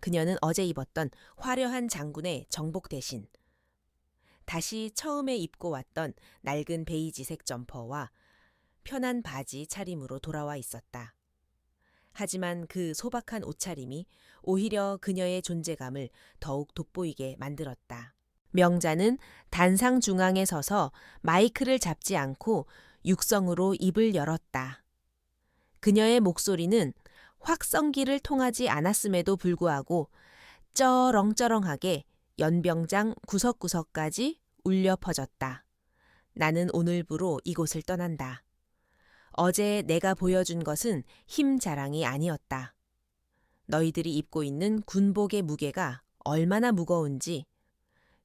그녀는 어제 입었던 화려한 장군의 정복 대신 다시 처음에 입고 왔던 낡은 베이지색 점퍼와 편한 바지 차림으로 돌아와 있었다. 하지만 그 소박한 옷차림이 오히려 그녀의 존재감을 더욱 돋보이게 만들었다. 명자는 단상 중앙에 서서 마이크를 잡지 않고 육성으로 입을 열었다. 그녀의 목소리는 확성기를 통하지 않았음에도 불구하고 쩌렁쩌렁하게 연병장 구석구석까지 울려 퍼졌다. 나는 오늘부로 이곳을 떠난다. 어제 내가 보여준 것은 힘 자랑이 아니었다. 너희들이 입고 있는 군복의 무게가 얼마나 무거운지,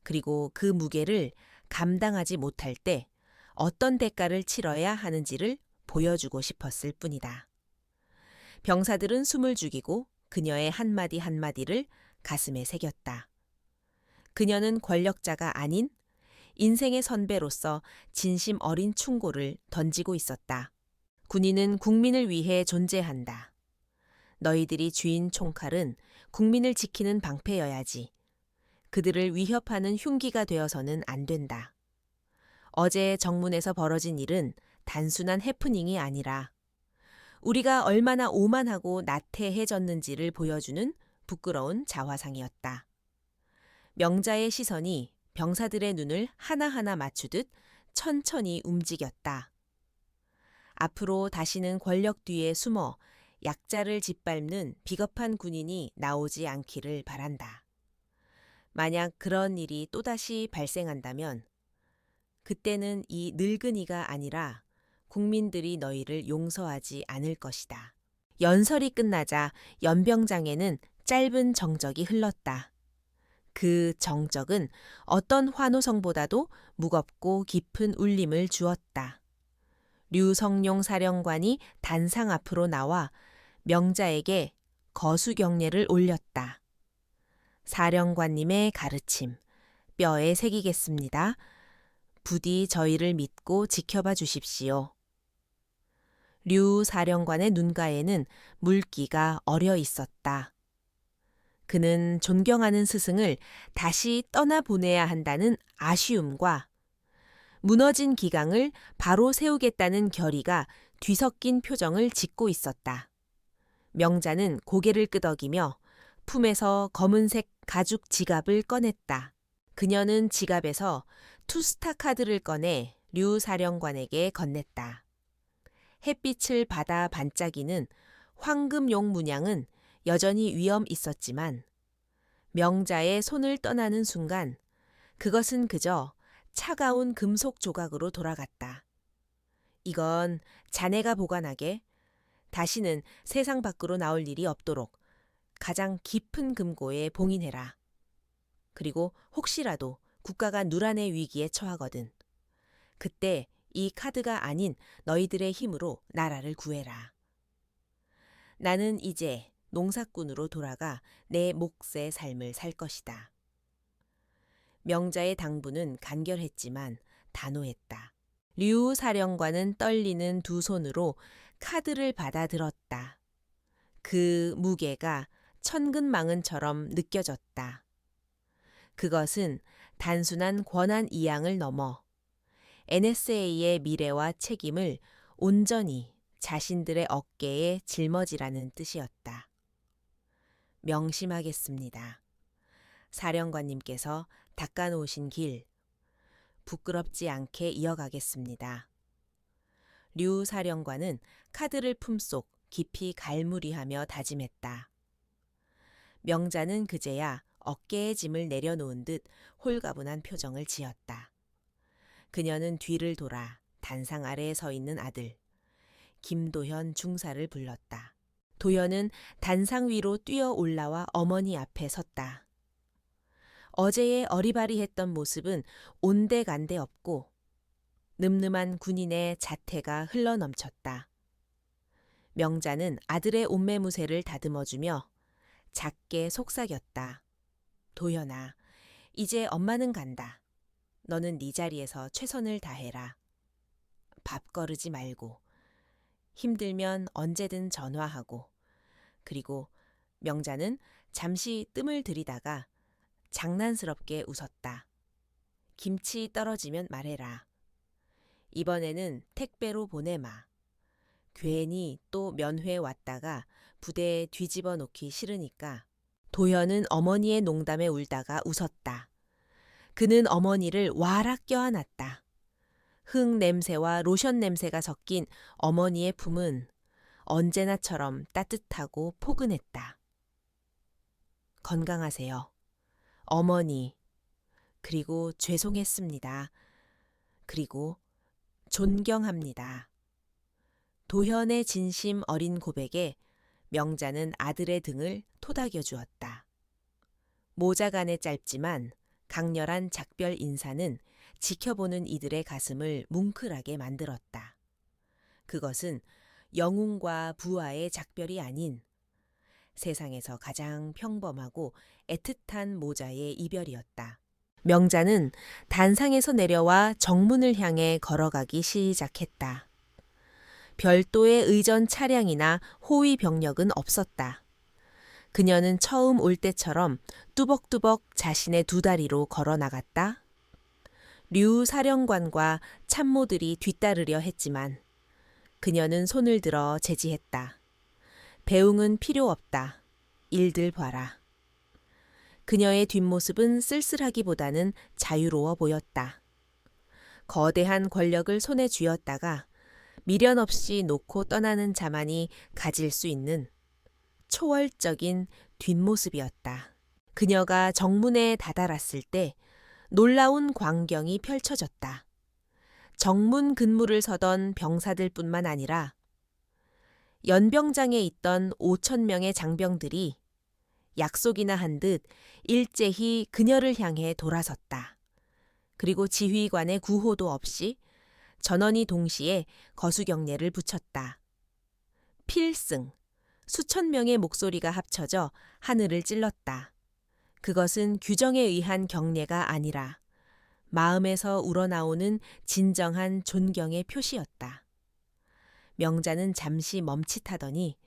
그리고 그 무게를 감당하지 못할 때 어떤 대가를 치러야 하는지를 보여주고 싶었을 뿐이다. 병사들은 숨을 죽이고 그녀의 한마디 한마디를 가슴에 새겼다. 그녀는 권력자가 아닌 인생의 선배로서 진심 어린 충고를 던지고 있었다. 군인은 국민을 위해 존재한다. 너희들이 쥐인 총칼은 국민을 지키는 방패여야지. 그들을 위협하는 흉기가 되어서는 안 된다. 어제 정문에서 벌어진 일은 단순한 해프닝이 아니라 우리가 얼마나 오만하고 나태해졌는지를 보여주는 부끄러운 자화상이었다. 명자의 시선이 병사들의 눈을 하나하나 맞추듯 천천히 움직였다. 앞으로 다시는 권력 뒤에 숨어 약자를 짓밟는 비겁한 군인이 나오지 않기를 바란다. 만약 그런 일이 또다시 발생한다면 그때는 이 늙은이가 아니라 국민들이 너희를 용서하지 않을 것이다. 연설이 끝나자 연병장에는 짧은 정적이 흘렀다. 그 정적은 어떤 환호성보다도 무겁고 깊은 울림을 주었다. 류성룡 사령관이 단상 앞으로 나와 명자에게 거수경례를 올렸다. 사령관님의 가르침, 뼈에 새기겠습니다. 부디 저희를 믿고 지켜봐 주십시오. 류 사령관의 눈가에는 물기가 어려 있었다. 그는 존경하는 스승을 다시 떠나보내야 한다는 아쉬움과 무너진 기강을 바로 세우겠다는 결의가 뒤섞인 표정을 짓고 있었다. 명자는 고개를 끄덕이며 품에서 검은색 가죽 지갑을 꺼냈다. 그녀는 지갑에서 투스타 카드를 꺼내 류 사령관에게 건넸다. 햇빛을 받아 반짝이는 황금용 문양은 여전히 위험 있었지만 명자의 손을 떠나는 순간 그것은 그저 차가운 금속 조각으로 돌아갔다. 이건 자네가 보관하게, 다시는 세상 밖으로 나올 일이 없도록 가장 깊은 금고에 봉인해라. 그리고 혹시라도 국가가 누란의 위기에 처하거든 그때 이 카드가 아닌 너희들의 힘으로 나라를 구해라. 나는 이제 농사꾼으로 돌아가 내 몫의 삶을 살 것이다. 명자의 당부는 간결했지만 단호했다. 류 사령관은 떨리는 두 손으로 카드를 받아들었다. 그 무게가 천근만근처럼 느껴졌다. 그것은 단순한 권한 이양을 넘어 NSA의 미래와 책임을 온전히 자신들의 어깨에 짊어지라는 뜻이었다. 명심하겠습니다. 사령관님께서 닦아놓으신 길, 부끄럽지 않게 이어가겠습니다. 류 사령관은 카드를 품속 깊이 갈무리하며 다짐했다. 명자는 그제야 어깨에 짐을 내려놓은 듯 홀가분한 표정을 지었다. 그녀는 뒤를 돌아 단상 아래에 서 있는 아들, 김도현 중사를 불렀다. 도현은 단상 위로 뛰어 올라와 어머니 앞에 섰다. 어제의 어리바리했던 모습은 온데간데 없고 늠름한 군인의 자태가 흘러넘쳤다. 명자는 아들의 옷매무새를 다듬어주며 작게 속삭였다. 도현아, 이제 엄마는 간다. 너는 네 자리에서 최선을 다해라. 밥거르지 말고 힘들면 언제든 전화하고. 그리고 명자는 잠시 뜸을 들이다가 장난스럽게 웃었다. 김치 떨어지면 말해라. 이번에는 택배로 보내마. 괜히 또 면회 왔다가 부대에 뒤집어 놓기 싫으니까. 도현은 어머니의 농담에 울다가 웃었다. 그는 어머니를 와락 껴안았다. 흙 냄새와 로션 냄새가 섞인 어머니의 품은 언제나처럼 따뜻하고 포근했다. 건강하세요. 어머니. 그리고 죄송했습니다. 그리고 존경합니다. 도현의 진심 어린 고백에 명자는 아들의 등을 토닥여 주었다. 모자간의 짧지만 강렬한 작별 인사는 지켜보는 이들의 가슴을 뭉클하게 만들었다. 그것은 영웅과 부하의 작별이 아닌 세상에서 가장 평범하고 애틋한 모자의 이별이었다. 명자는 단상에서 내려와 정문을 향해 걸어가기 시작했다. 별도의 의전 차량이나 호위 병력은 없었다. 그녀는 처음 올 때처럼 뚜벅뚜벅 자신의 두 다리로 걸어 나갔다. 류 사령관과 참모들이 뒤따르려 했지만 그녀는 손을 들어 제지했다. 배웅은 필요 없다. 일들 봐라. 그녀의 뒷모습은 쓸쓸하기보다는 자유로워 보였다. 거대한 권력을 손에 쥐었다가 미련 없이 놓고 떠나는 자만이 가질 수 있는 초월적인 뒷모습이었다. 그녀가 정문에 다다랐을 때 놀라운 광경이 펼쳐졌다. 정문 근무를 서던 병사들뿐만 아니라 연병장에 있던 5,000명의 장병들이 약속이나 한 듯 일제히 그녀를 향해 돌아섰다. 그리고 지휘관의 구호도 없이 전원이 동시에 거수경례를 붙였다. 필승, 수천 명의 목소리가 합쳐져 하늘을 찔렀다. 그것은 규정에 의한 경례가 아니라 마음에서 우러나오는 진정한 존경의 표시였다. 명자는 잠시 멈칫하더니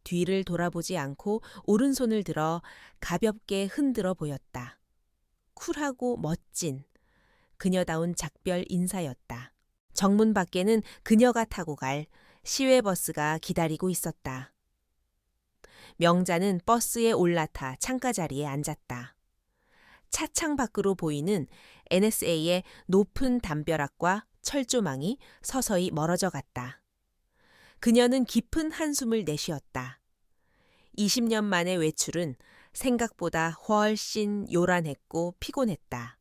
뒤를 돌아보지 않고 오른손을 들어 가볍게 흔들어 보였다. 쿨하고 멋진 그녀다운 작별 인사였다. 정문 밖에는 그녀가 타고 갈 시외버스가 기다리고 있었다. 명자는 버스에 올라타 창가 자리에 앉았다. 차창 밖으로 보이는 NSA의 높은 담벼락과 철조망이 서서히 멀어져 갔다. 그녀는 깊은 한숨을 내쉬었다. 20년 만의 외출은 생각보다 훨씬 요란했고 피곤했다.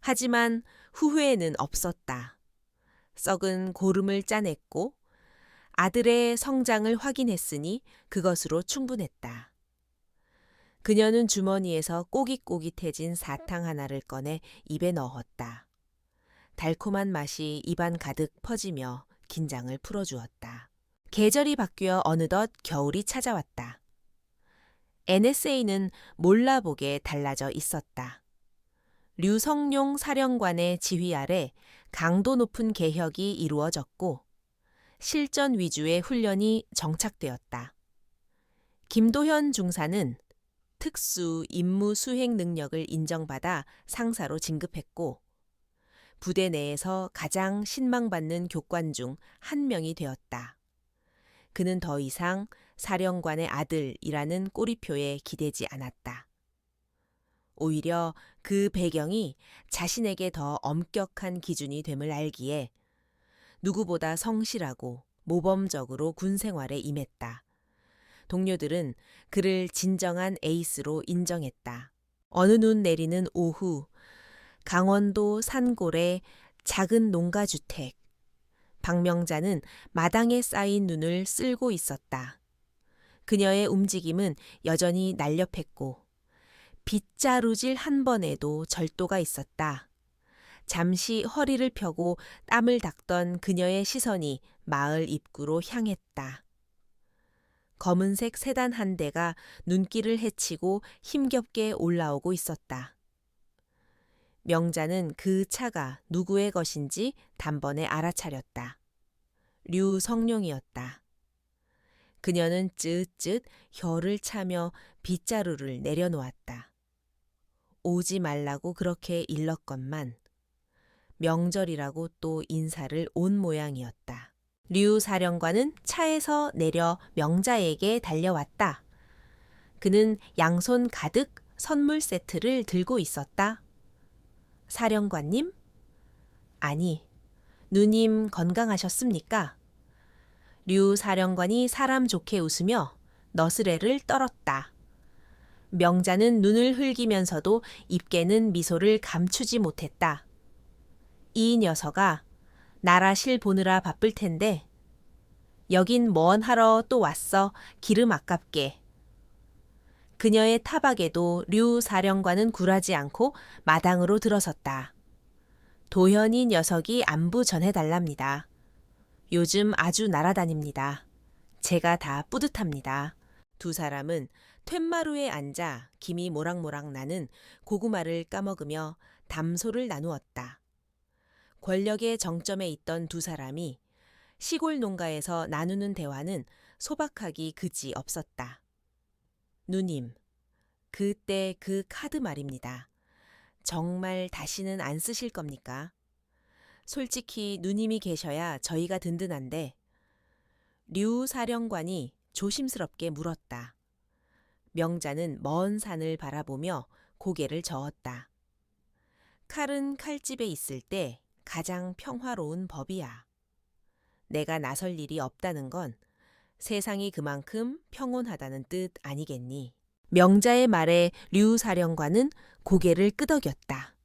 하지만 후회는 없었다. 썩은 고름을 짜냈고 아들의 성장을 확인했으니 그것으로 충분했다. 그녀는 주머니에서 꼬깃꼬깃해진 사탕 하나를 꺼내 입에 넣었다. 달콤한 맛이 입안 가득 퍼지며 긴장을 풀어주었다. 계절이 바뀌어 어느덧 겨울이 찾아왔다. NSA는 몰라보게 달라져 있었다. 류성룡 사령관의 지휘 아래 강도 높은 개혁이 이루어졌고 실전 위주의 훈련이 정착되었다. 김도현 중사는 특수 임무 수행 능력을 인정받아 상사로 진급했고 부대 내에서 가장 신망받는 교관 중 한 명이 되었다. 그는 더 이상 사령관의 아들이라는 꼬리표에 기대지 않았다. 오히려 그 배경이 자신에게 더 엄격한 기준이 됨을 알기에 누구보다 성실하고 모범적으로 군 생활에 임했다. 동료들은 그를 진정한 에이스로 인정했다. 어느 눈 내리는 오후, 강원도 산골의 작은 농가주택. 박명자는 마당에 쌓인 눈을 쓸고 있었다. 그녀의 움직임은 여전히 날렵했고 빗자루질 한 번에도 절도가 있었다. 잠시 허리를 펴고 땀을 닦던 그녀의 시선이 마을 입구로 향했다. 검은색 세단 한 대가 눈길을 헤치고 힘겹게 올라오고 있었다. 명자는 그 차가 누구의 것인지 단번에 알아차렸다. 류성룡이었다. 그녀는 쯧쯧 혀를 차며 빗자루를 내려놓았다. 오지 말라고 그렇게 일렀건만 명절이라고 또 인사를 온 모양이었다. 류 사령관은 차에서 내려 명자에게 달려왔다. 그는 양손 가득 선물 세트를 들고 있었다. 사령관님? 아니, 누님 건강하셨습니까? 류 사령관이 사람 좋게 웃으며 너스레를 떨었다. 명자는 눈을 흘기면서도 입게는 미소를 감추지 못했다. 이 녀석아, 나라실 보느라 바쁠 텐데. 여긴 뭔 하러 또 왔어, 기름 아깝게. 그녀의 타박에도 류 사령관은 굴하지 않고 마당으로 들어섰다. 도현이 녀석이 안부 전해달랍니다. 요즘 아주 날아다닙니다. 제가 다 뿌듯합니다. 두 사람은 툇마루에 앉아 김이 모락모락 나는 고구마를 까먹으며 담소를 나누었다. 권력의 정점에 있던 두 사람이 시골 농가에서 나누는 대화는 소박하기 그지 없었다. 누님, 그때 그 카드 말입니다. 정말 다시는 안 쓰실 겁니까? 솔직히 누님이 계셔야 저희가 든든한데. 류 사령관이 조심스럽게 물었다. 명자는 먼 산을 바라보며 고개를 저었다. 칼은 칼집에 있을 때 가장 평화로운 법이야. 내가 나설 일이 없다는 건 세상이 그만큼 평온하다는 뜻 아니겠니? 명자의 말에 류 사령관은 고개를 끄덕였다.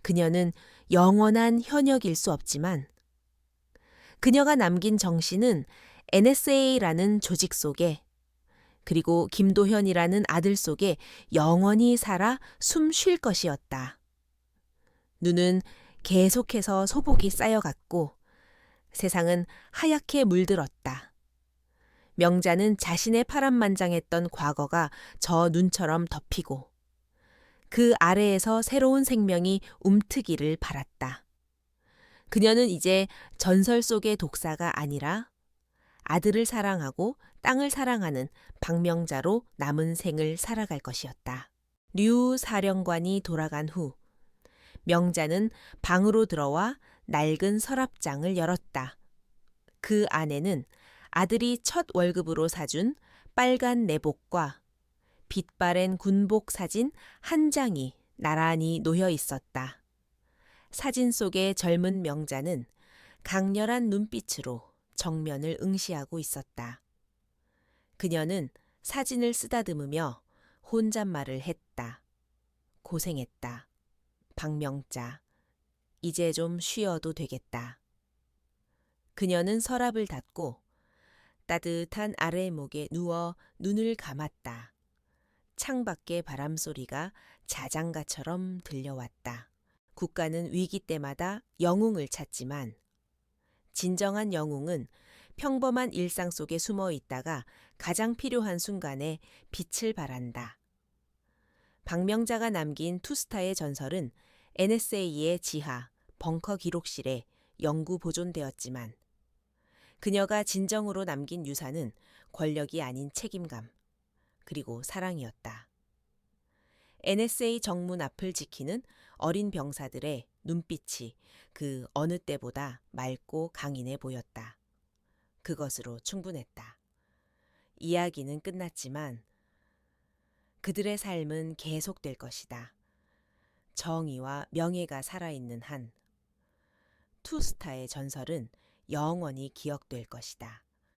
그녀는 영원한 현역일 수 없지만 그녀가 남긴 정신은 NSA라는 조직 속에 그리고 김도현이라는 아들 속에 영원히 살아 숨 쉴 것이었다. 눈은 계속해서 소복이 쌓여갔고 세상은 하얗게 물들었다. 명자는 자신의 파란만장했던 과거가 저 눈처럼 덮이고 그 아래에서 새로운 생명이 움트기를 바랐다. 그녀는 이제 전설 속의 독사가 아니라 아들을 사랑하고 땅을 사랑하는 박명자로 남은 생을 살아갈 것이었다. 류 사령관이 돌아간 후 명자는 방으로 들어와 낡은 서랍장을 열었다. 그 안에는 아들이 첫 월급으로 사준 빨간 내복과 빛바랜 군복 사진 한 장이 나란히 놓여 있었다. 사진 속의 젊은 명자는 강렬한 눈빛으로 정면을 응시하고 있었다. 그녀는 사진을 쓰다듬으며 혼잣말을 했다. 고생했다. 박명자, 이제 좀 쉬어도 되겠다. 그녀는 서랍을 닫고 따뜻한 아래목에 누워 눈을 감았다. 창밖의 바람소리가 자장가처럼 들려왔다. 국가는 위기 때마다 영웅을 찾지만 진정한 영웅은 평범한 일상 속에 숨어 있다가 가장 필요한 순간에 빛을 발한다. 박명자가 남긴 투스타의 전설은 NSA의 지하, 벙커 기록실에 영구 보존되었지만 그녀가 진정으로 남긴 유산은 권력이 아닌 책임감, 그리고 사랑이었다. NSA 정문 앞을 지키는 어린 병사들의 눈빛이 그 어느 때보다 맑고 강인해 보였다. 그것으로 충분했다. 이야기는 끝났지만 그들의 삶은 계속될 것이다. 정의와 명예가 살아있는 한 투스타의 전설은 영원히 기억될 것이다.